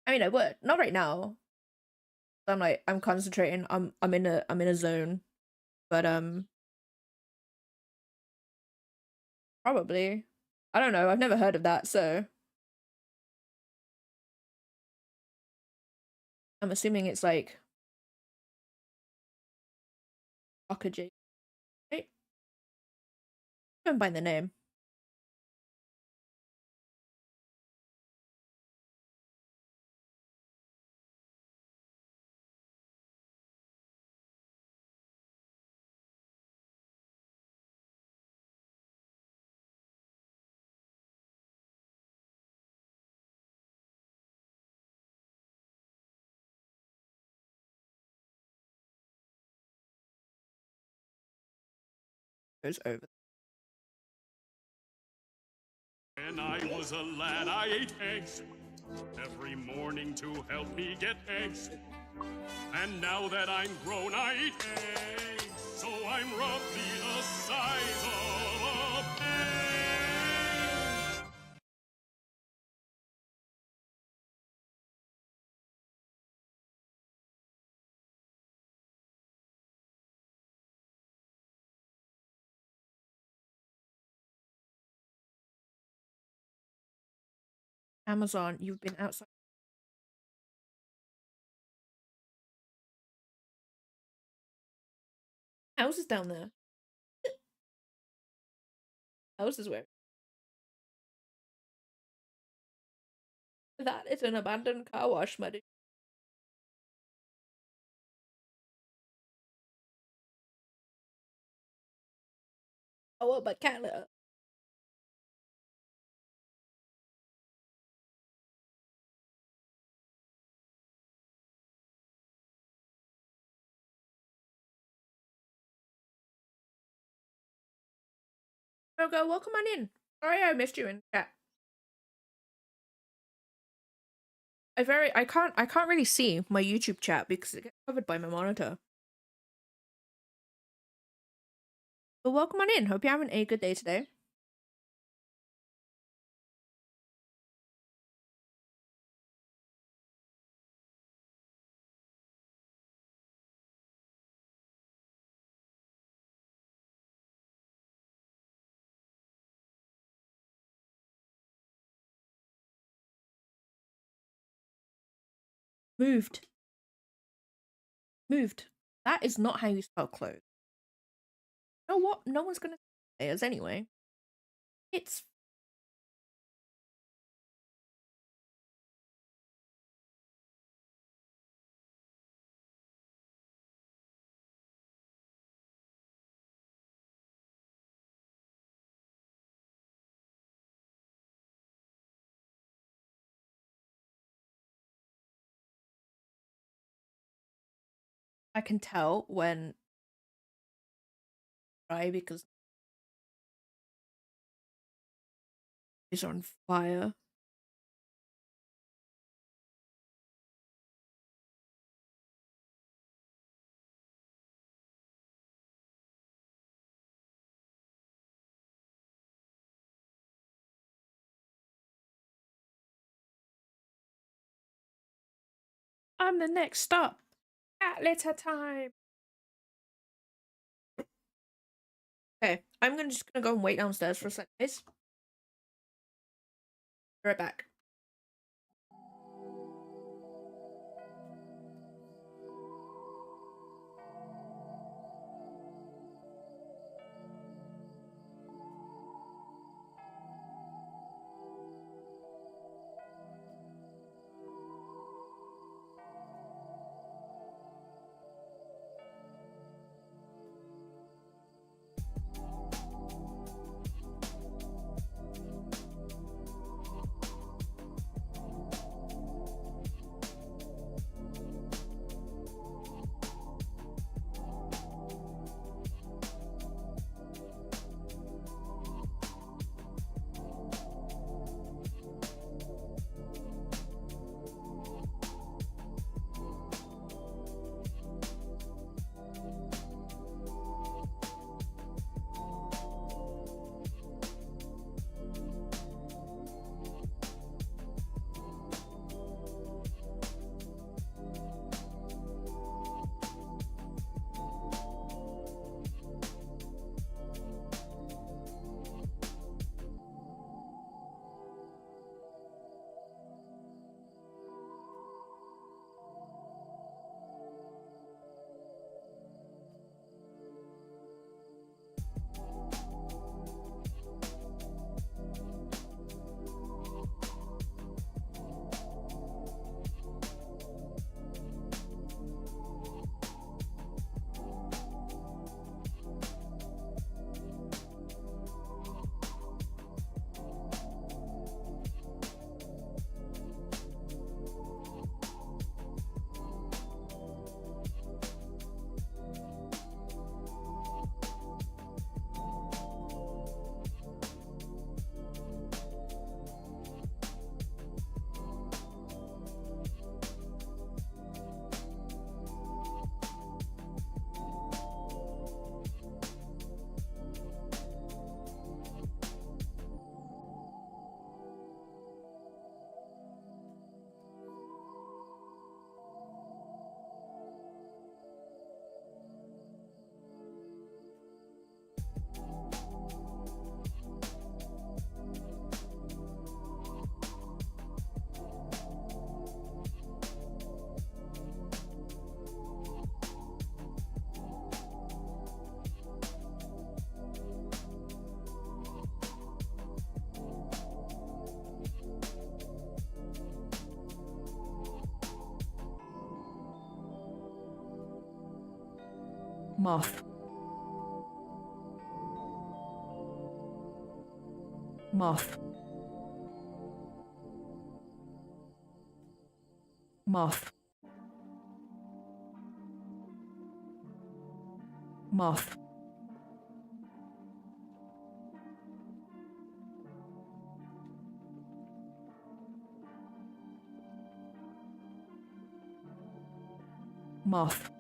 I mean, I would. Not right now. I'm like, I'm concentrating. I'm in a zone. But probably. I don't know. I've never heard of that, so I'm assuming it's like Okaji. Right? Don't find the name. Goes over. When I was a lad, I ate eggs every morning to help me get eggs. And now that I'm grown, I eat eggs, so I'm roughly the size of a egg. Amazon, you've been outside. House is down there. House is where? That is an abandoned car wash, buddy. Oh, but cat litter. Go, welcome on in. Sorry I missed you in chat. I can't really see my YouTube chat because it gets covered by my monitor. But welcome on in. Hope you're having a good day today. Moved. That is not how you spell clothes. You know what? No one's gonna say us anyway. It's I can tell when because it's on fire. I'm the next stop. Cat litter time. Okay, I'm just gonna go and wait downstairs for a second, guys. Be right back. Moth. Moth. Moth. Moth. Moth.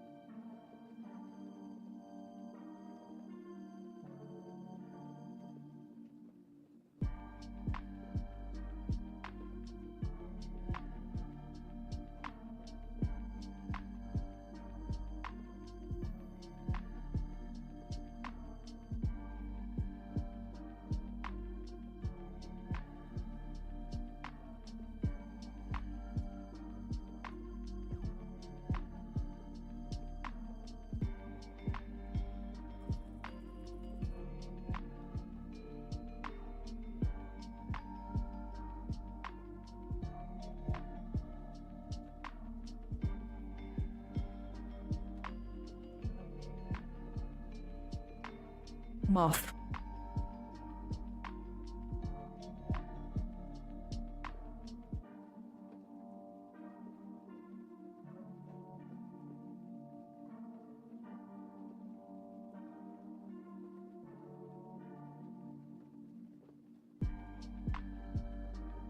Moth.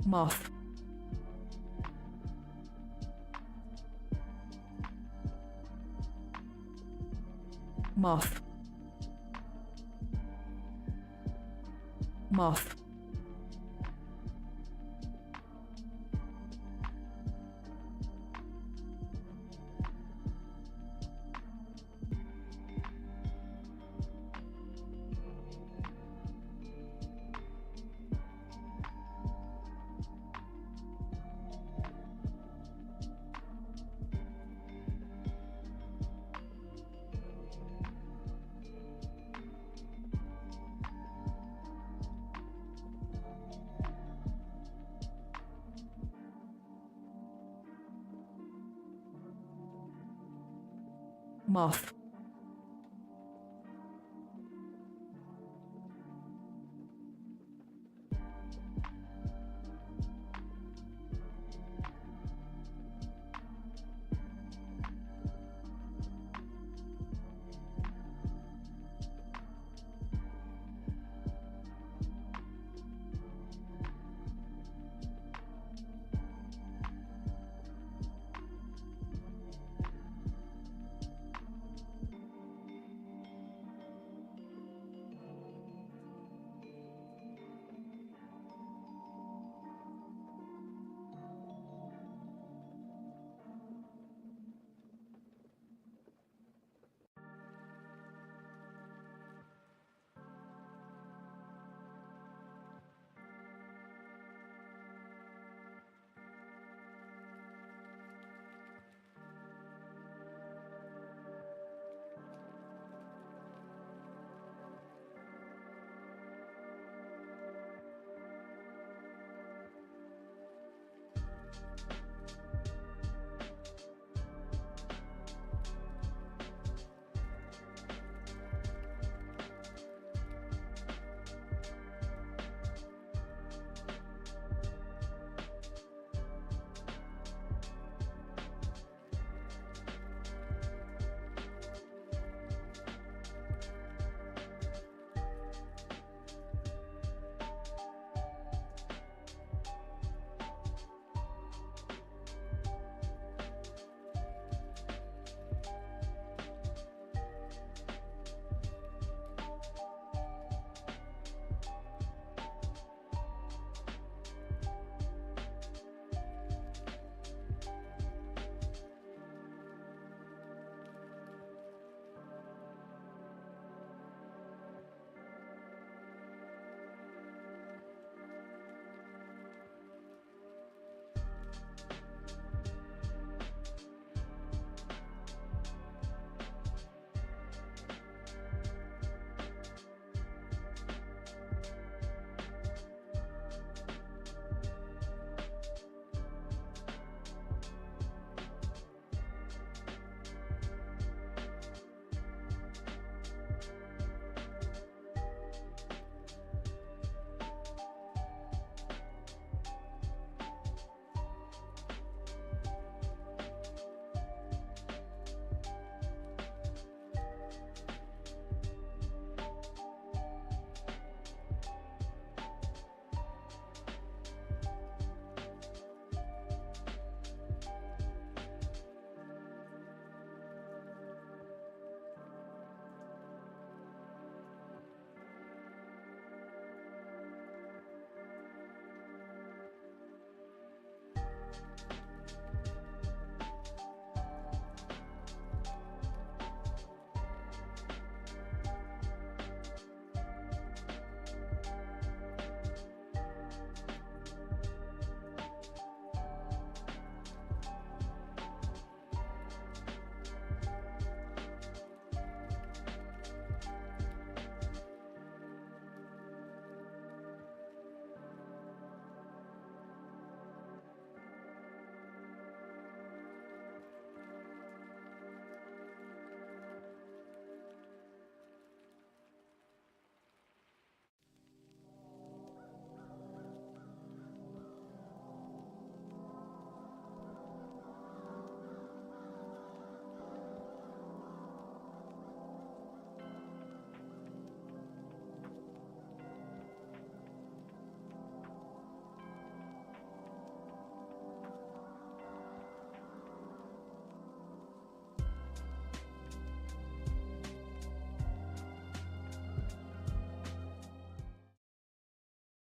Moth. Moth. Moth. Moth.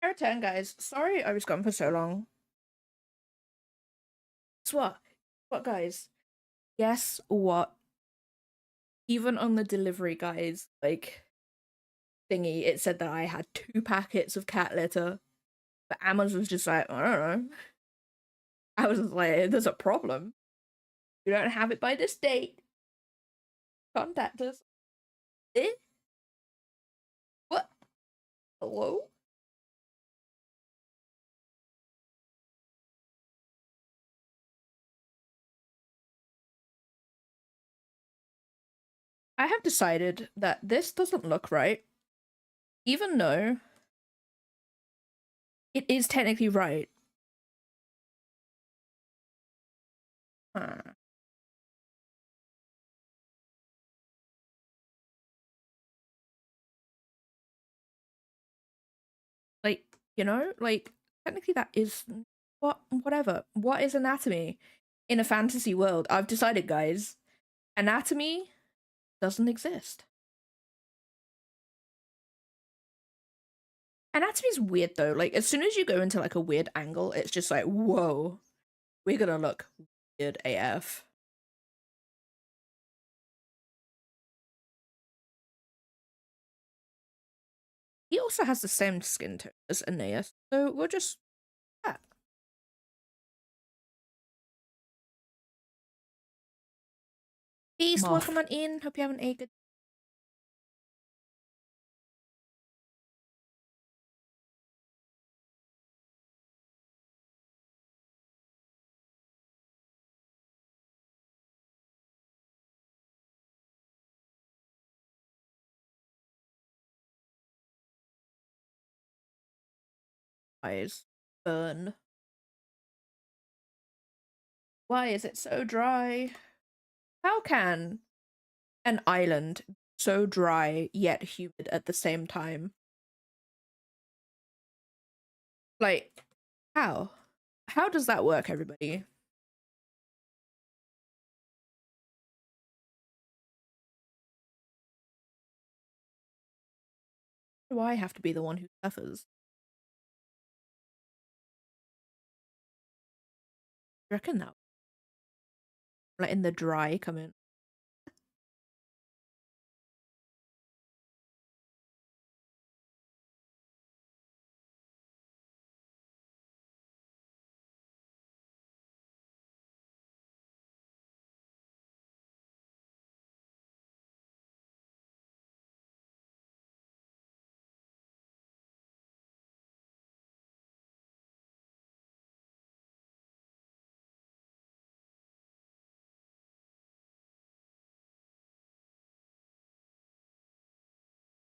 I return, guys. Sorry I was gone for so long. Guess what? What, guys? Guess what? Even on the delivery guys, like, thingy, it said that I had 2 packets of cat litter. But Amazon was just like, I don't know. I was like, there's a problem. You don't have it by this date. Contact us. Eh? What? Hello? I have decided that this doesn't look right, even though it is technically right. Huh. Like, you know, like, technically that is whatever. What is anatomy in a fantasy world? I've decided, guys, anatomy doesn't exist. Anatomy's weird though. Like, as soon as you go into like a weird angle, it's just like, whoa, we're gonna look weird AF. He also has the same skin tone as Aeneas, so we'll just yeah. Peace, Moth. welcome on in. Hope you're having a good eyes burn. Why is it so dry? How can an island be so dry yet humid at the same time? Like, how? How does that work, everybody? Why do I have to be the one who suffers? I reckon that like in the dry come in.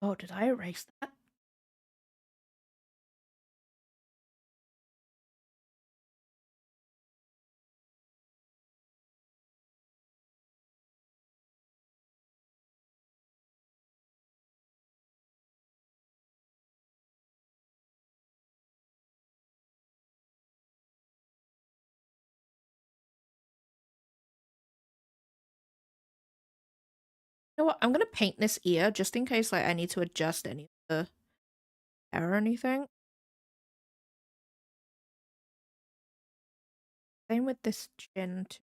Oh, did I erase that? You know what? I'm gonna paint this ear just in case like I need to adjust any of the hair or anything. Same with this chin too.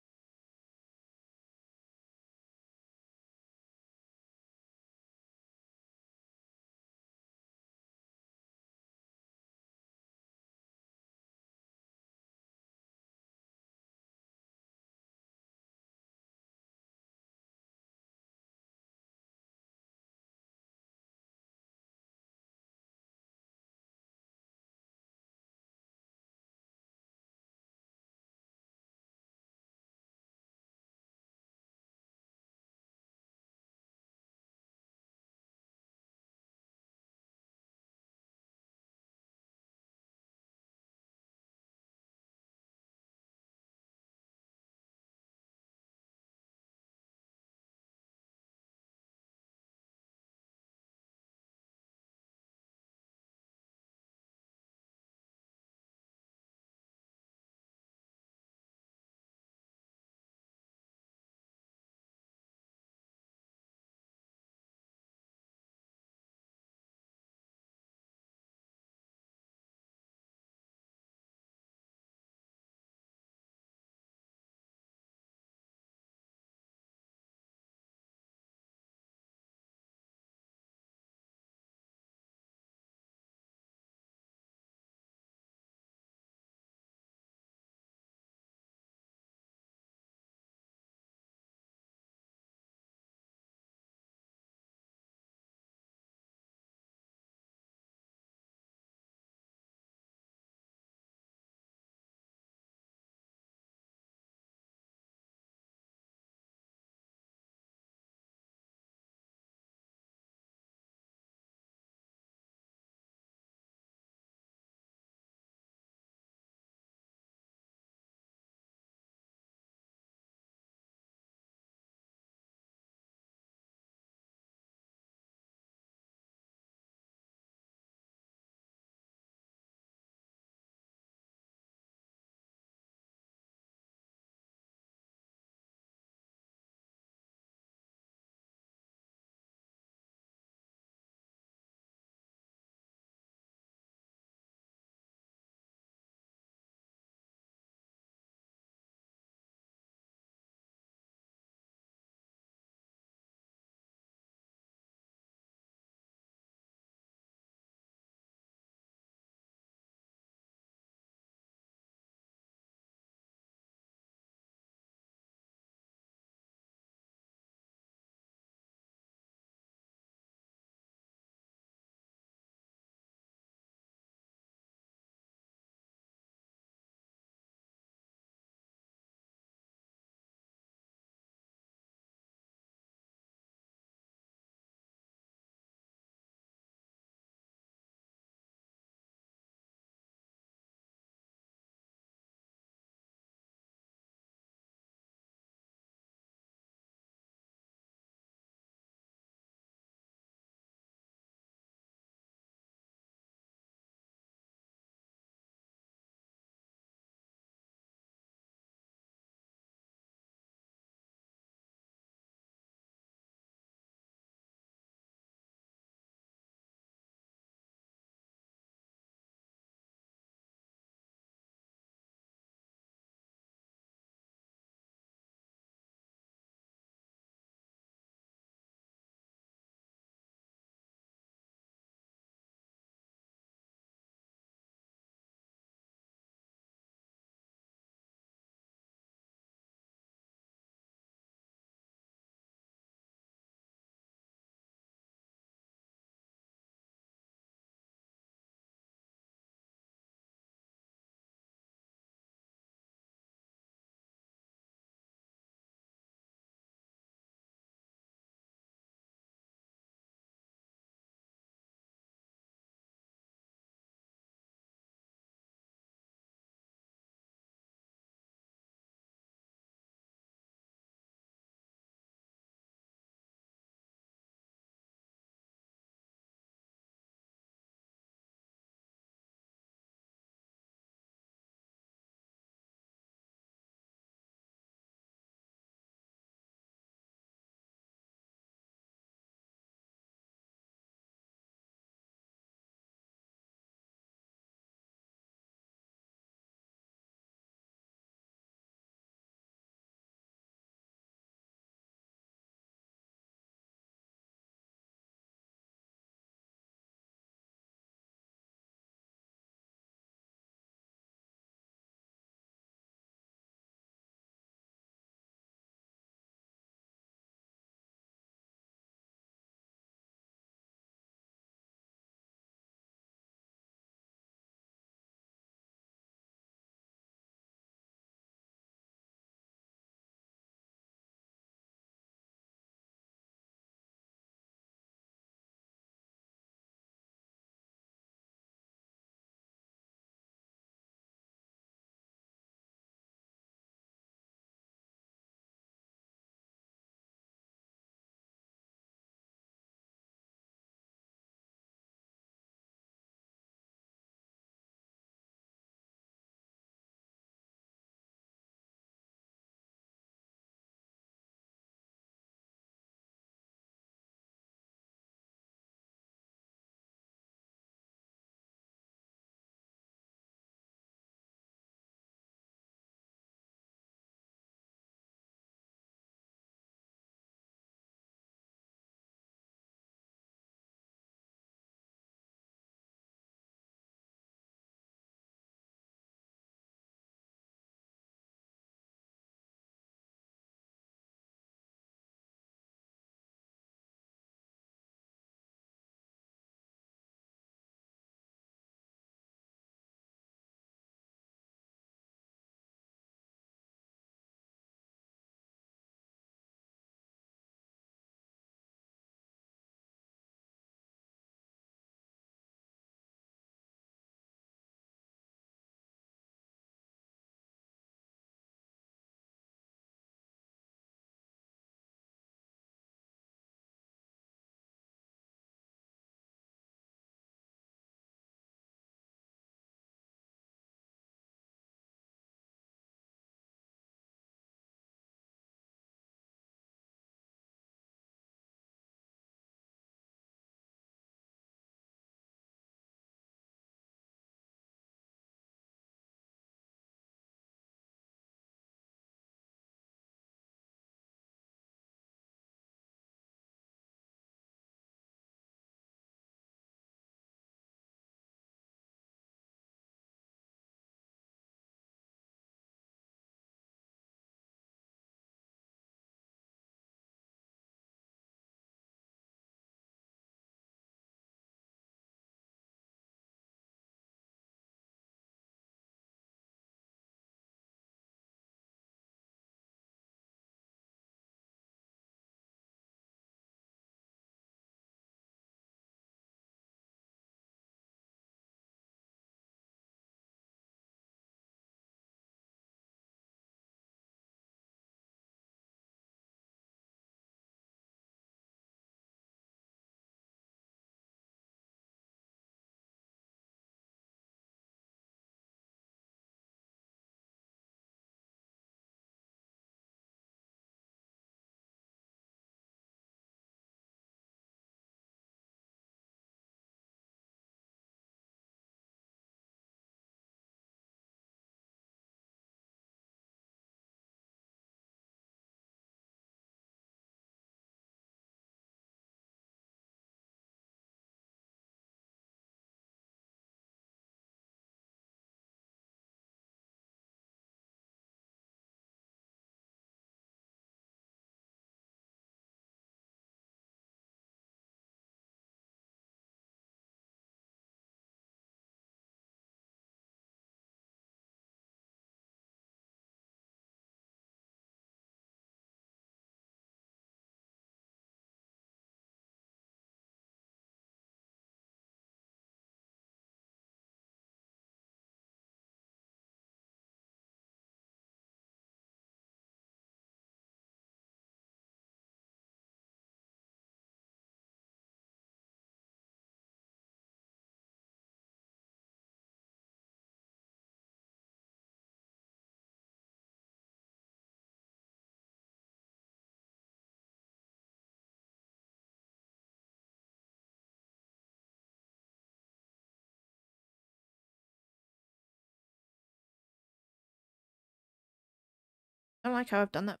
I don't like how I've done that,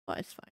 but it's fine.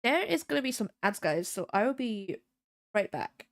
There is gonna be some ads, guys, so I will be Right back.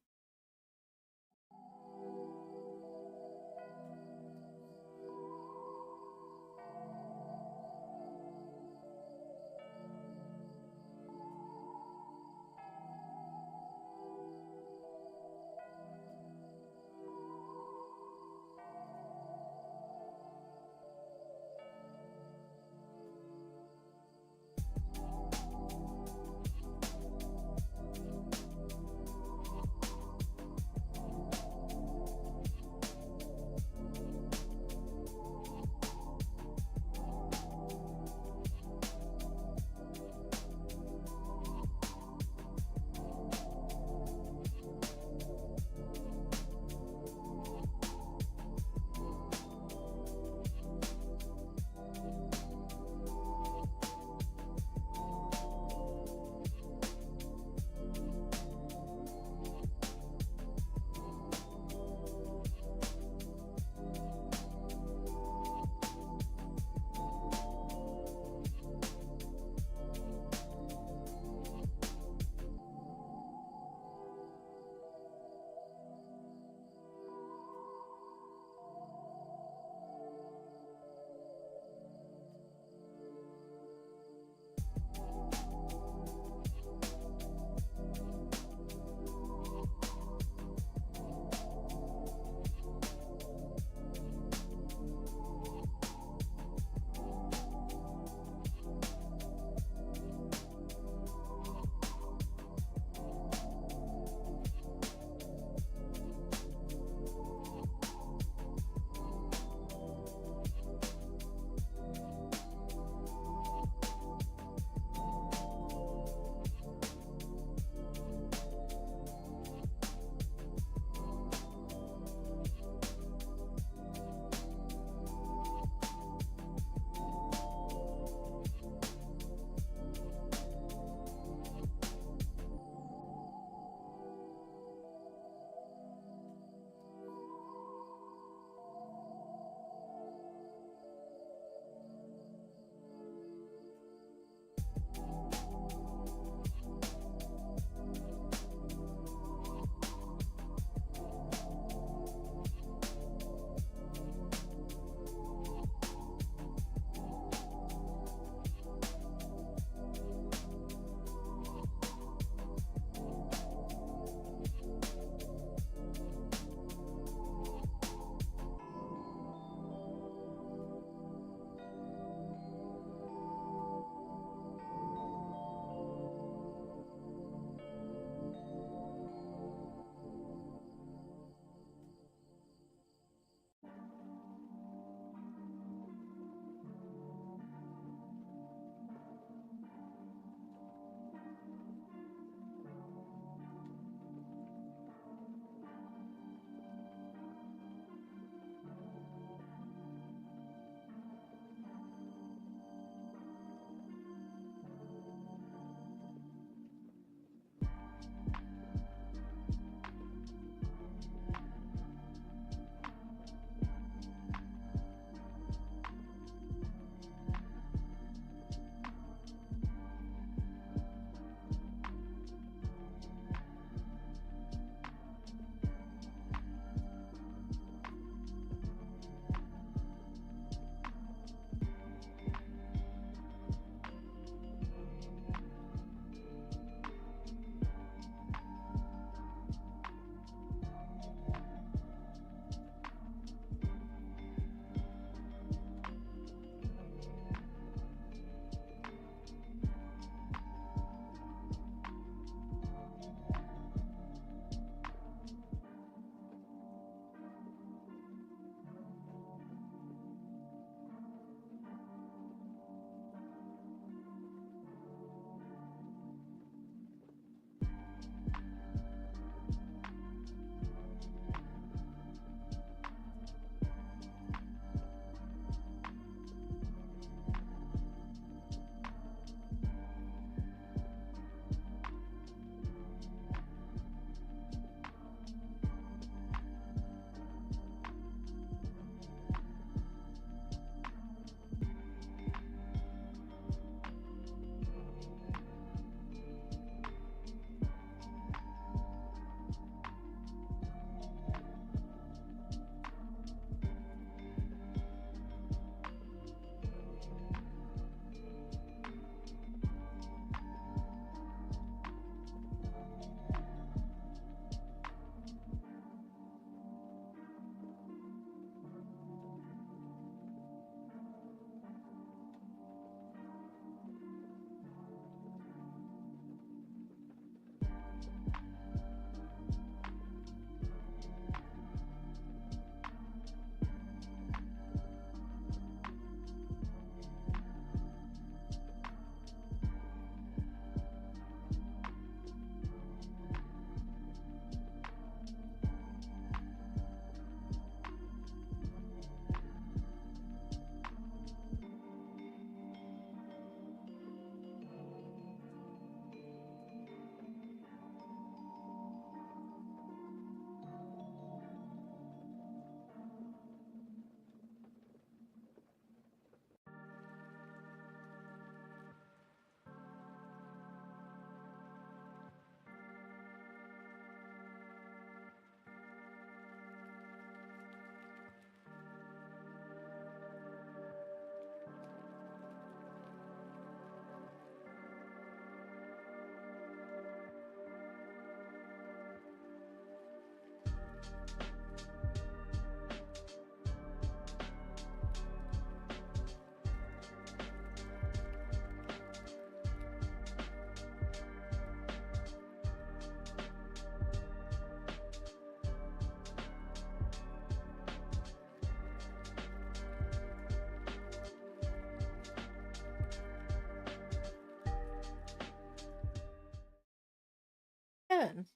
turn.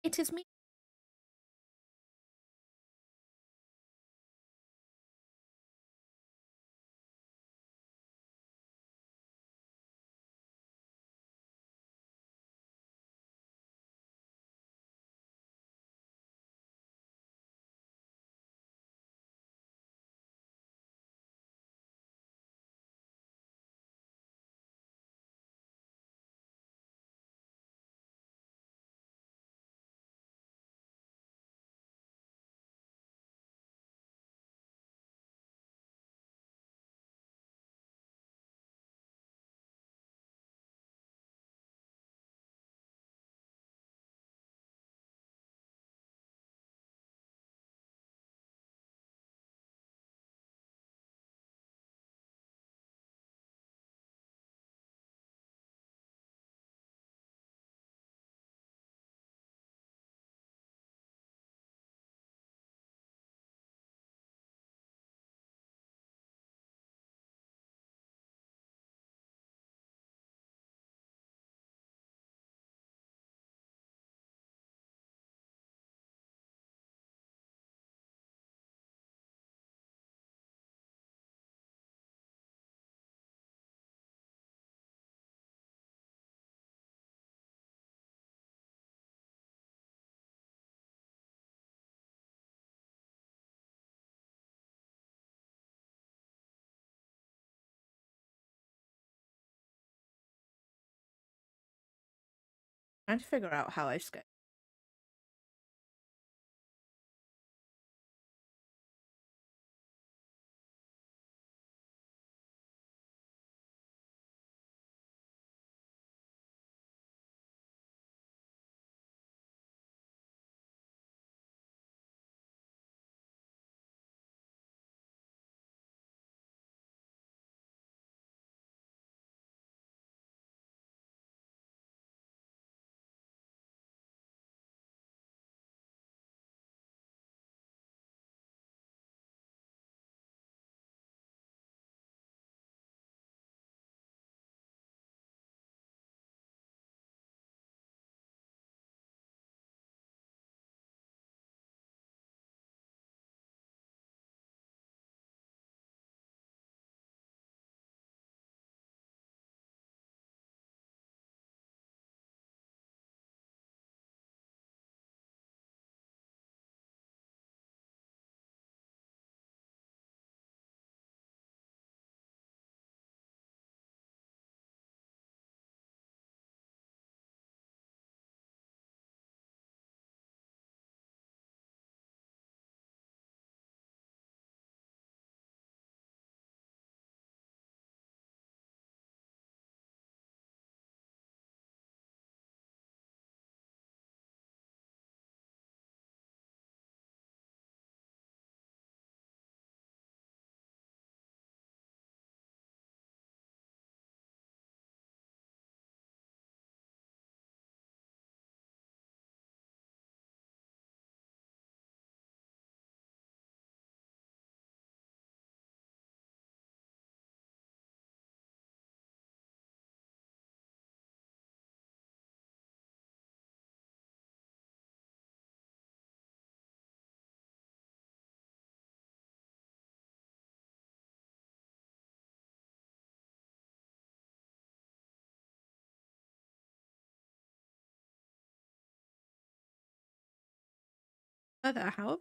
It is me. Trying to figure out how I skip. How about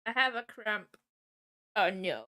I have a cramp. Oh no.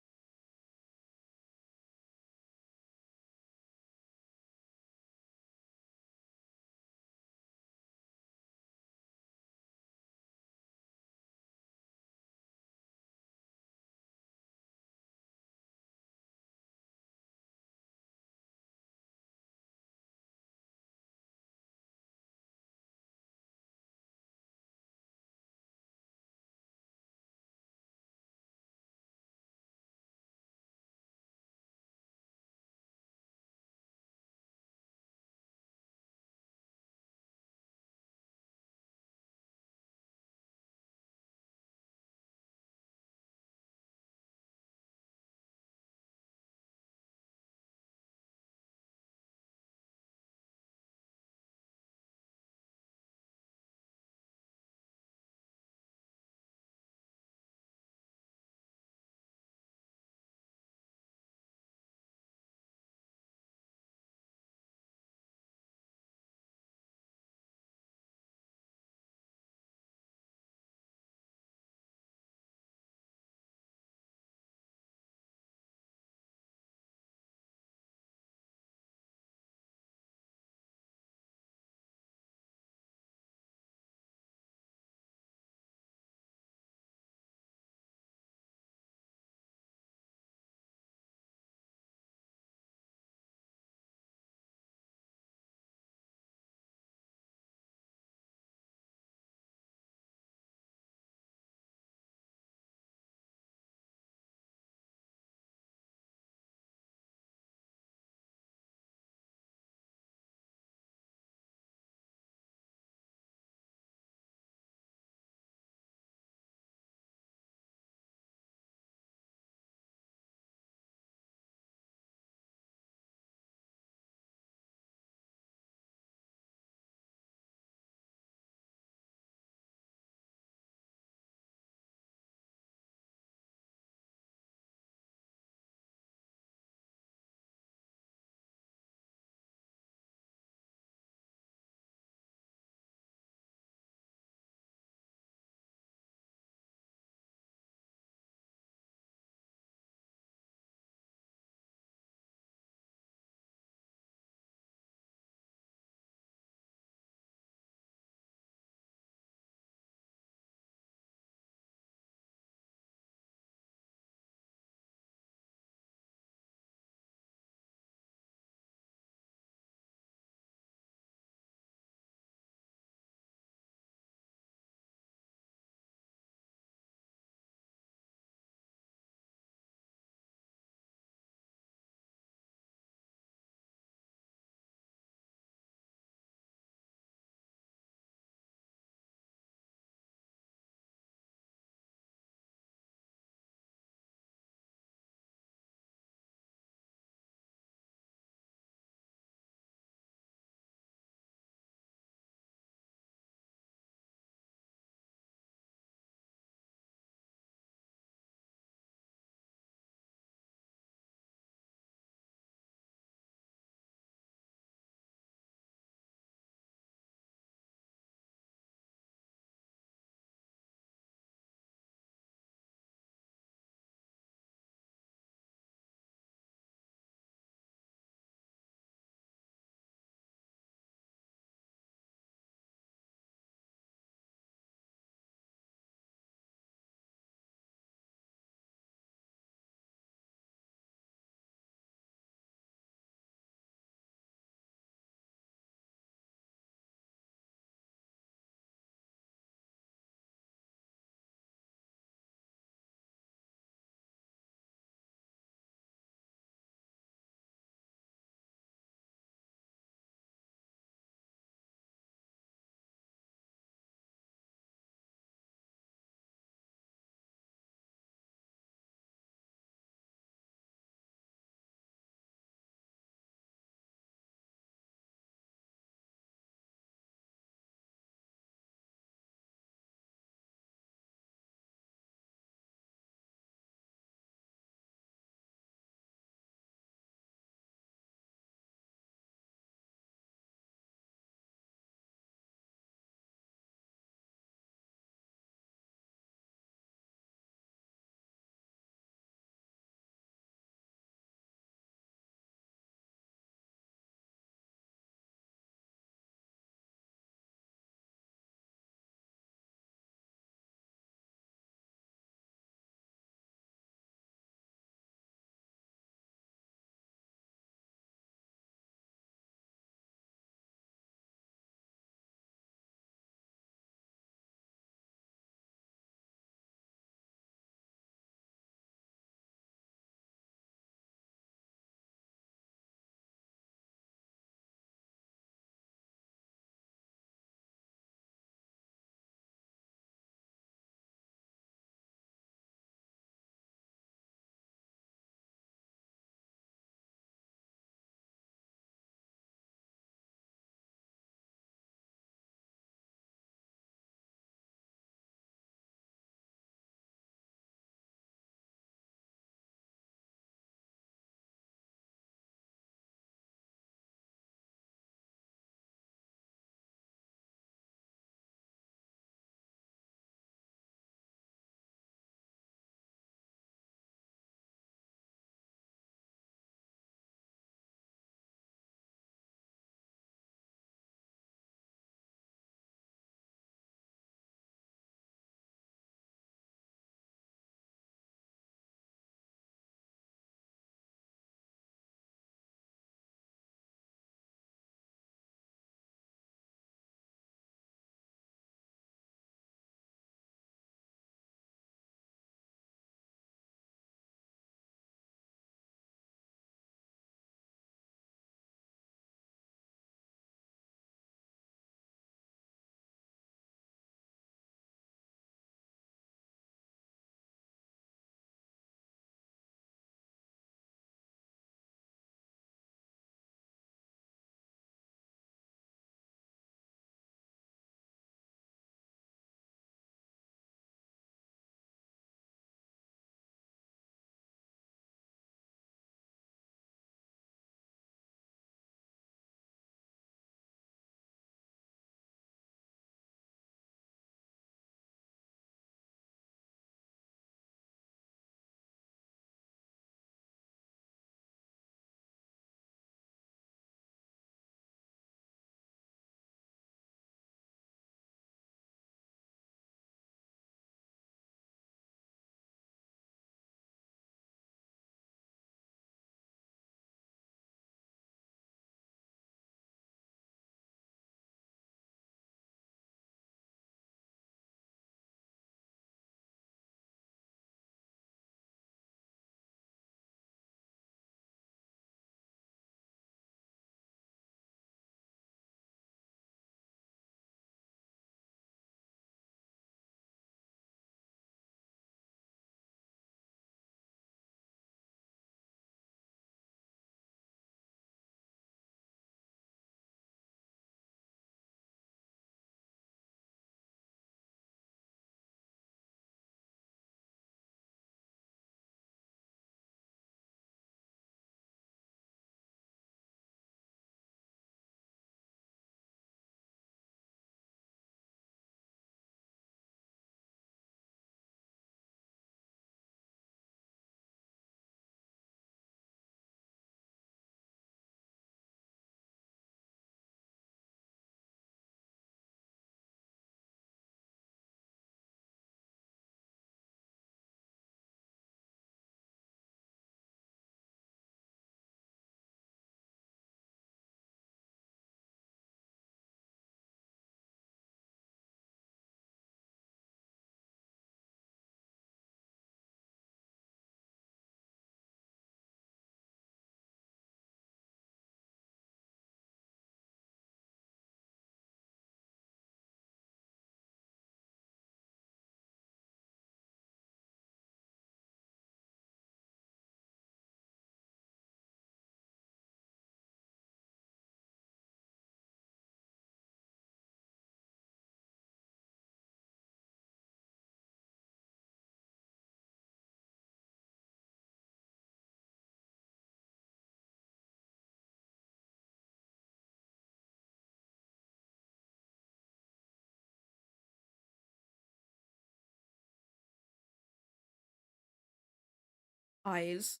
eyes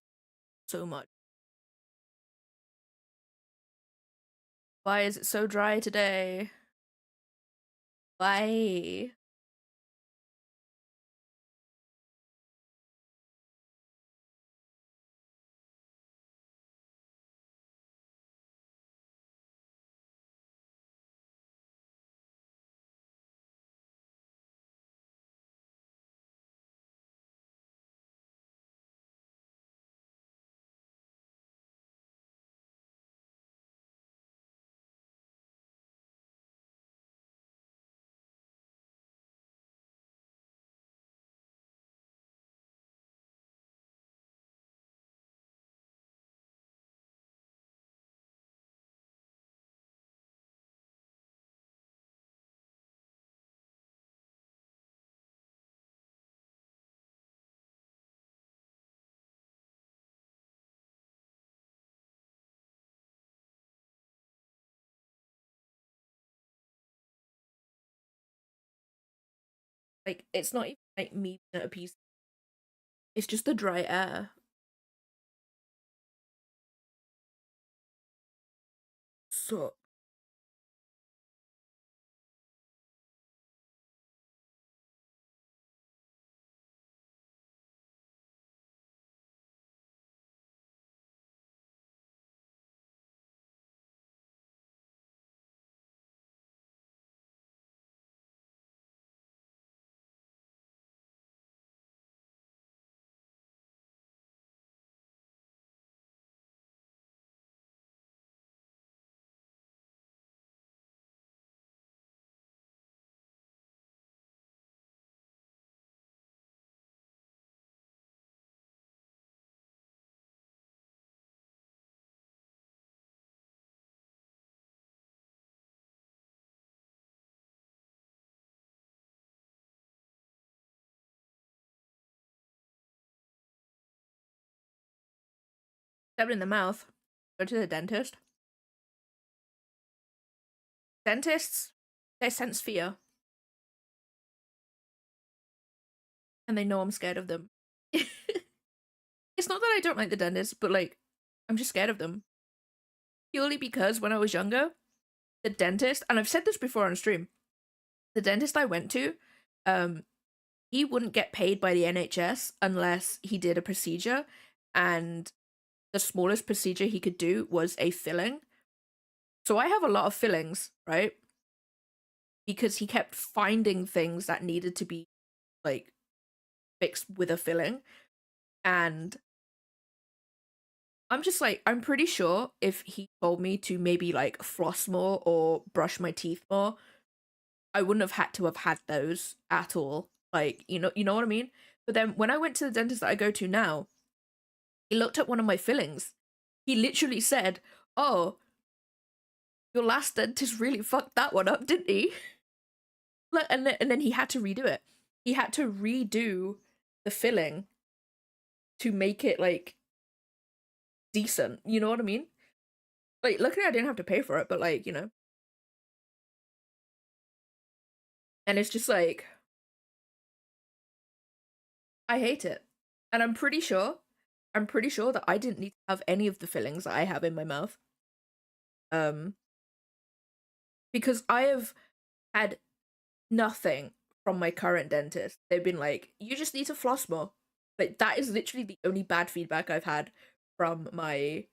so much. Why is it so dry today? Why? Like, it's not even like me being at a piece. It's just the dry air. So stabbed in the mouth. Go to the dentist. Dentists, they sense fear. And they know I'm scared of them. It's not that I don't like the dentist, but like, I'm just scared of them. Purely because when I was younger, the dentist, and I've said this before on stream, the dentist I went to, he wouldn't get paid by the NHS unless he did a procedure, and the smallest procedure he could do was a filling. So I have a lot of fillings, right? Because he kept finding things that needed to be like fixed with a filling. And I'm just like, I'm pretty sure if he told me to maybe like floss more or brush my teeth more, I wouldn't have had to have had those at all. Like, you know what I mean? But then when I went to the dentist that I go to now, he looked at one of my fillings. He literally said, "Oh, your last dentist really fucked that one up, didn't he?" Like, and then he had to redo it. He had to redo the filling to make it like decent. You know what I mean? Like, luckily I didn't have to pay for it, but like, you know. And it's just like, I hate it. And I'm pretty sure that I didn't need to have any of the fillings that I have in my mouth. Because I have had nothing from my current dentist. They've been like, you just need to floss more. Like, that is literally the only bad feedback I've had from my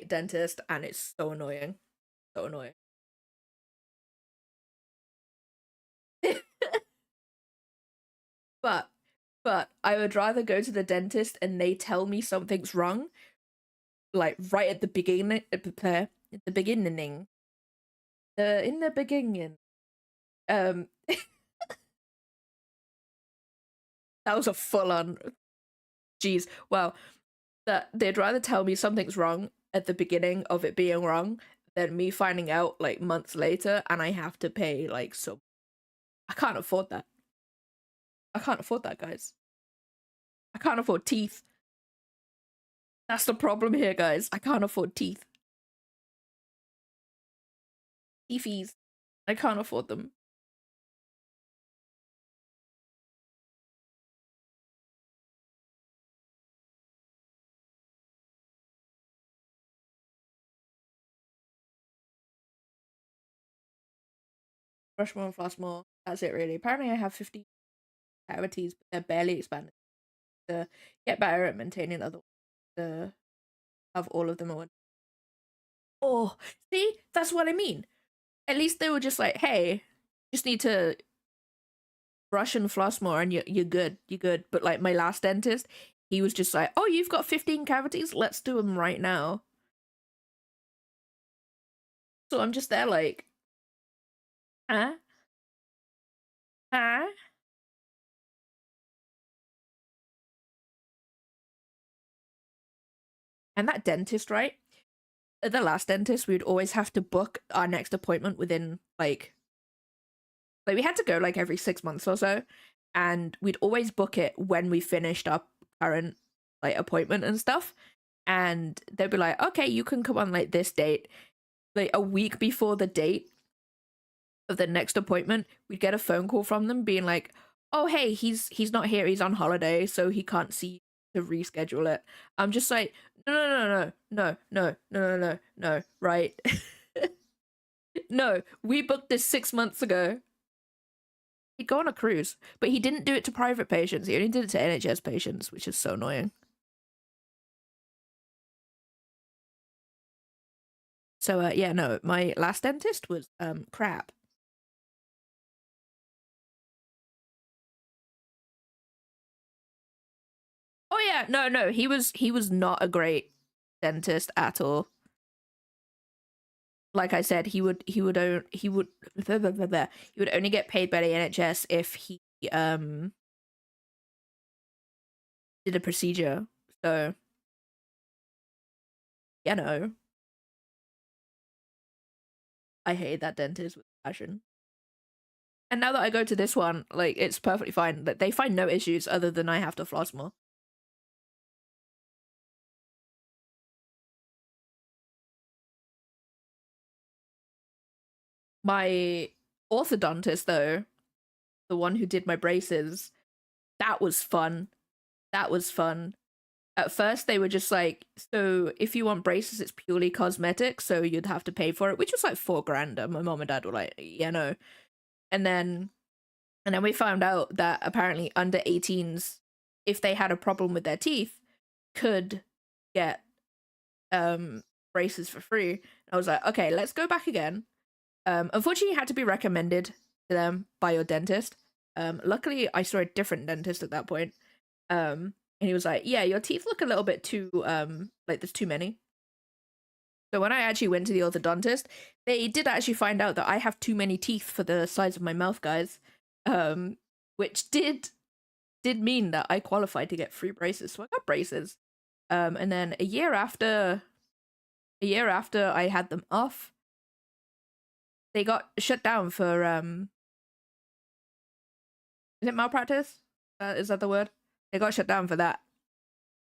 dentist, and it's so annoying. So annoying. But I would rather go to the dentist and they tell me something's wrong, like right at the beginning, in the beginning. That was a full on. Jeez, well, that they'd rather tell me something's wrong at the beginning of it being wrong than me finding out like months later and I have to pay like so. I can't afford that. I can't afford that, guys. I can't afford teeth. That's the problem here, guys. I can't afford teeth. Teethies. I can't afford them. brush more and floss more. That's it, really. Apparently, I have 50 cavities, but they're barely expanded. To get better at maintaining other to have all of them at once. Oh, see, that's what I mean. At least they were just like, hey, just need to brush and floss more, and you're good. You're good. But like my last dentist, he was just like, oh, you've got 15 cavities. Let's do them right now. So I'm just there like, huh? Huh? And that dentist, right? The last dentist, we'd always have to book our next appointment within like we had to go like every 6 months or so, and we'd always book it when we finished our current like appointment and stuff. And they'd be like, okay, you can come on like this date. Like a week before the date of the next appointment, we'd get a phone call from them being like, oh hey, he's not here, he's on holiday, so he can't see you to reschedule it. I'm just like, no, right? No, we booked this 6 months ago. He'd go on a cruise, but he didn't do it to private patients. He only did it to NHS patients, which is so annoying. So yeah, no, my last dentist was crap. Oh yeah, no, he was not a great dentist at all. Like I said, he would only get paid by the NHS if he did a procedure. So yeah, no, I hate that dentist with passion. And now that I go to this one, like it's perfectly fine. That they find no issues other than I have to floss more. My orthodontist, though, the one who did my braces, that was fun. That was fun. At first, they were just like, so if you want braces, it's purely cosmetic, so you'd have to pay for it, which was like $4,000. And my mom and dad were like, yeah, no. And then we found out that apparently under 18s, if they had a problem with their teeth, could get braces for free. I was like, okay, let's go back again. Unfortunately, you had to be recommended to them by your dentist. Luckily, I saw a different dentist at that point. And he was like, yeah, your teeth look a little bit too, like there's too many. So when I actually went to the orthodontist, they did actually find out that I have too many teeth for the size of my mouth, guys. Which did mean that I qualified to get free braces. So I got braces. And then a year after I had them off, they got shut down for is it malpractice? Is that the word? They got shut down for that.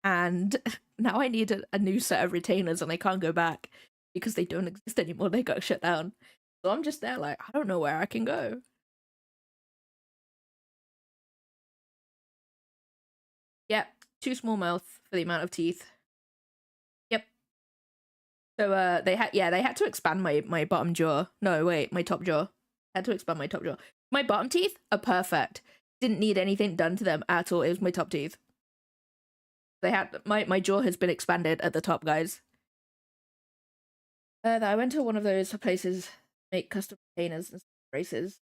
And now I need a new set of retainers and I can't go back because they don't exist anymore. They got shut down. So I'm just there like, I don't know where I can go. Yep, too small mouth for the amount of teeth. Yep. So they had to expand my bottom jaw. No, wait, my top jaw. Had to expand my top jaw. My bottom teeth are perfect. Didn't need anything done to them at all. It was my top teeth. They had my jaw has been expanded at the top, guys. I went to one of those places make custom retainers and braces,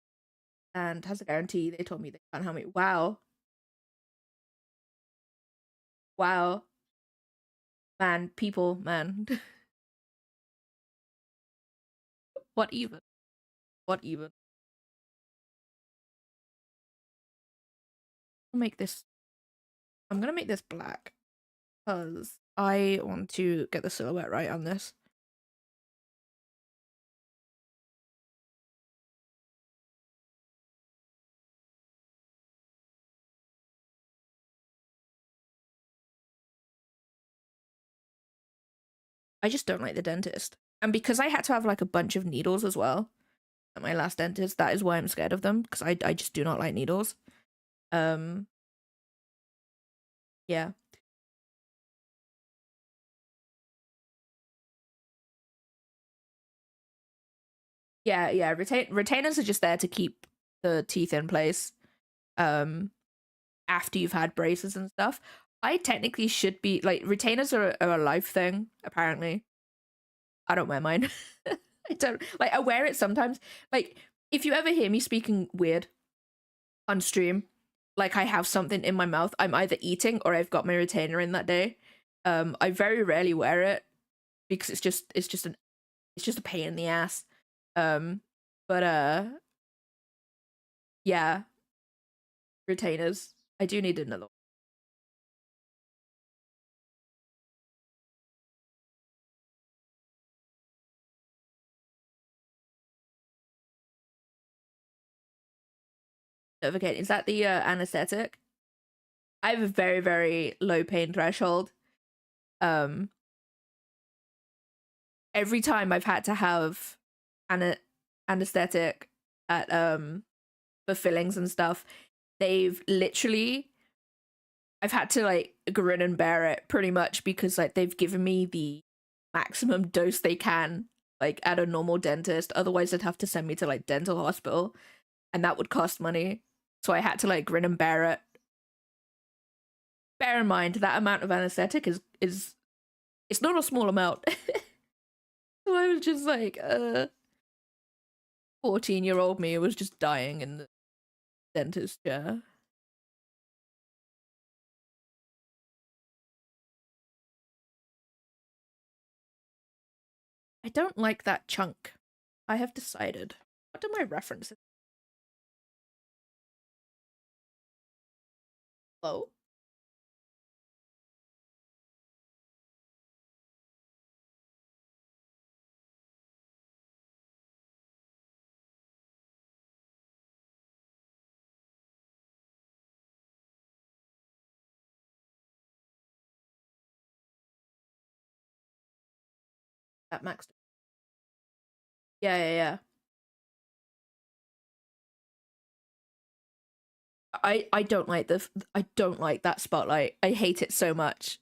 and has a guarantee. They told me they can't help me. Wow. Wow. Man, people, man. What even? What even? I'm gonna make this black because I want to get the silhouette right on this. I just don't like the dentist. And because I had to have like a bunch of needles as well at my last dentist, that is why I'm scared of them, because I just do not like needles. Yeah. Yeah. Retainers are just there to keep the teeth in place. After you've had braces and stuff. I technically should be like retainers are a life thing, apparently. I don't wear mine. I don't like I wear it sometimes. Like if you ever hear me speaking weird on stream, like I have something in my mouth, I'm either eating or I've got my retainer in that day. I very rarely wear it because it's just a pain in the ass. But yeah, retainers. I do need another one. Novocaine. Is that the anesthetic? I have a very, very low pain threshold. Every time I've had to have anesthetic at for fillings and stuff, they've literally I've had to like grin and bear it pretty much because like they've given me the maximum dose they can like at a normal dentist. Otherwise they'd have to send me to like dental hospital and that would cost money. So I had to like grin and bear it. Bear in mind that amount of anesthetic is it's not a small amount. So I was just like 14-year-old me was just dying in the dentist chair. I don't like that chunk. I have decided. What are my references? Hello? That maxed. Yeah. I don't like I don't like that spotlight. I hate it so much.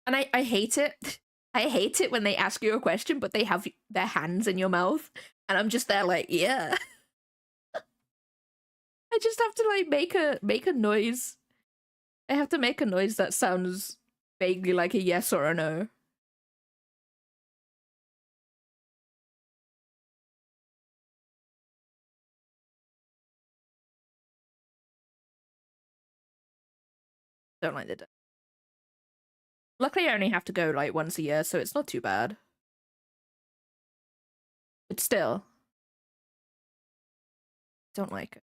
And I hate it. I hate it when they ask you a question but they have their hands in your mouth and I'm just there like, yeah. I just have to like make a noise. I have to make a noise that sounds vaguely like a yes or a no. Don't like the. Luckily, I only have to go like once a year, so it's not too bad. But still, don't like it.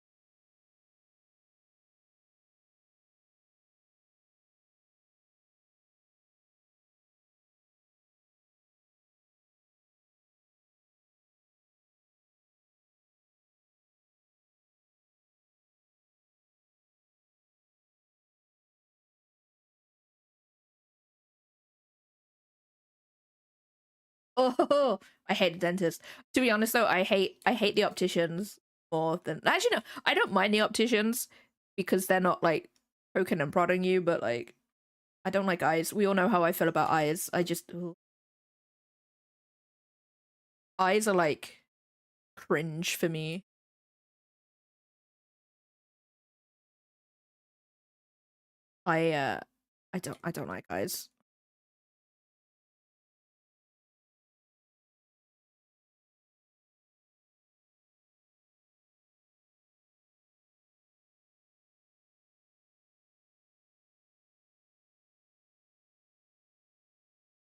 Oh, I hate the dentist. To be honest, though, I hate the opticians more than actually no. I don't mind the opticians because they're not like poking and prodding you, but like I don't like eyes. We all know how I feel about eyes. I just ugh. Eyes are like cringe for me. I don't like eyes.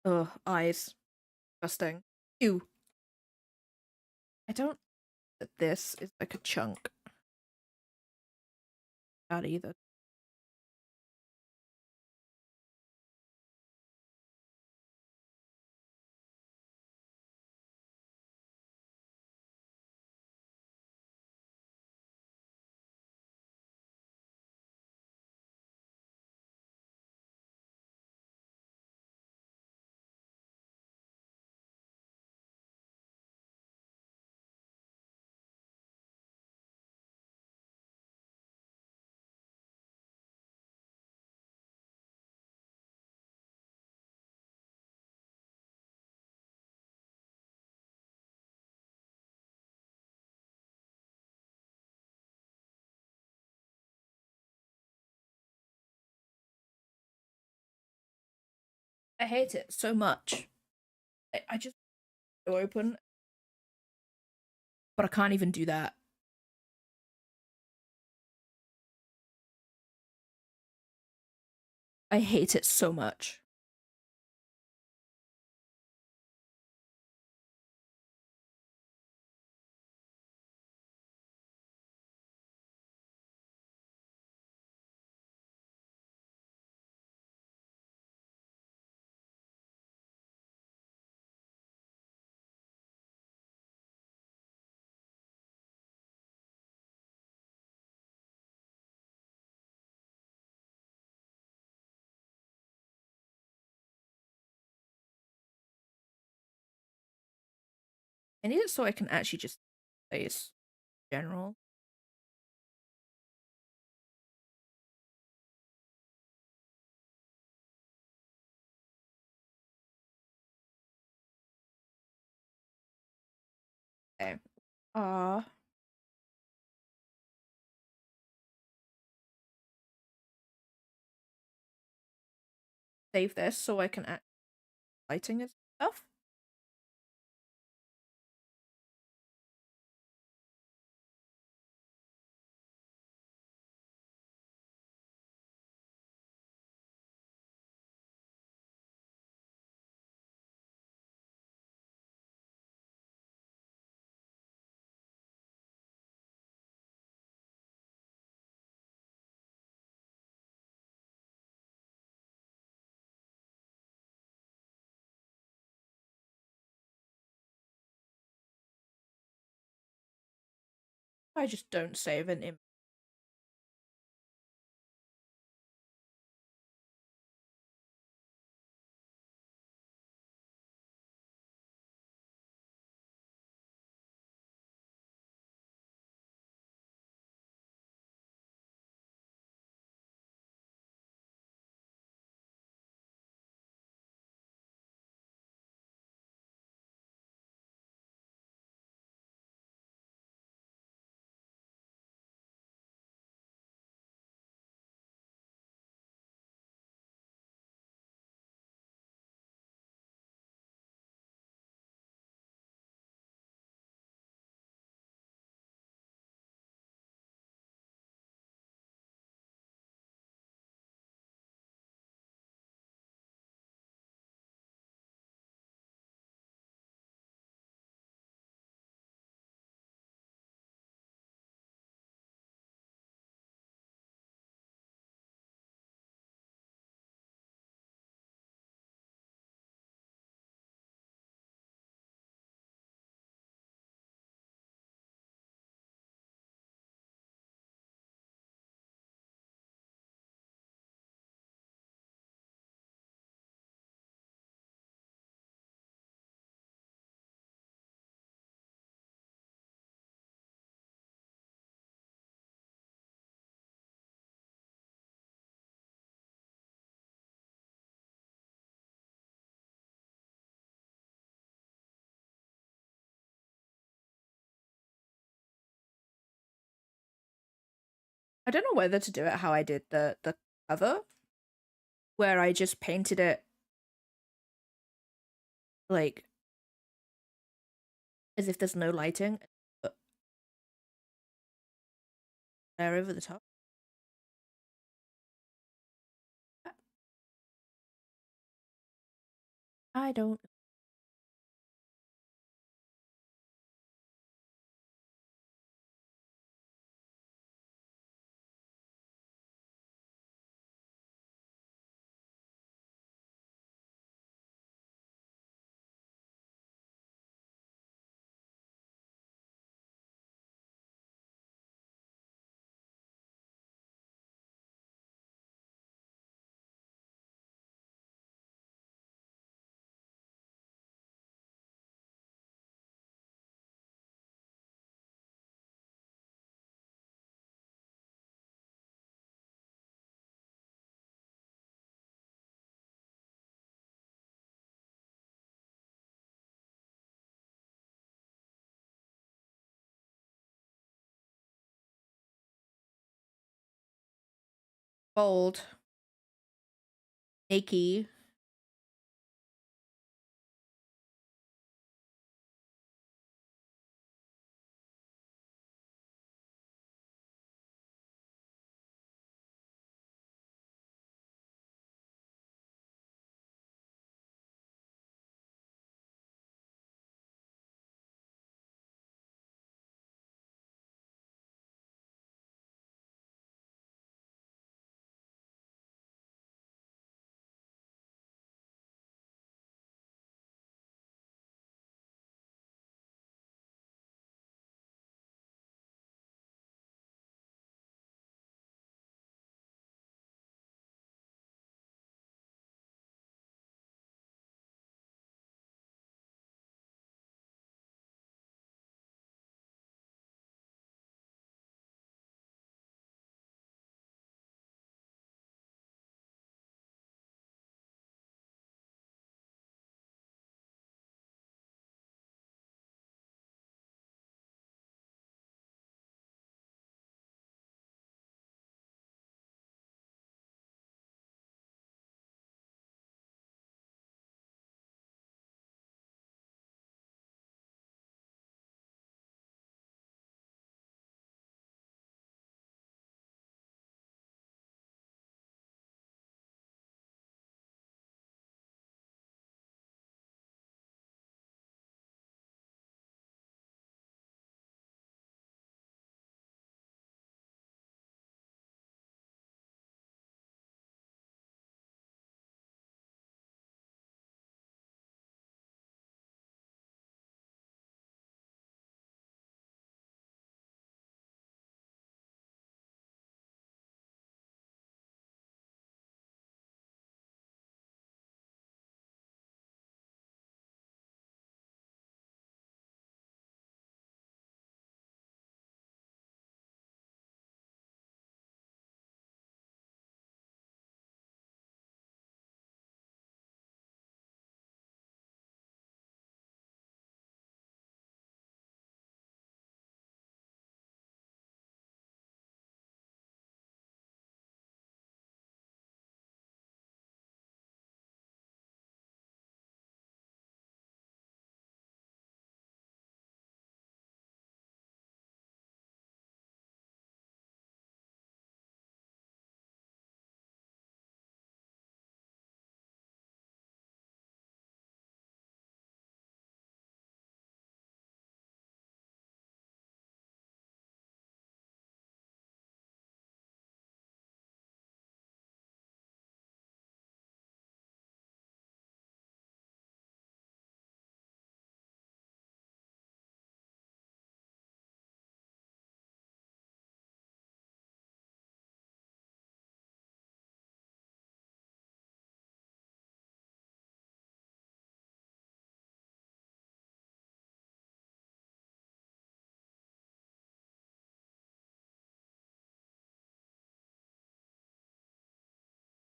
Ugh, eyes. Disgusting. Ew. I don't that this is like a chunk. Not either. I hate it so much. I just open, but I can't even do that. I hate it so much. I need it so I can actually just place general. Okay. Save this so I can add lighting and stuff. I just don't save an image. I don't know whether to do it how I did the cover, where I just painted it like as if there's no lighting, but there over the top. I don't. Bold. Nakey.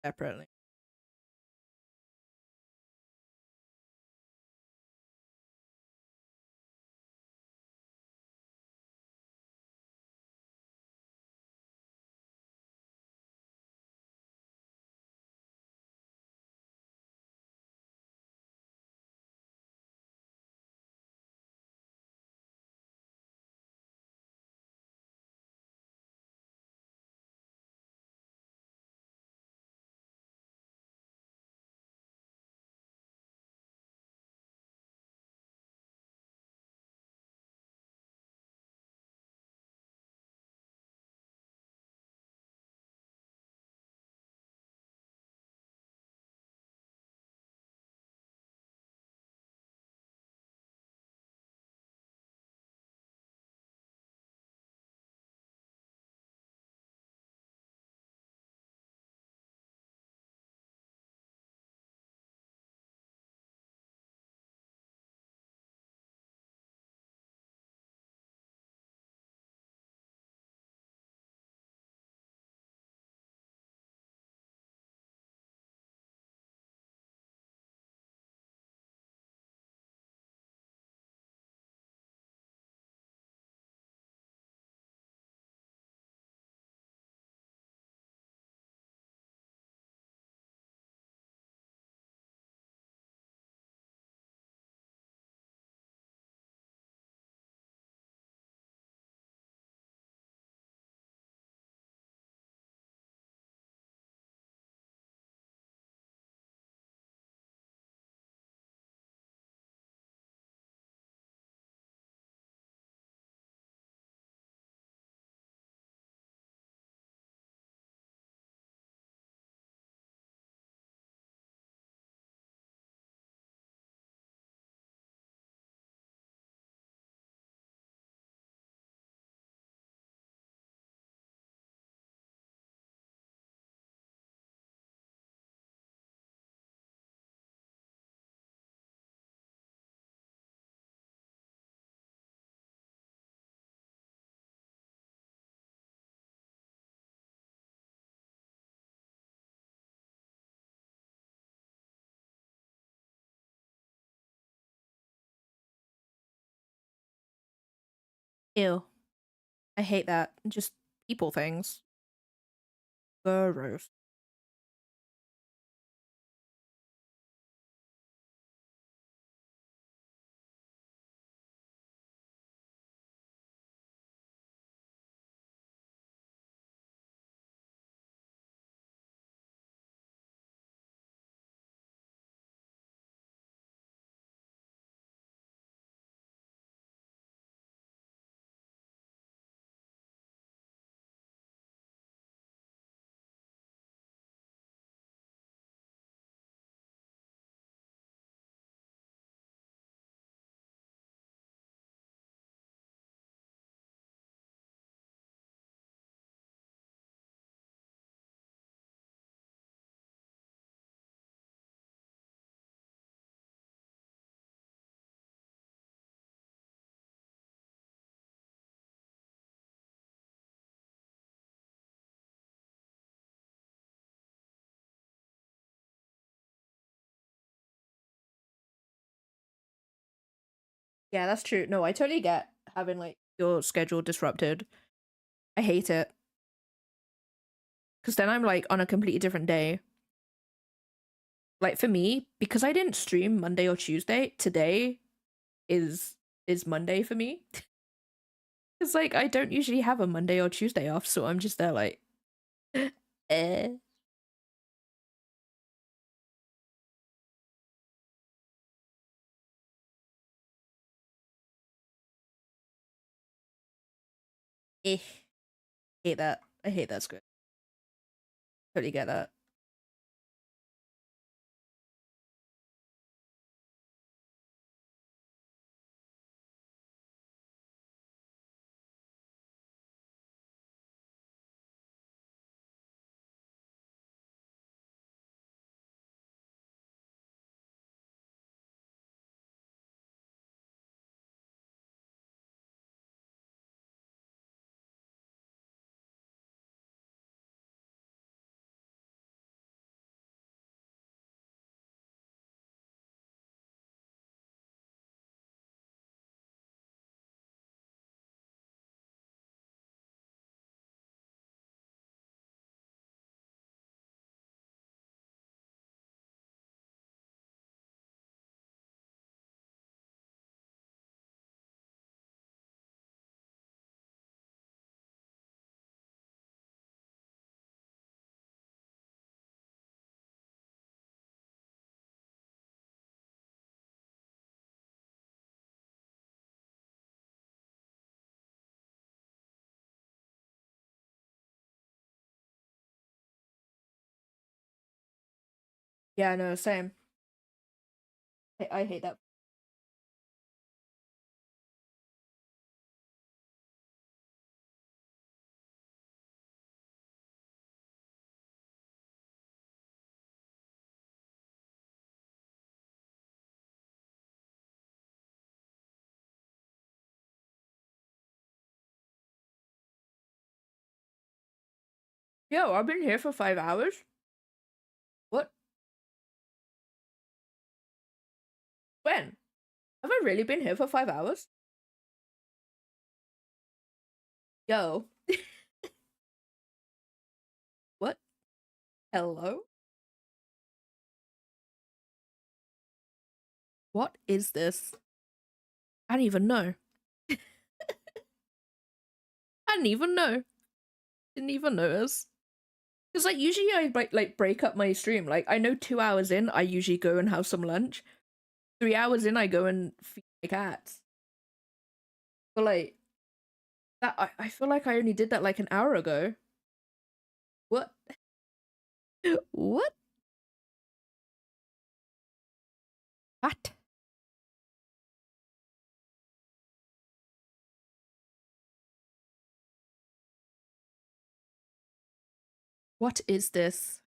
separately. Ew. I hate that. Just people things. Gross. Yeah, that's true. No, I totally get having like your schedule disrupted. I hate it. Because then I'm like on a completely different day. Like for me, because I didn't stream Monday or Tuesday, today is Monday for me. It's like I don't usually have a Monday or Tuesday off, so I'm just there like eh. Eh. Hate that. I hate that script. Totally get that. Yeah, no, same. I hate that. Yo, I've been here for 5 hours. What? When? Have I really been here for 5 hours? Yo. What? Hello? What is this? I don't even know. I didn't even know. Didn't even notice. Because like usually I like break up my stream. Like I know 2 hours in, I usually go and have some lunch. 3 hours in, I go and feed my cats. But like that, I feel like I only did that like an hour ago. What? What? What? What is this?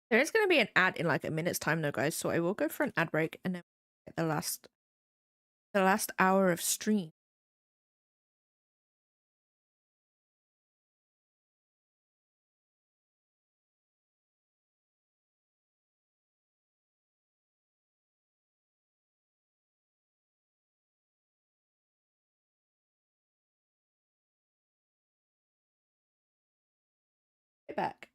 There is going to be an ad in like a minute's time though, guys, so I will go for an ad break and then get the last hour of stream. Right back.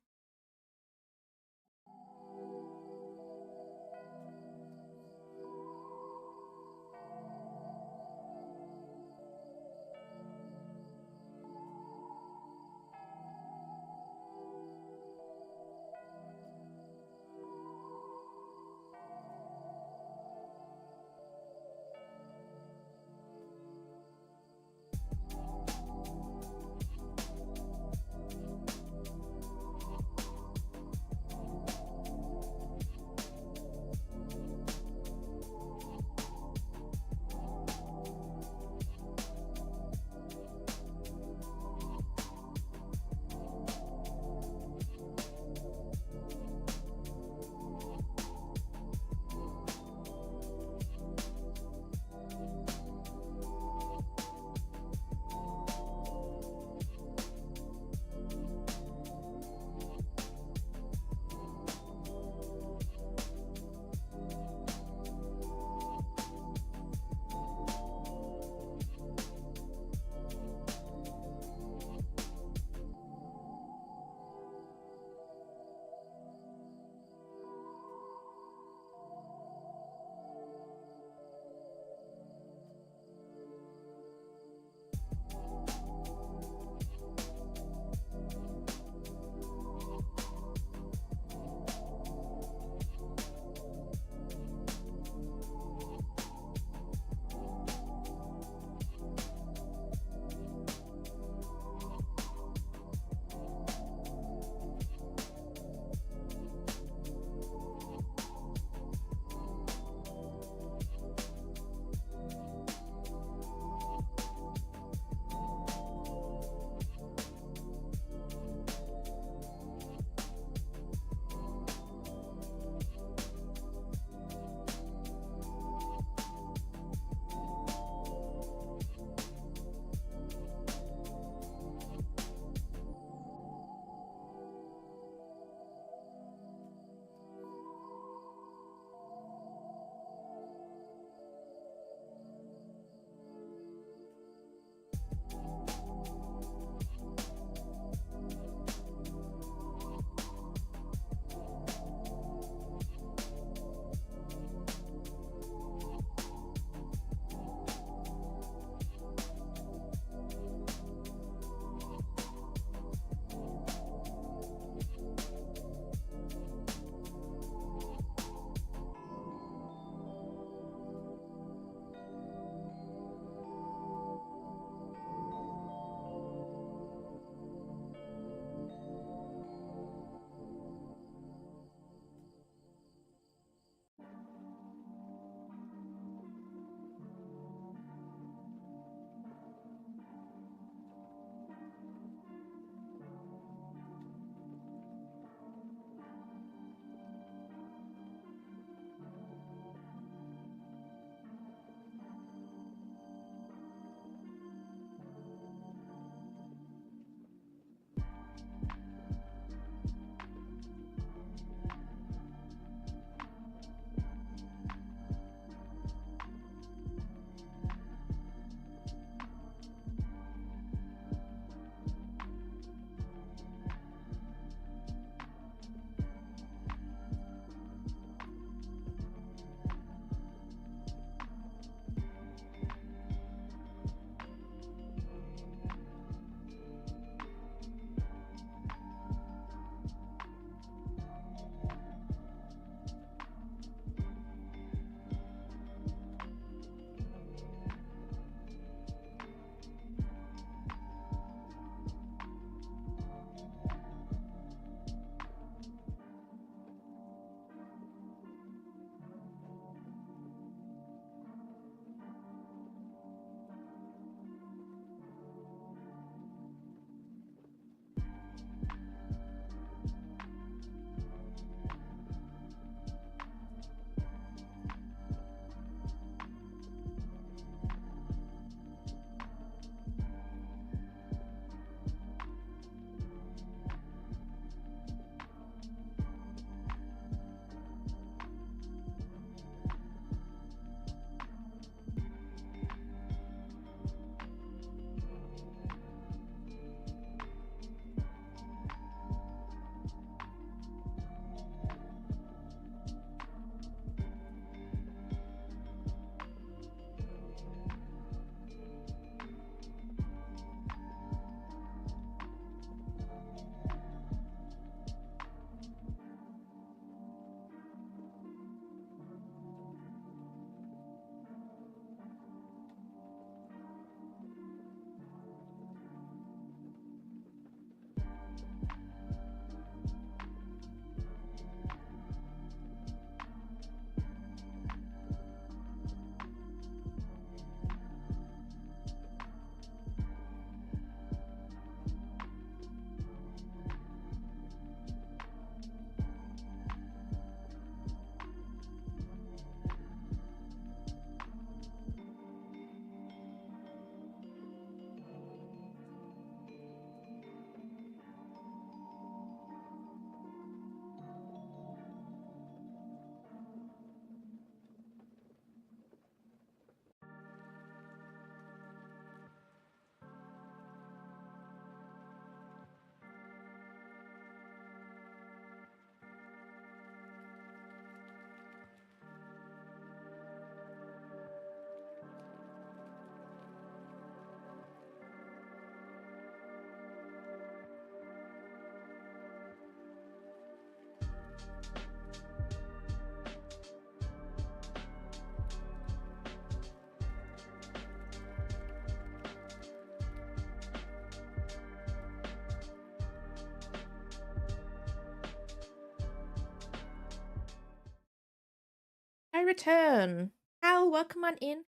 I return. Hal, welcome on in.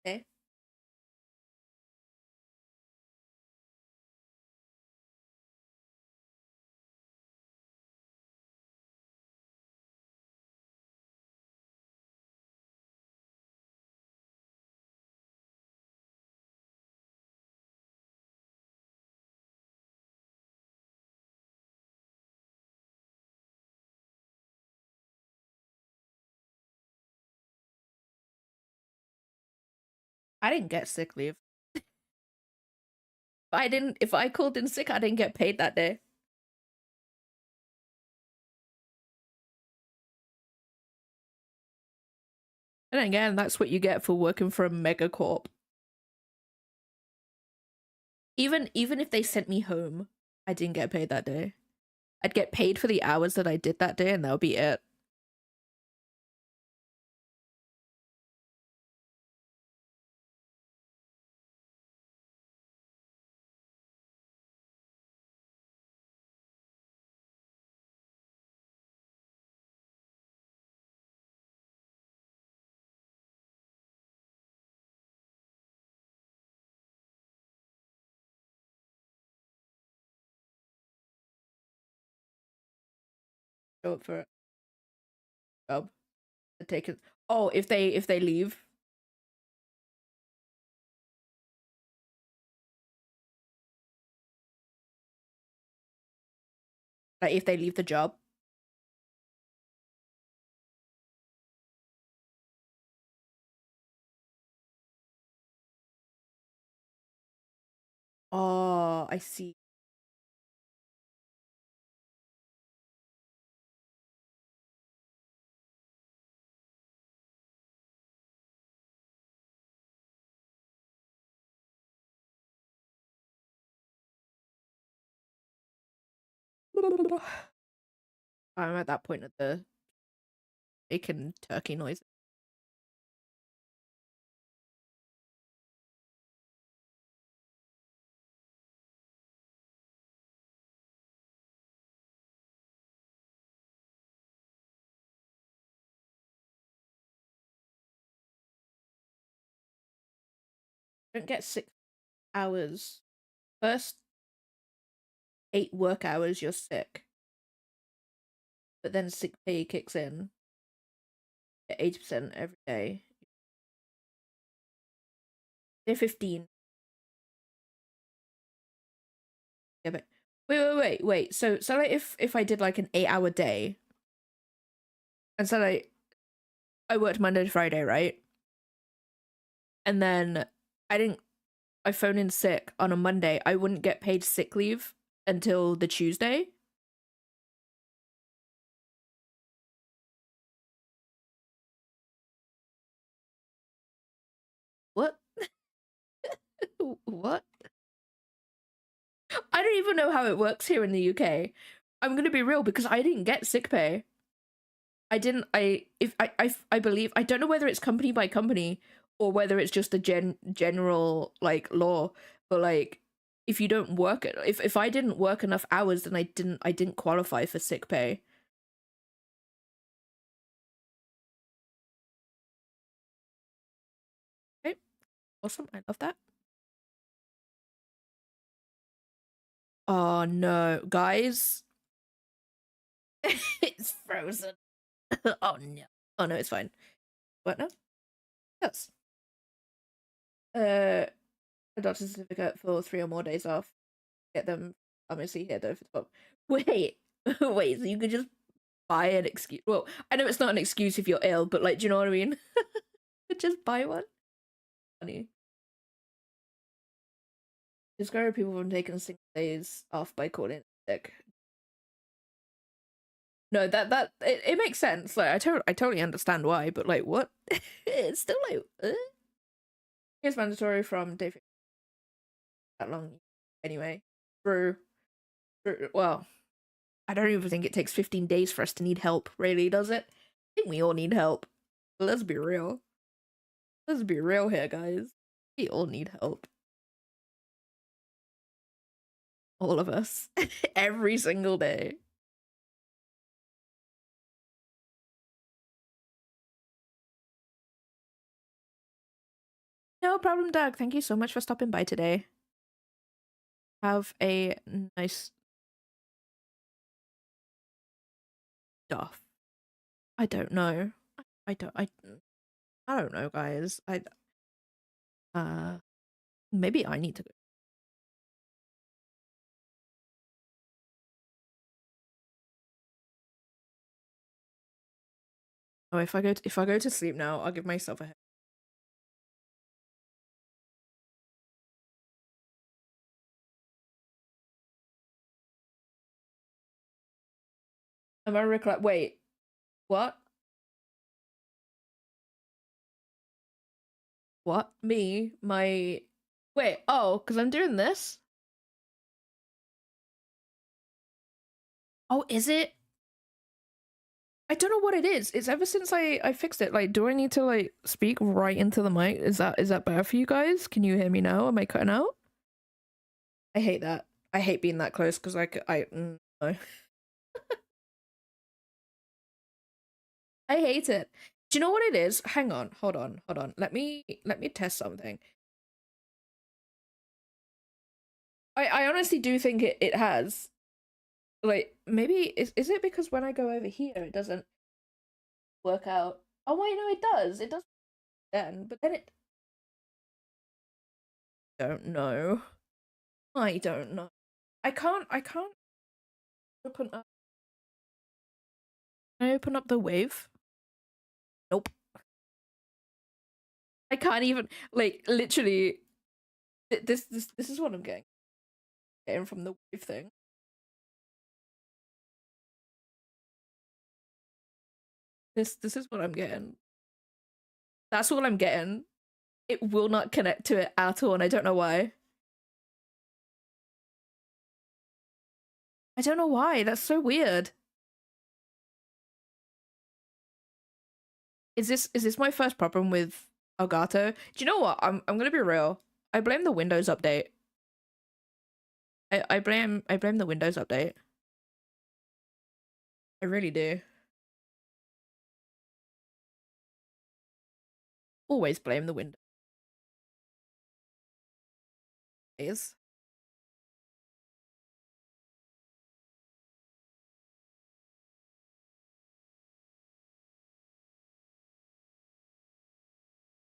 Okay. I didn't get sick leave. If I called in sick, I didn't get paid that day. And again, that's what you get for working for a megacorp. Even if they sent me home, I didn't get paid that day. I'd get paid for the hours that I did that day, and that would be it. Show up for a job. Take it. Oh, if they leave. Like if they leave the job. Oh, I see. I'm at that point of the bacon turkey noise. Don't get 6 hours. First 8 work hours, you're sick. But then sick pay kicks in. Get 80% every day. Day 15. Yeah, but wait. So like if I did like an 8-hour day, and so like I worked Monday to Friday, right? And then I phone in sick on a Monday, I wouldn't get paid sick leave until the Tuesday. What? What? I don't even know how it works here in the UK. I'm gonna be real because I didn't get sick pay. I didn't. I believe, I don't know whether it's company by company or whether it's just a general like law, but like if you don't work it, if I didn't work enough hours, then I didn't qualify for sick pay. Okay, awesome. I love that. Oh no, guys. It's frozen. Oh no. Oh no, it's fine. What now? Yes. A doctor's certificate for 3 or more days off. Get them obviously here though for the top. Wait, wait, so you could just buy an excuse. Well, I know it's not an excuse if you're ill, but like, do you know what I mean? Just buy one. Funny. Discourage people from taking 6 days off by calling sick. No, it makes sense. Like I totally understand why, but like what? It's still like It's mandatory from day 15. That long anyway. Through well, I don't even think it takes 15 days for us to need help, really, does it? I think we all need help. Let's be real. Let's be real here, guys. We all need help. All of us. Every single day. No problem, Doug. Thank you so much for stopping by today. Have a nice stuff. I don't know. I don't know, guys. Maybe I need to go. Oh, if I go to sleep now, I'll give myself a head. Am I recollect? Wait, what? What? Me? My? Wait. Oh, because I'm doing this. Oh, is it? I don't know what it is. It's ever since I fixed it. Like, do I need to like speak right into the mic? Is that better for you guys? Can you hear me now? Am I cutting out? I hate that. I hate being that close because no. I hate it. Do you know what it is? Hang on, hold on. Let me test something. I honestly do think it has. Like, maybe is it because when I go over here it doesn't work out? Oh wait, no, it does. It does then, but then it don't know. I don't know. I can't open up. Can I open up the wave? Nope. I can't even, like, literally this is what I'm getting from the wave thing. This is what I'm getting. That's all I'm getting. It will not connect to it at all, and I don't know why. I don't know why. That's so weird. Is this my first problem with Elgato? Do you know what? I'm gonna be real. I blame the Windows update. I blame the Windows update. I really do. Always blame the Windows.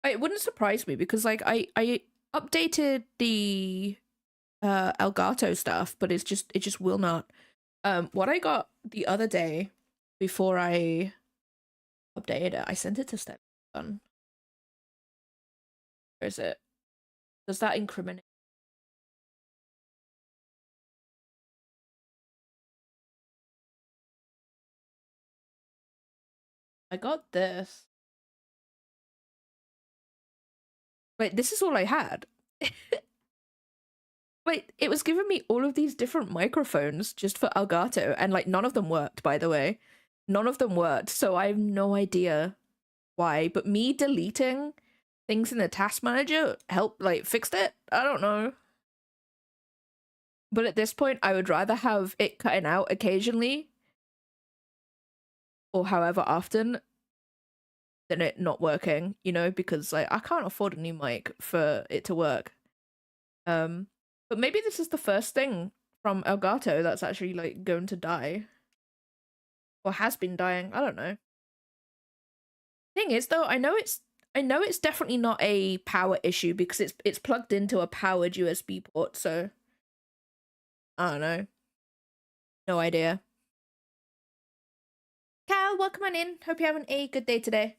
It wouldn't surprise me because like I updated the Elgato stuff, but it just will not. What I got the other day before I updated it, I sent it to Step. Where is it? Does that incriminate? I got this. Wait, this is all I had. Wait, it was giving me all of these different microphones just for Elgato, and like none of them worked, by the way. None of them worked, so I have no idea why. But me deleting things in the task manager helped, like, fixed it? I don't know. But at this point, I would rather have it cutting out occasionally, or however often, than it not working, you know, because like I can't afford a new mic for it to work. But maybe this is the first thing from Elgato that's actually like going to die. Or has been dying. I don't know. Thing is though, I know it's definitely not a power issue because it's plugged into a powered USB port, so I don't know. No idea. Cal, welcome on in. Hope you're having a good day today.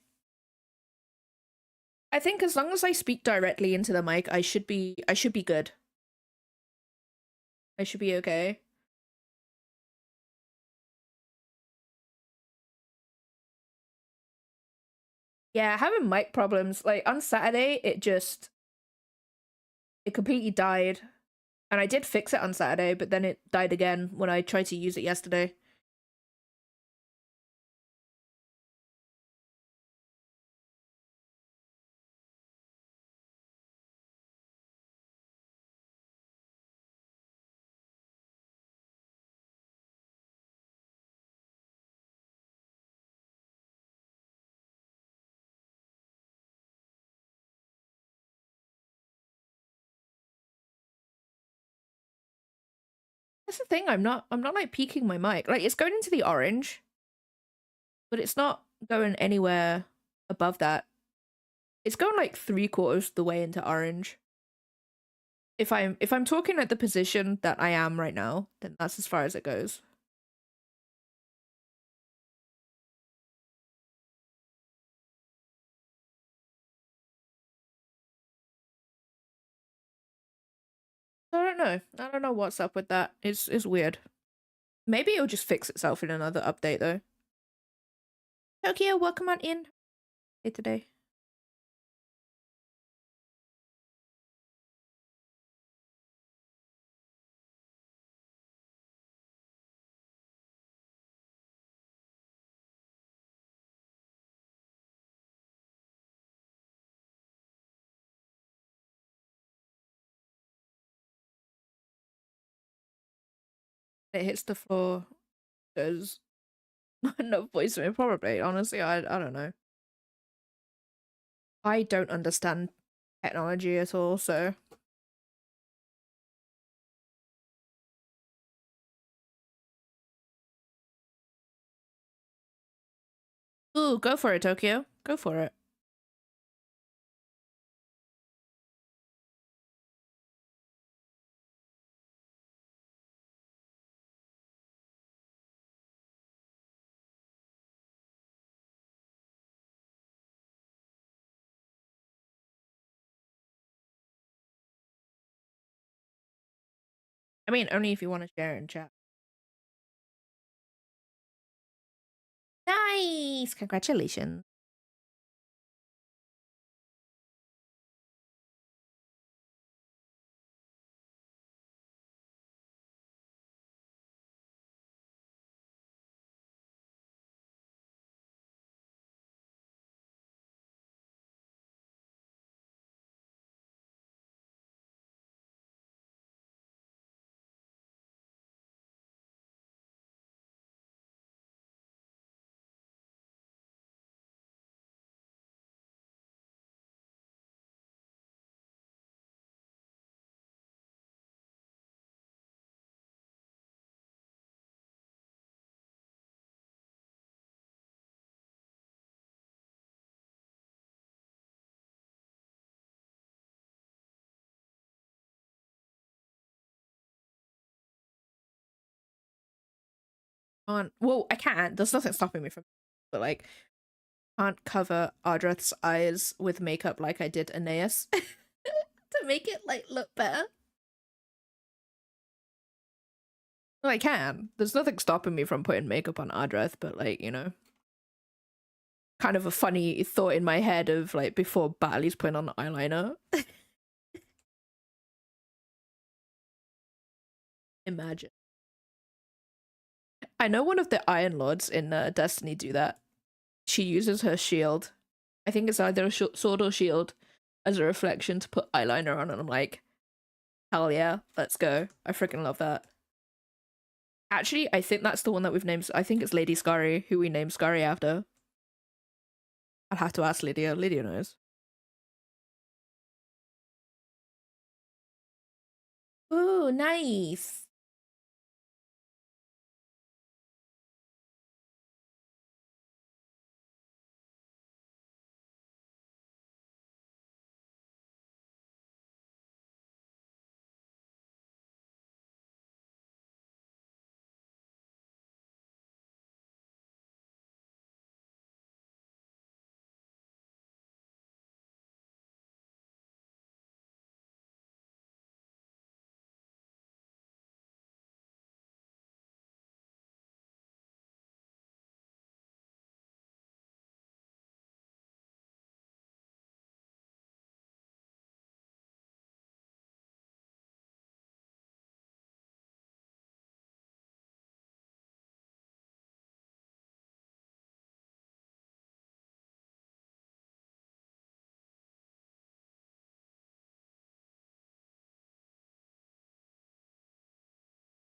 I think as long as I speak directly into the mic, I should be good. I should be okay. Yeah, having mic problems. Like on Saturday, it completely died. And I did fix it on Saturday, but then it died again when I tried to use it yesterday. That's the thing. I'm not like peaking my mic. Like it's going into the orange, but it's not going anywhere above that. It's going like 3/4 the way into orange. If I'm talking at the position that I am right now, then that's as far as it goes. I don't know. I don't know what's up with that. It's weird. Maybe it'll just fix itself in another update though. Tokyo, welcome on in. Hey today. It hits the floor. There's no voicemail, probably. Honestly, I don't know. I don't understand technology at all, so ooh, go for it, Tokyo. Go for it. I mean, only if you want to share it in chat. Nice! Congratulations. Well, I can. There's nothing stopping me from, but like, can't cover Ardreth's eyes with makeup like I did Aeneas to make it like look better. Well, I can. There's nothing stopping me from putting makeup on Ardreth, but like, you know, kind of a funny thought in my head of like before Batley's putting on eyeliner. Imagine. I know one of the Iron Lords in Destiny do that. She uses her shield. I think it's either a sword or shield as a reflection to put eyeliner on, and I'm like, hell yeah, let's go. I freaking love that. Actually, I think that's the one that we've named. I think it's Lady Scurry, who we named Scurry after. I'll have to ask Lydia. Lydia knows. Ooh, nice.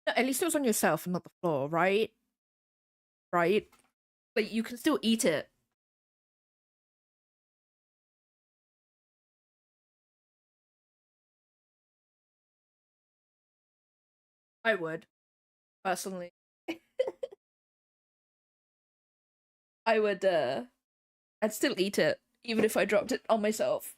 No, at least it was on yourself and not the floor, right? Right? Like, you can still eat it. I would. personally. I would I'd still eat it, even if I dropped it on myself.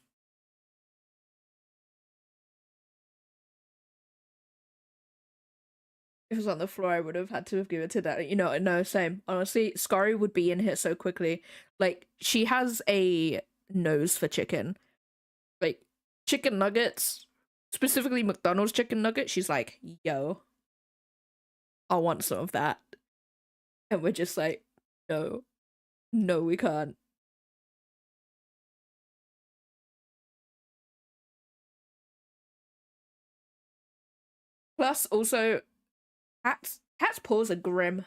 If it was on the floor, I would have had to have given it to that. You know, no, same. Honestly, Scary would be in here so quickly. Like, she has a nose for chicken. Like, chicken nuggets, specifically McDonald's chicken nuggets, she's like, yo, I want some of that. And we're just like, no, no, we can't. Plus, also, cat's paws are grim.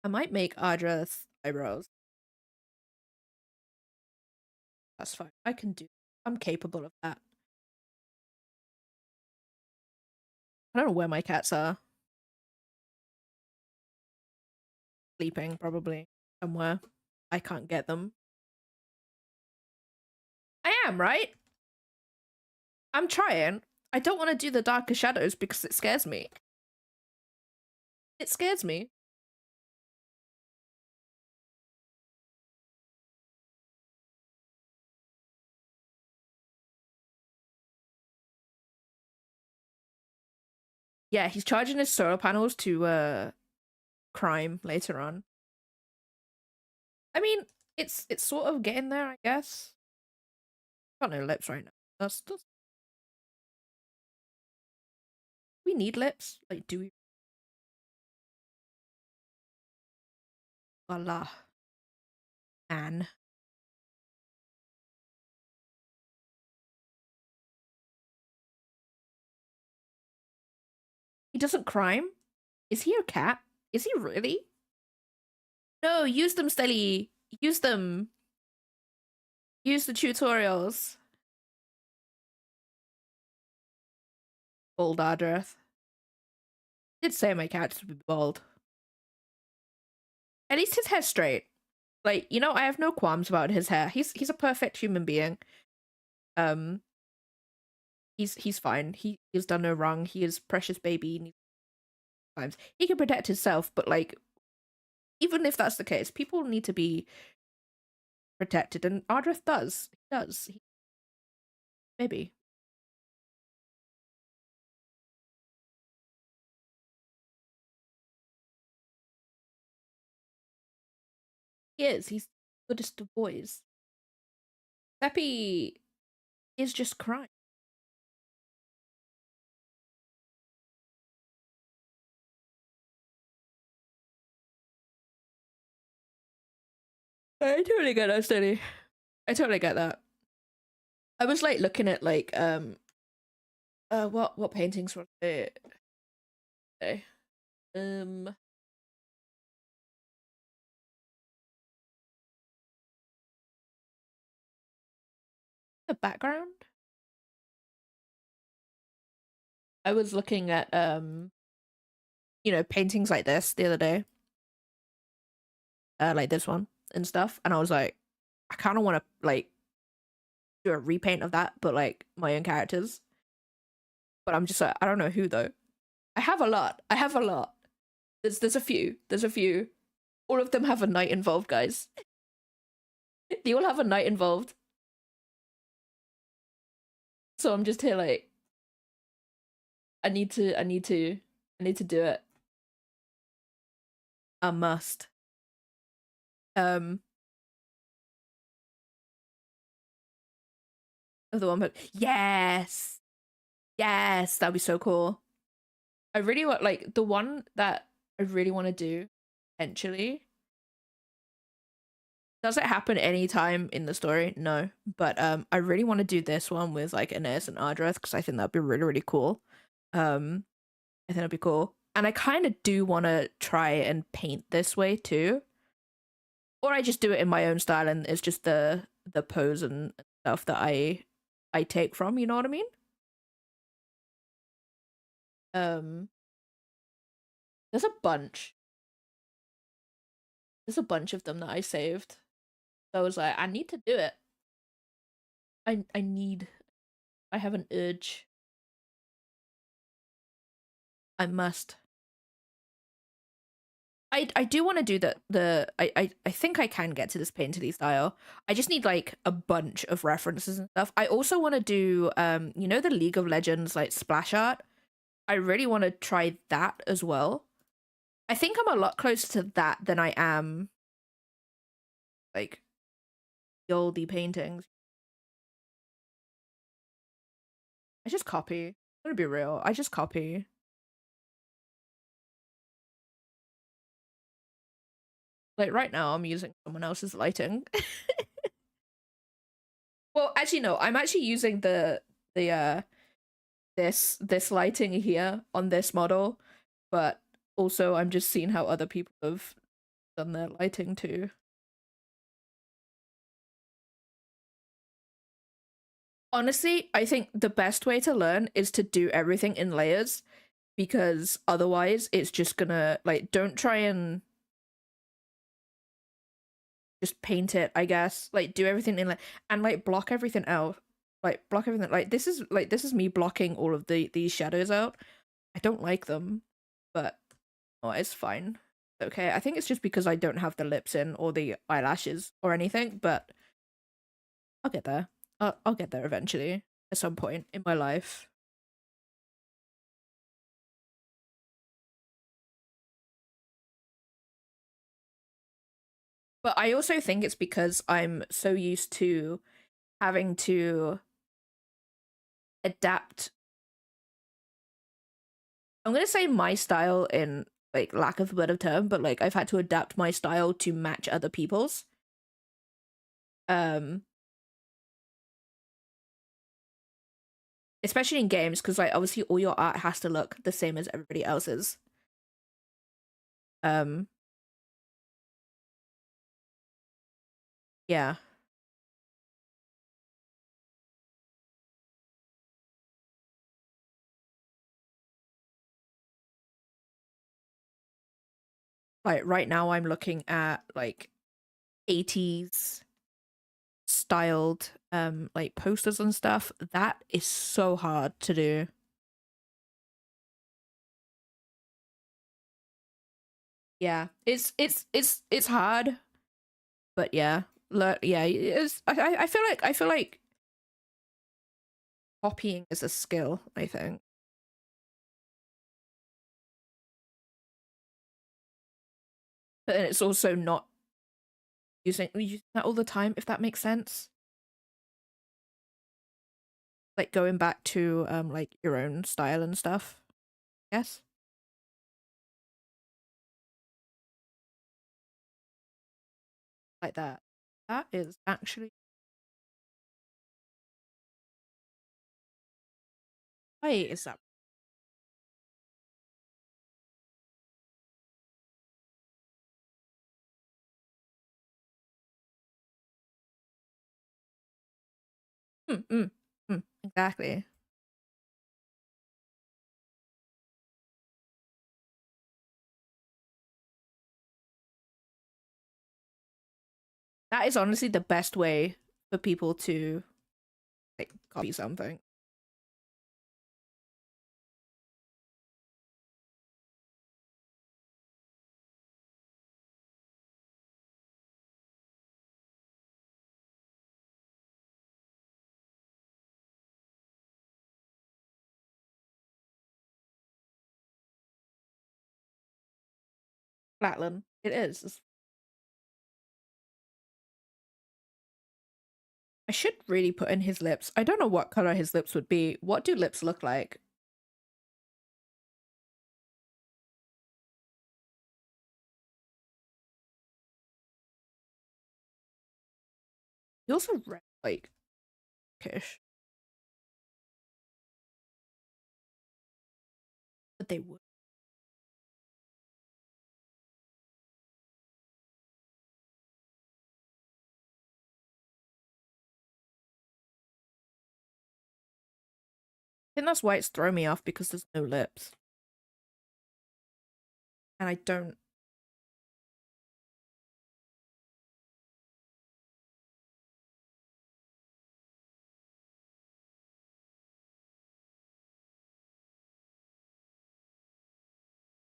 I might make Adra's eyebrows. That's fine. I can do. I'm capable of that. I don't know where my cats are. Sleeping, probably. Somewhere. I can't get them. I am, right? I'm trying. I don't want to do the darker shadows because it scares me. It scares me. Yeah, he's charging his solar panels to crime later on. I mean, it's sort of getting there, I guess. Got no lips right now. That's we need lips? Like, do we? Voila. Anne. He doesn't crime? Is he a cat? Is he really? No, use them, Stelly. Use them. Use the tutorials. Bald Ardreth. Did say my cats would be bald. At least his hair's straight. Like, you know, I have no qualms about his hair. He's a perfect human being. He's fine. He's done no wrong. He is precious baby. Times he can protect himself, but like, even if that's the case, people need to be protected, and Ardreth does. He does. Maybe. He is. He's the goodest of boys. Seppi is just crying. I totally get that, Steady. I totally get that. I was like looking at like what paintings were they? Okay. The background. I was looking at you know, paintings like this the other day. Like this one and stuff, and I was like, I kind of want to like do a repaint of that, but like my own characters. But I'm just like, I don't know who though. I have a lot. There's a few. All of them have a knight involved, guys. They all have a knight involved. So I'm just here like, I need to do it. I must. Of the one, but yes, that'd be so cool. I really want, like, the one that I really want to do eventually. Does it happen anytime in the story? No, but I really want to do this one with like Inez and Ardreth because I think that'd be really, really cool. I think that'd be cool, and I kind of do want to try and paint this way too, or I just do it in my own style and it's just the pose and stuff that I take from. You know what I mean? There's a bunch. There's a bunch of them that I saved. So I was like, I need to do it. I have an urge. I must. I do want to do I think I can get to this painterly style. I just need like a bunch of references and stuff. I also want to do you know the League of Legends like splash art. I really want to try that as well. I think I'm a lot closer to that than I am like the oldie paintings. I just copy. I'm gonna be real. I just copy. Like right now I'm using someone else's lighting. Well, actually no, I'm actually using the this lighting here on this model, but also I'm just seeing how other people have done their lighting too. Honestly, I think the best way to learn is to do everything in layers, because otherwise it's just gonna like don't try and just paint it, I guess. Like do everything in like and like block everything out. Like block everything like this is me blocking all of these shadows out. I don't like them, but oh, it's fine. Okay, I think it's just because I don't have the lips in or the eyelashes or anything, but I'll get there. I'll get there eventually at some point in my life. But I also think it's because I'm so used to having to adapt. I'm gonna say my style in like lack of a better term, but like I've had to adapt my style to match other people's. Um Especially in games, because like obviously all your art has to look the same as everybody else's. Um yeah. Like right now I'm looking at like 80s styled like posters and stuff. That is so hard to do. Yeah. It's hard, but yeah. Yeah, it's I feel like copying is a skill, I think. But then it's also not using that all the time, if that makes sense. Like going back to like your own style and stuff. Yes. Like that. That is actually why is that? Mm, mm, exactly. That is honestly the best way for people to like copy something. Flatland. It is. I should really put in his lips. I don't know what color his lips would be. What do lips look like? He also red like Kish. But they would. I think that's why it's throwing me off, because there's no lips. And I don't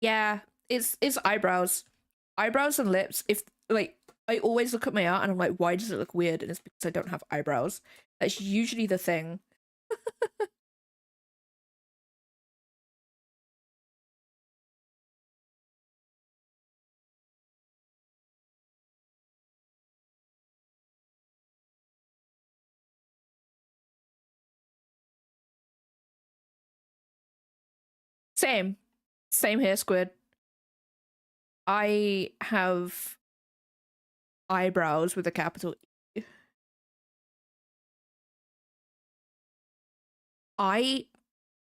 Yeah, it's eyebrows. Eyebrows and lips. If like I always look at my art and I'm like, why does it look weird? And it's because I don't have eyebrows. That's usually the thing. Same. Same here, Squid. I have eyebrows with a capital E.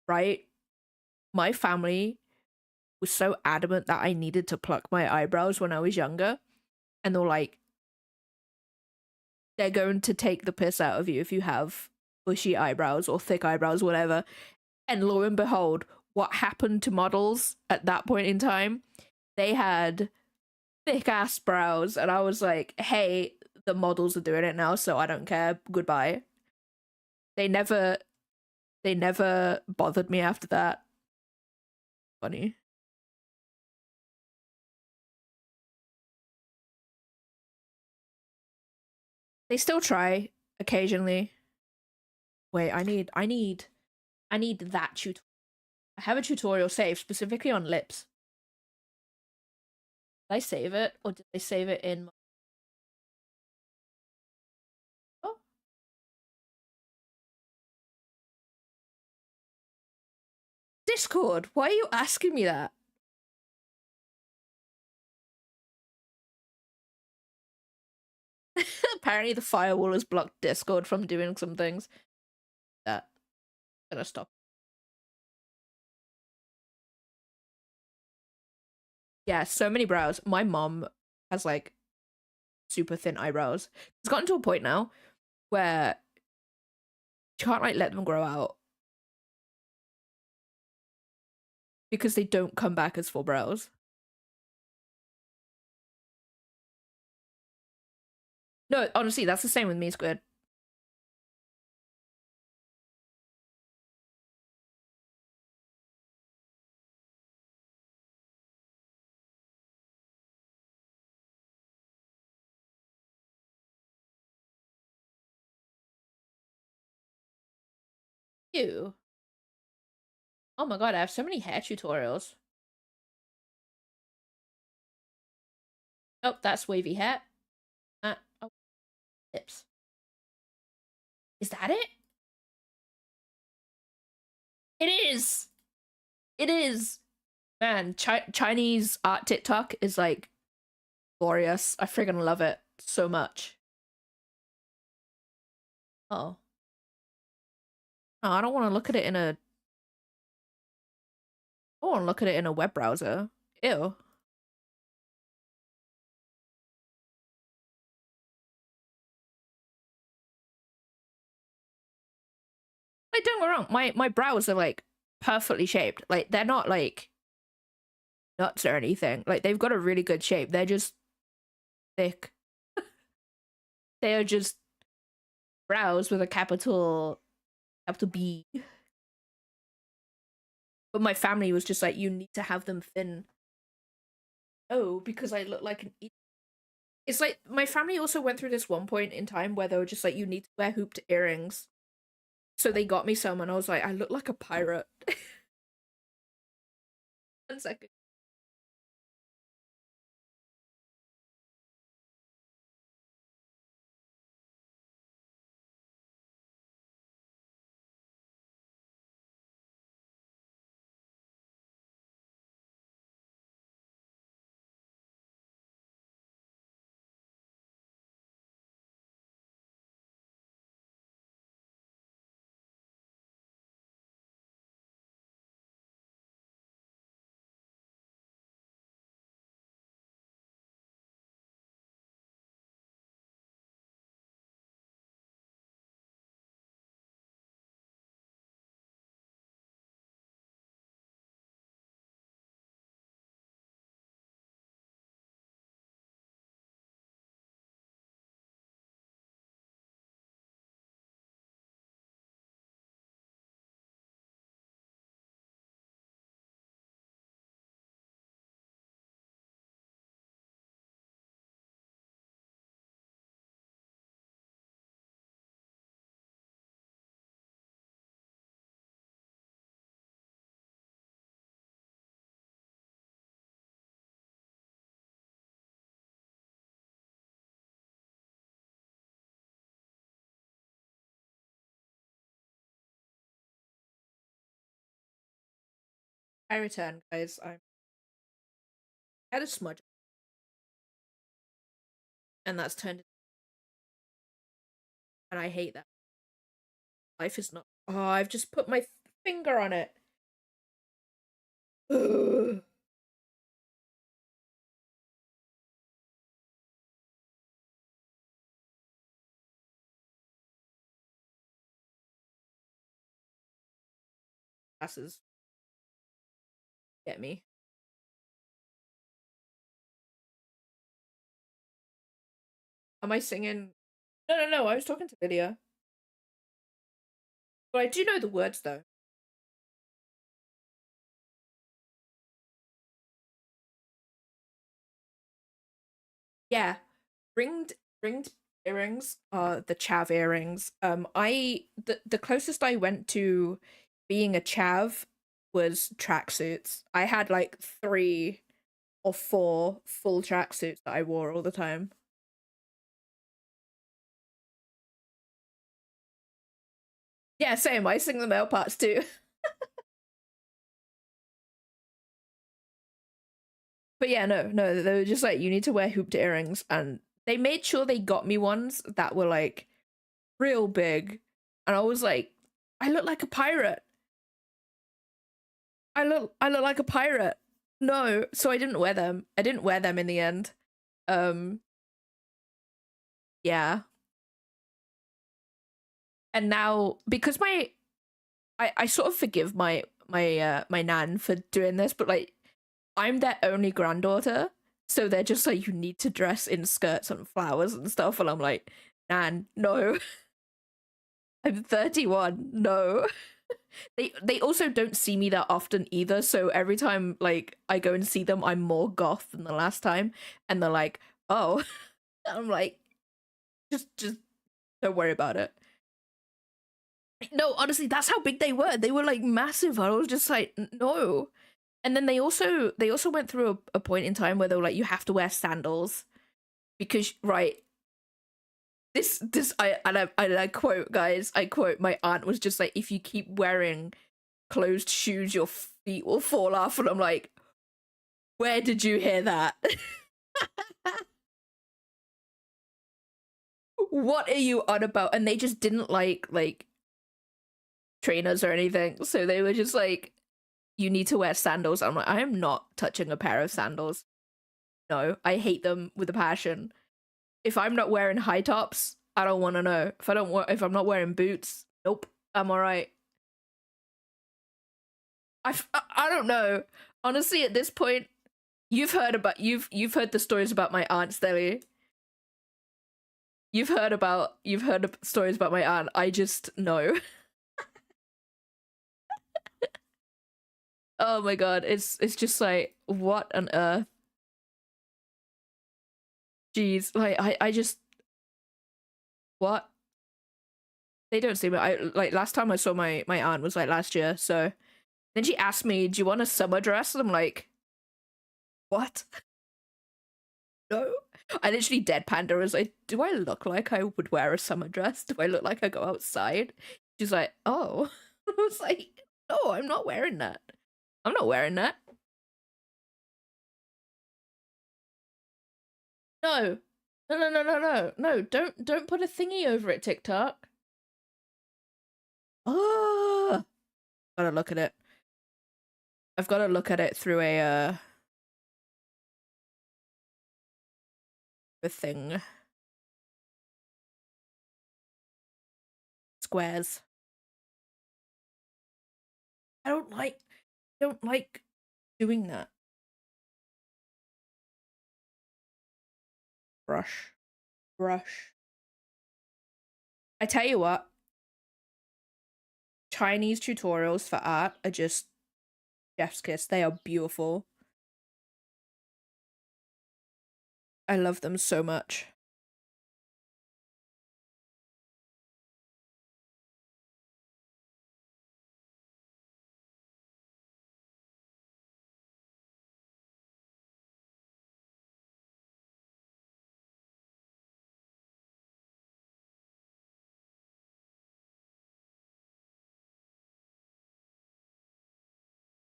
Right, my family was so adamant that I needed to pluck my eyebrows when I was younger. And they're like, they're going to take the piss out of you if you have bushy eyebrows or thick eyebrows, whatever. And lo and behold, what happened to models at that point in time? They had thick ass brows, and I was like, hey, the models are doing it now, so I don't care. Goodbye. They never bothered me after that. Funny. They still try occasionally. Wait, I need that tutorial. I have a tutorial saved specifically on lips. Did I save it, or did I save it in? Oh. Discord, why are you asking me that? Apparently the firewall has blocked Discord from doing some things. That gonna stop. Yeah, so many brows. My mom has like super thin eyebrows. It's gotten to a point now where she can't like let them grow out because they don't come back as full brows. No, honestly, that's the same with me, Squid. Ew. Oh my god, I have so many hair tutorials. Oh, that's wavy hair. Oh, lips. Is that it? It is! It is! Man, Chinese art TikTok is like glorious. I friggin' love it so much. Oh. Oh, I don't want to look at it in a. I want to look at it in a web browser. Ew. Like, don't get me wrong, my brows are like perfectly shaped. Like, they're not like nuts or anything. Like, they've got a really good shape. They're just thick. They are just brows with a capital B. But my family was just like, you need to have them thin. Oh, because I look like an idiot. It's like my family also went through this one point in time where they were just like, you need to wear hooped earrings. So they got me some, and I was like, I look like a pirate. 1 second. I return, guys. I had a smudge, and that's turned, and I hate that. Life is not. Oh, I've just put my finger on it. Ugh. Glasses. Get me. Am I singing? No. I was talking to Lydia. But I do know the words though. Yeah, ringed earrings are the chav earrings. The closest I went to being a chav was tracksuits. I had like 3 or 4 full tracksuits that I wore all the time. Yeah, same. I sing the male parts too. But yeah, no, they were just like, you need to wear hooped earrings, and they made sure they got me ones that were like real big, and I was like, I look like a pirate. I look like a pirate. No, so I didn't wear them. I didn't wear them in the end. Yeah. And now because I sort of forgive my nan for doing this, but like I'm their only granddaughter, so they're just like, you need to dress in skirts and flowers and stuff, and I'm like, Nan, no. I'm 31. No. They also don't see me that often either, so every time like I go and see them, I'm more goth than the last time, and they're like, oh. I'm like, just don't worry about it. No, honestly, that's how big they were. They were like massive. I was just like, no. And then they also went through a point in time where they were like, you have to wear sandals because right. I quote, guys, I quote, my aunt was just like, if you keep wearing closed shoes, your feet will fall off. And I'm like, where did you hear that? What are you on about? And they just didn't like trainers or anything. So they were just like, you need to wear sandals. I'm like, I am not touching a pair of sandals. No, I hate them with a passion. If I'm not wearing high tops, I don't want to know. If I'm not wearing boots, nope, I'm all right. I don't know. Honestly, at this point, you've heard the stories about my aunt, Stelly. You've heard stories about my aunt. I just know. Oh my god, it's just like, what on earth? Jeez, like I just, what? They don't see me. I like last time I saw my aunt was like last year. So then she asked me, "Do you want a summer dress?" And I'm like, "What?" No. I literally deadpanned her. I was like, "Do I look like I would wear a summer dress? Do I look like I go outside?" She's like, "Oh." I was like, "No, I'm not wearing that. I'm not wearing that." No. No, don't put a thingy over it, TikTok. Oh, gotta look at it. I've got to look at it through a thing. Squares. I don't like doing that. Brush. I tell you what, Chinese tutorials for art are just chef's kiss. They are beautiful. I love them so much.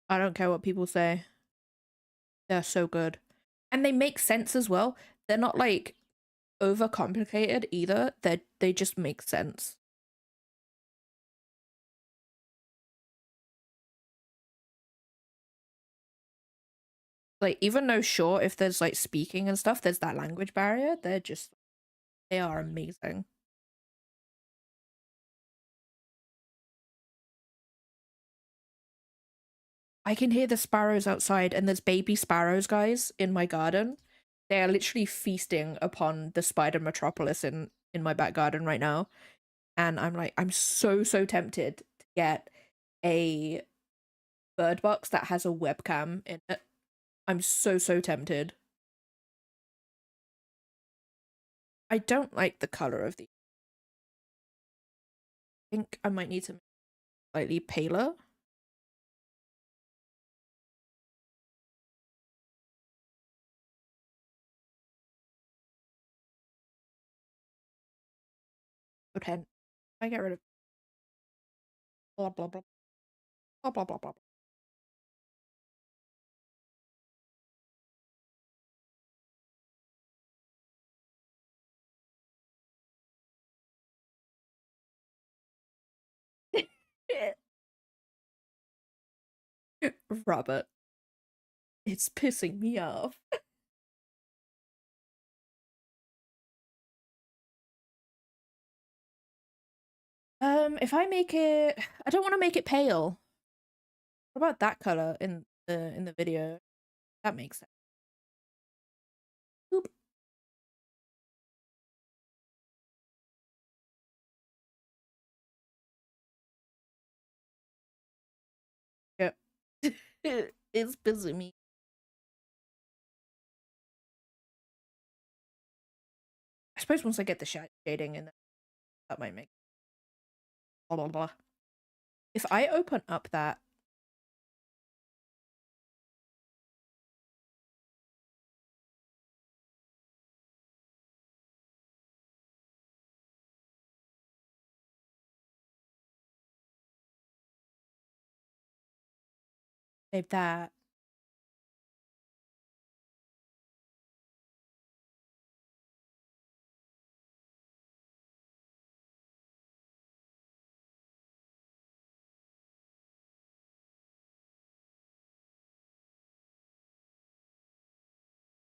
I don't care what people say. They're so good. And they make sense as well. They're not like overcomplicated either. They just make sense. Like, even though sure, if there's like speaking and stuff, there's that language barrier, they are amazing. I can hear the sparrows outside, and there's baby sparrows, guys, in my garden. They are literally feasting upon the spider metropolis in my back garden right now. And I'm like, I'm so tempted to get a bird box that has a webcam in it. I'm so tempted. I don't like the color of these. I think I might need to make it slightly paler. Okay, I get rid of blah blah blah blah blah blah blah. Robert, it's pissing me off. If I make it, I don't want to make it pale. What about that color in the video? That makes sense. Boop. Yep. It's pissing me. I suppose once I get the shading in, that might make blah blah blah. If I open up that save that.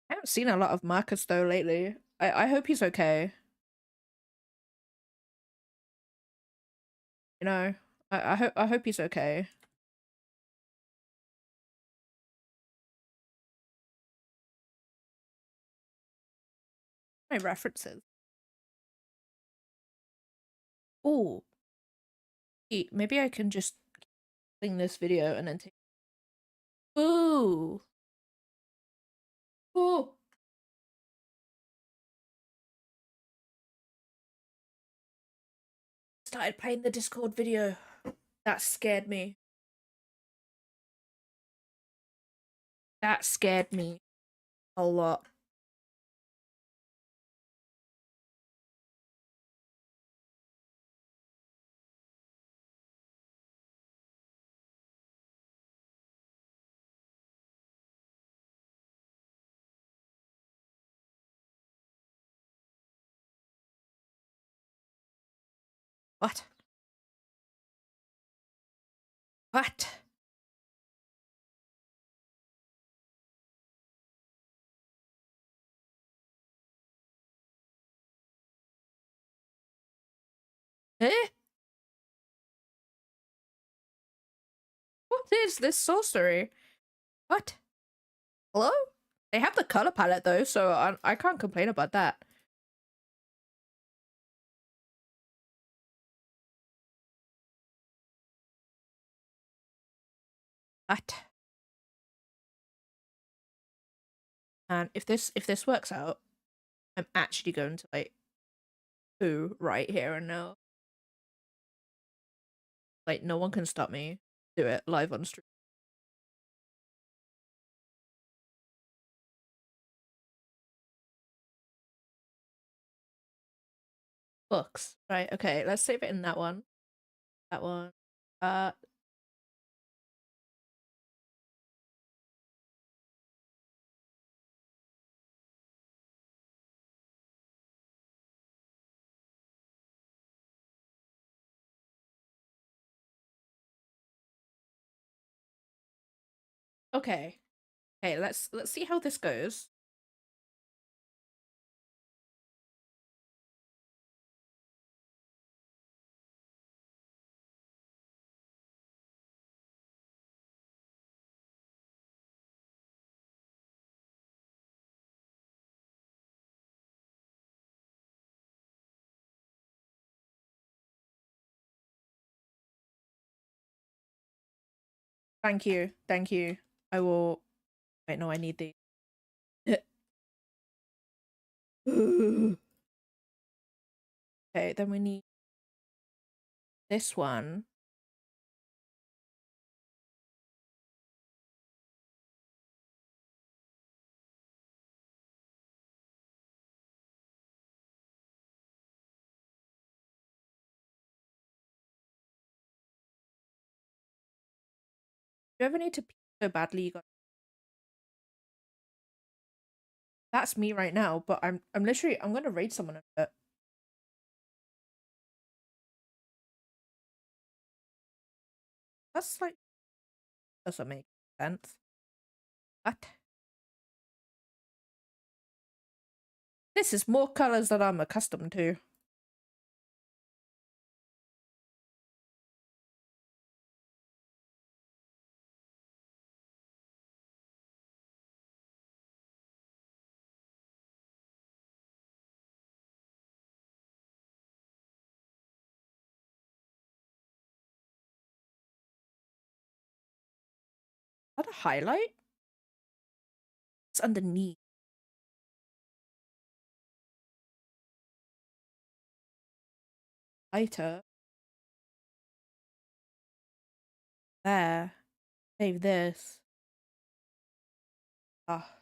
I haven't seen a lot of Marcus though lately. I hope he's okay. You know, I hope he's okay. My references. Oh, maybe I can just sing this video and then take. Ooh. Ooh. Started playing the Discord video. That scared me. That scared me a lot. What? What? Eh? What is this sorcery? What? Hello? They have the color palette though, so I can't complain about that. What? And if this works out, I'm actually going to like poo right here and now. Like no one can stop me. Do it live on stream. Books. Right, okay, let's save it in that one. That one. Okay. Okay, let's see how this goes. Thank you. Thank you. I will wait, no, I need the Okay, then we need this one. Do you ever need to pee so badly you got That's me right now, but I'm literally I'm gonna raid someone in a bit. That's like doesn't make sense. What? This is more colors than I'm accustomed to. Is that a highlight? It's underneath. Lighter. There. Save this. Ah.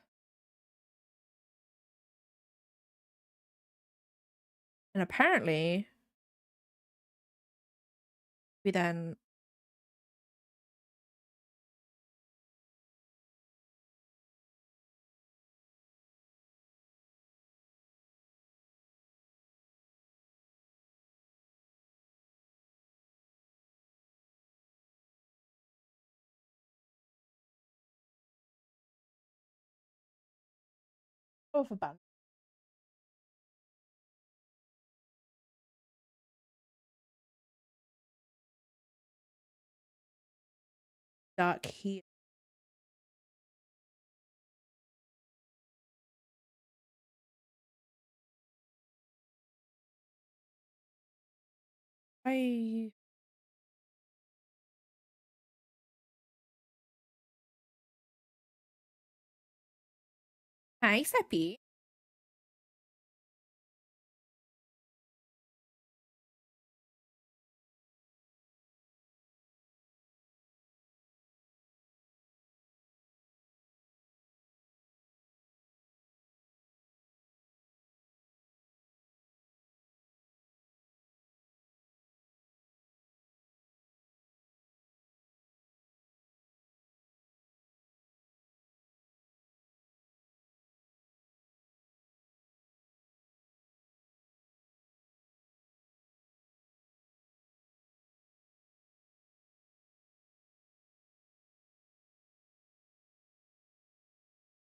And apparently we then overband. Dark here. I Hi, Seppi.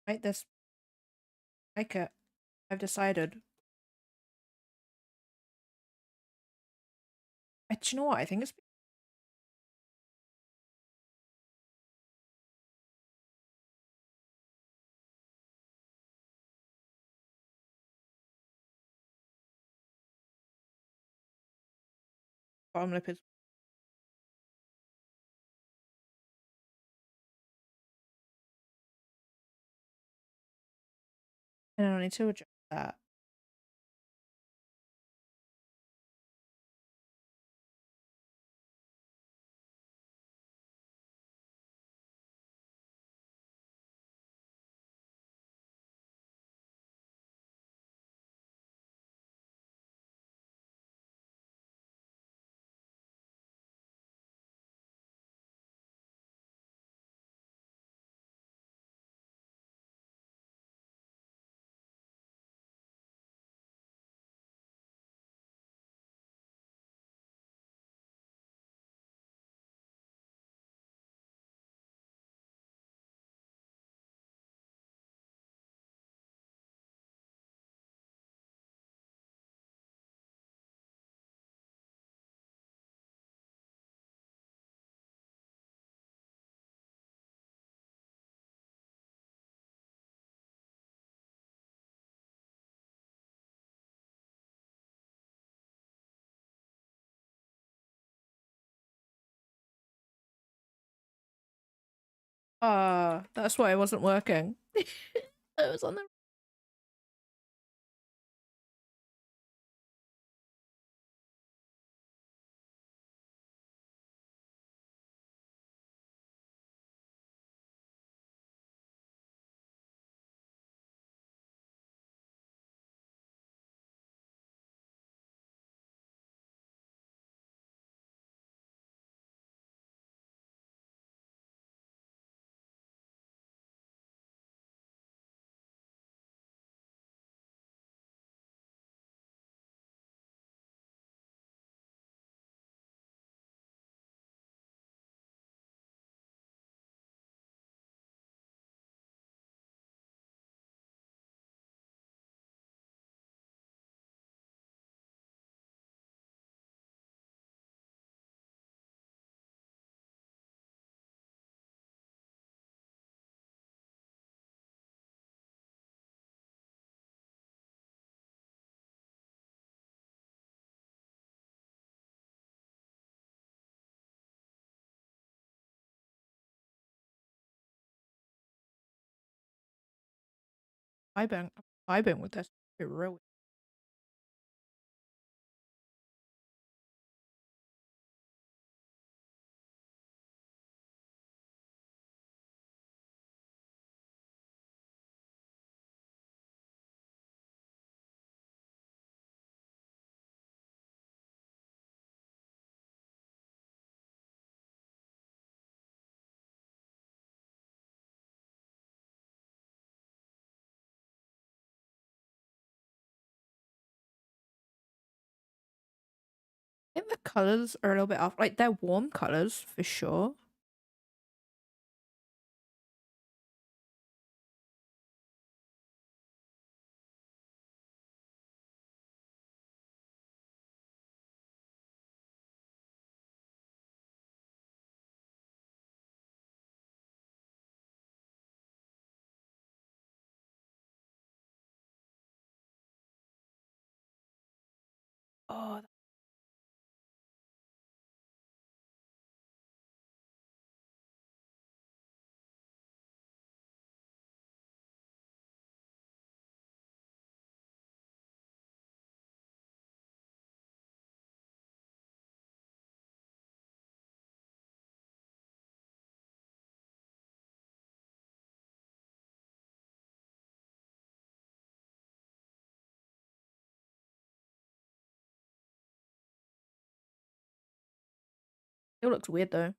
Right, this like it. I've decided. Do you know what? I think it's bottom lip is and I need to adjust that. That's why it wasn't working. It was on the. Vibing with this really. I think the colors are a little bit off. Like they're warm colors for sure. Oh, it looks weird though.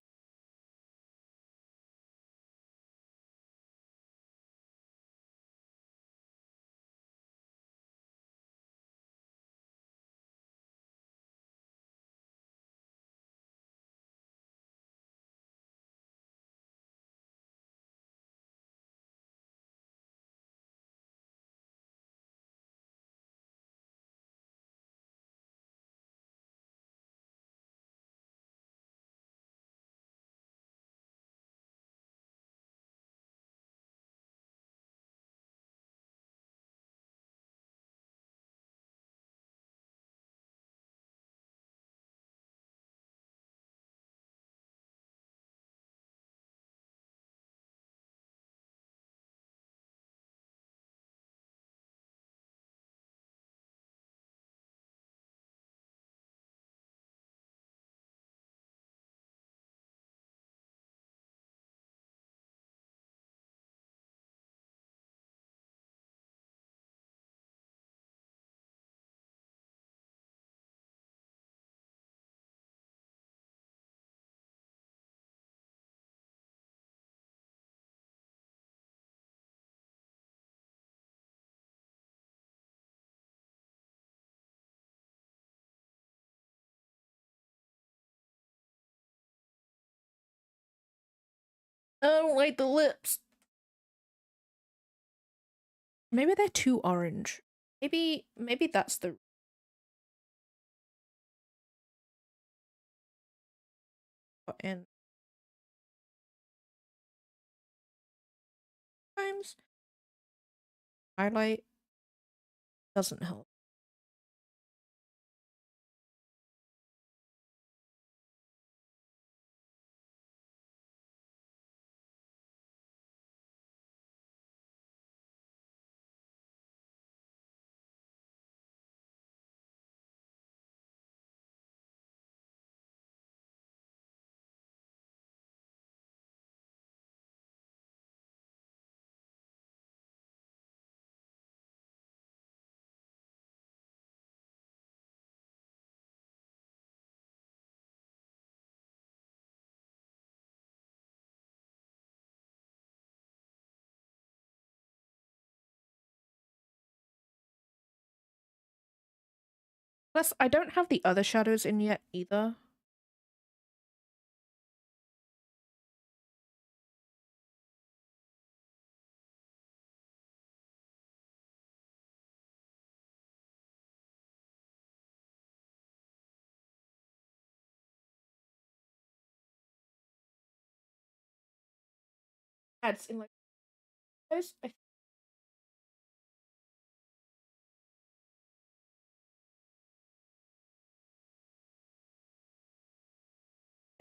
I don't like the lips. Maybe they're too orange. Maybe that's the in times highlight doesn't help. Plus, I don't have the other shadows in yet either. Ads in like those.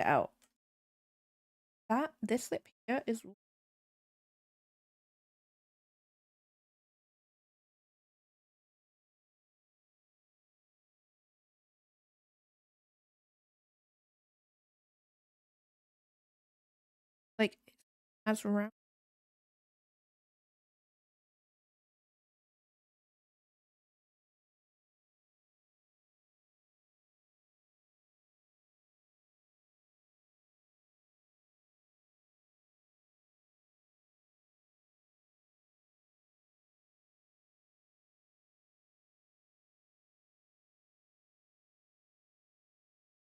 Out. That this lip here is like as round.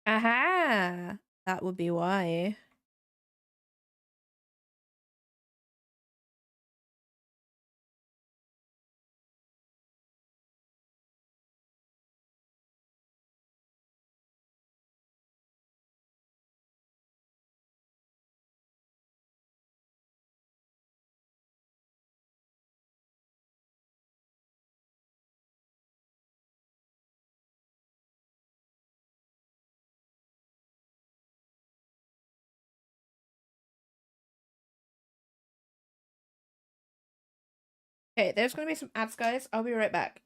Aha! That would be why. Okay, there's gonna be some ads, guys. I'll be right back.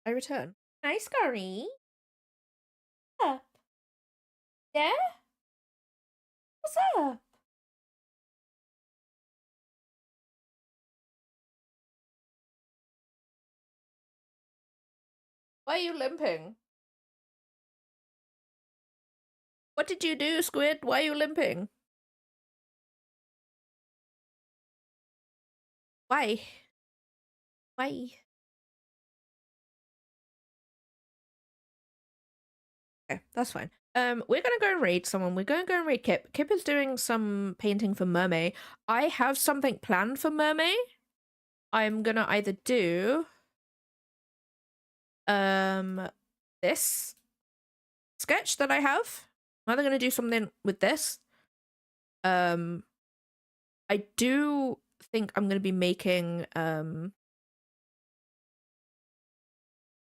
I return. Hi, Scurry. Up. Yeah? What's up? Why are you limping? What did you do, Squid? Why are you limping? Why? Why? Okay, that's fine. We're gonna go and raid someone. We're gonna go and raid Kip. Kip is doing some painting for Mermaid. I have something planned for Mermaid. I'm gonna either do this sketch that I have. I'm either gonna do something with this. I do think I'm gonna be making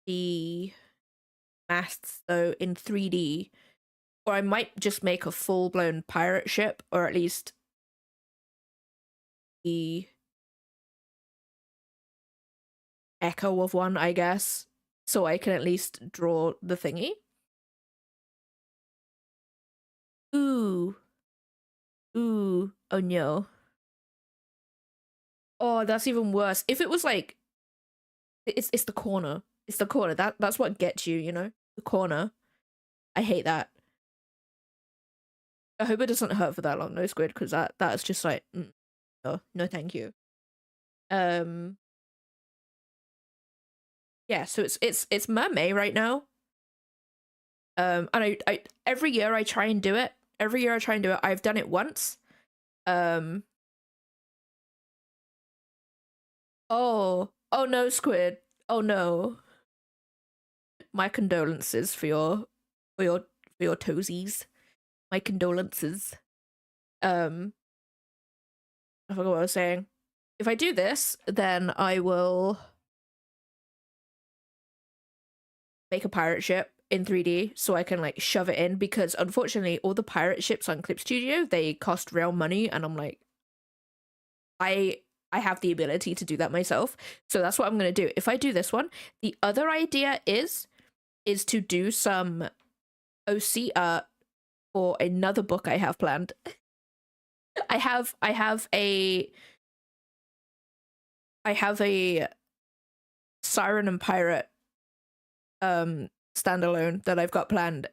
the masts though in 3D, or I might just make a full-blown pirate ship, or at least the echo of one, I guess, so I can at least draw the thingy. Ooh, oh no. Oh, that's even worse. If it was like, it's the corner. It's the corner. That's what gets you, you know? The corner. I hate that. I hope it doesn't hurt for that long, no, Squid, because that's just like, no, thank you. Yeah, so it's Mermaid right now. And I every year I try and do it. Every year I try and do it. I've done it once. Oh no, Squid. Oh no. My condolences for your toesies. My condolences. I forgot what I was saying. If I do this, then I will make a pirate ship in 3D so I can like shove it in, because unfortunately all the pirate ships on Clip Studio, they cost real money, and I'm like, I have the ability to do that myself, so that's what I'm gonna do. If I do this one, the other idea is to do some OC art for another book I have planned. I have a Siren and Pirate standalone that I've got planned.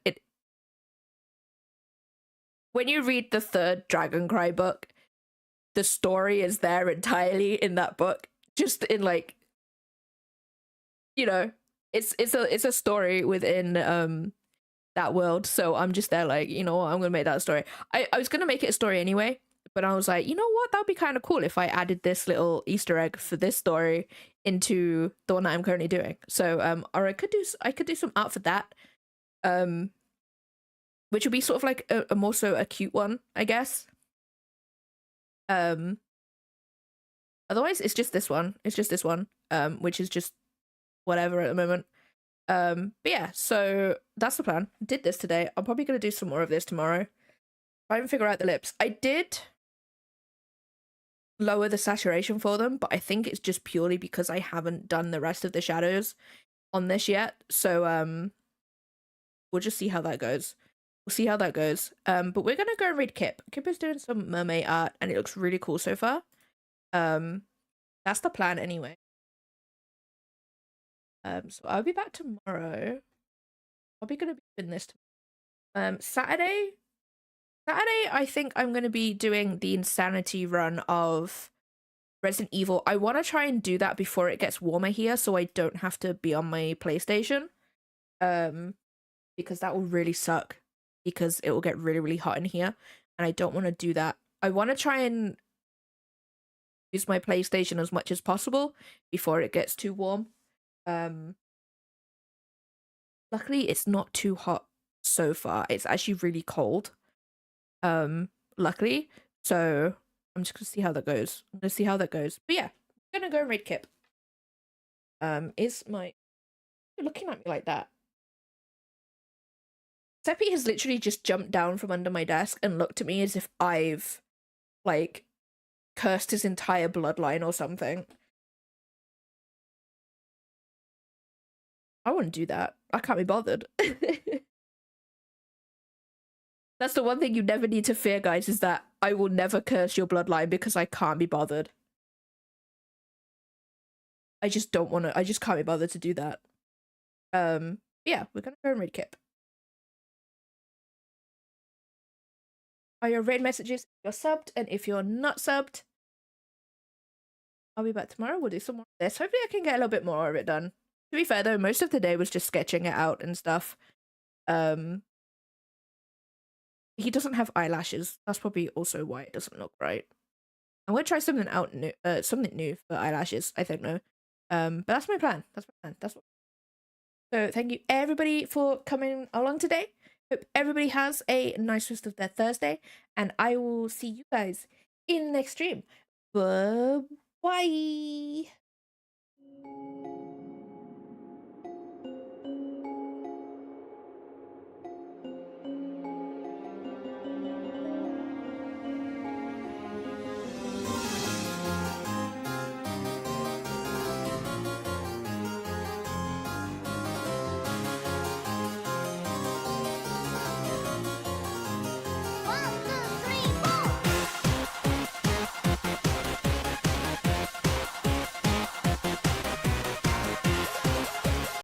When you read the third Dragoncry book, the story is there entirely in that book, just in like, you know, it's a story within that world. So I'm just there like, you know what, I'm gonna make that a story. I was gonna make it a story anyway, but I was like, you know what, that would be kind of cool if I added this little Easter egg for this story into the one that I'm currently doing. So or I could do some art for that, which would be sort of like a more so a cute one, I guess. Otherwise it's just this one. It's just this one, which is just whatever at the moment. But yeah, so that's the plan. Did this today. I'm probably gonna do some more of this tomorrow. Try and figure out the lips. I did lower the saturation for them, but I think it's just purely because I haven't done the rest of the shadows on this yet. So we'll just see how that goes. We'll see how that goes. But we're gonna go and read Kip. Kip is doing some mermaid art and it looks really cool so far. That's the plan anyway. So I'll be back tomorrow. Probably gonna be doing this Saturday, I think I'm gonna be doing the Insanity run of Resident Evil. I want to try and do that before it gets warmer here, so I don't have to be on my PlayStation. Because that will really suck, because it will get really, really hot in here, and I don't want to do that. I want to try and use my PlayStation as much as possible before it gets too warm. Luckily it's not too hot so far. It's actually really cold. Luckily. So I'm just gonna see how that goes. I'm gonna see how that goes. But yeah, I'm gonna go and raid Kip. Is my you're looking at me like that? Seppi has literally just jumped down from under my desk and looked at me as if I've like cursed his entire bloodline or something. I wouldn't do that. I can't be bothered. That's the one thing you never need to fear, guys, is that I will never curse your bloodline because I can't be bothered. I just don't want to. I just can't be bothered to do that. Yeah, we're gonna go and read Kip. Are your raid messages? If you're subbed, and if you're not subbed, I'll be back tomorrow. We'll do some more of this. Hopefully I can get a little bit more of it done. To be fair though, most of the day was just sketching it out and stuff. He doesn't have eyelashes. That's probably also why it doesn't look right. I'm gonna try something out new, something new for eyelashes. I think no. But that's my plan. That's my plan. That's what. So thank you everybody for coming along today. Hope everybody has a nice rest of their Thursday, and I will see you guys in the next stream. Bye bye.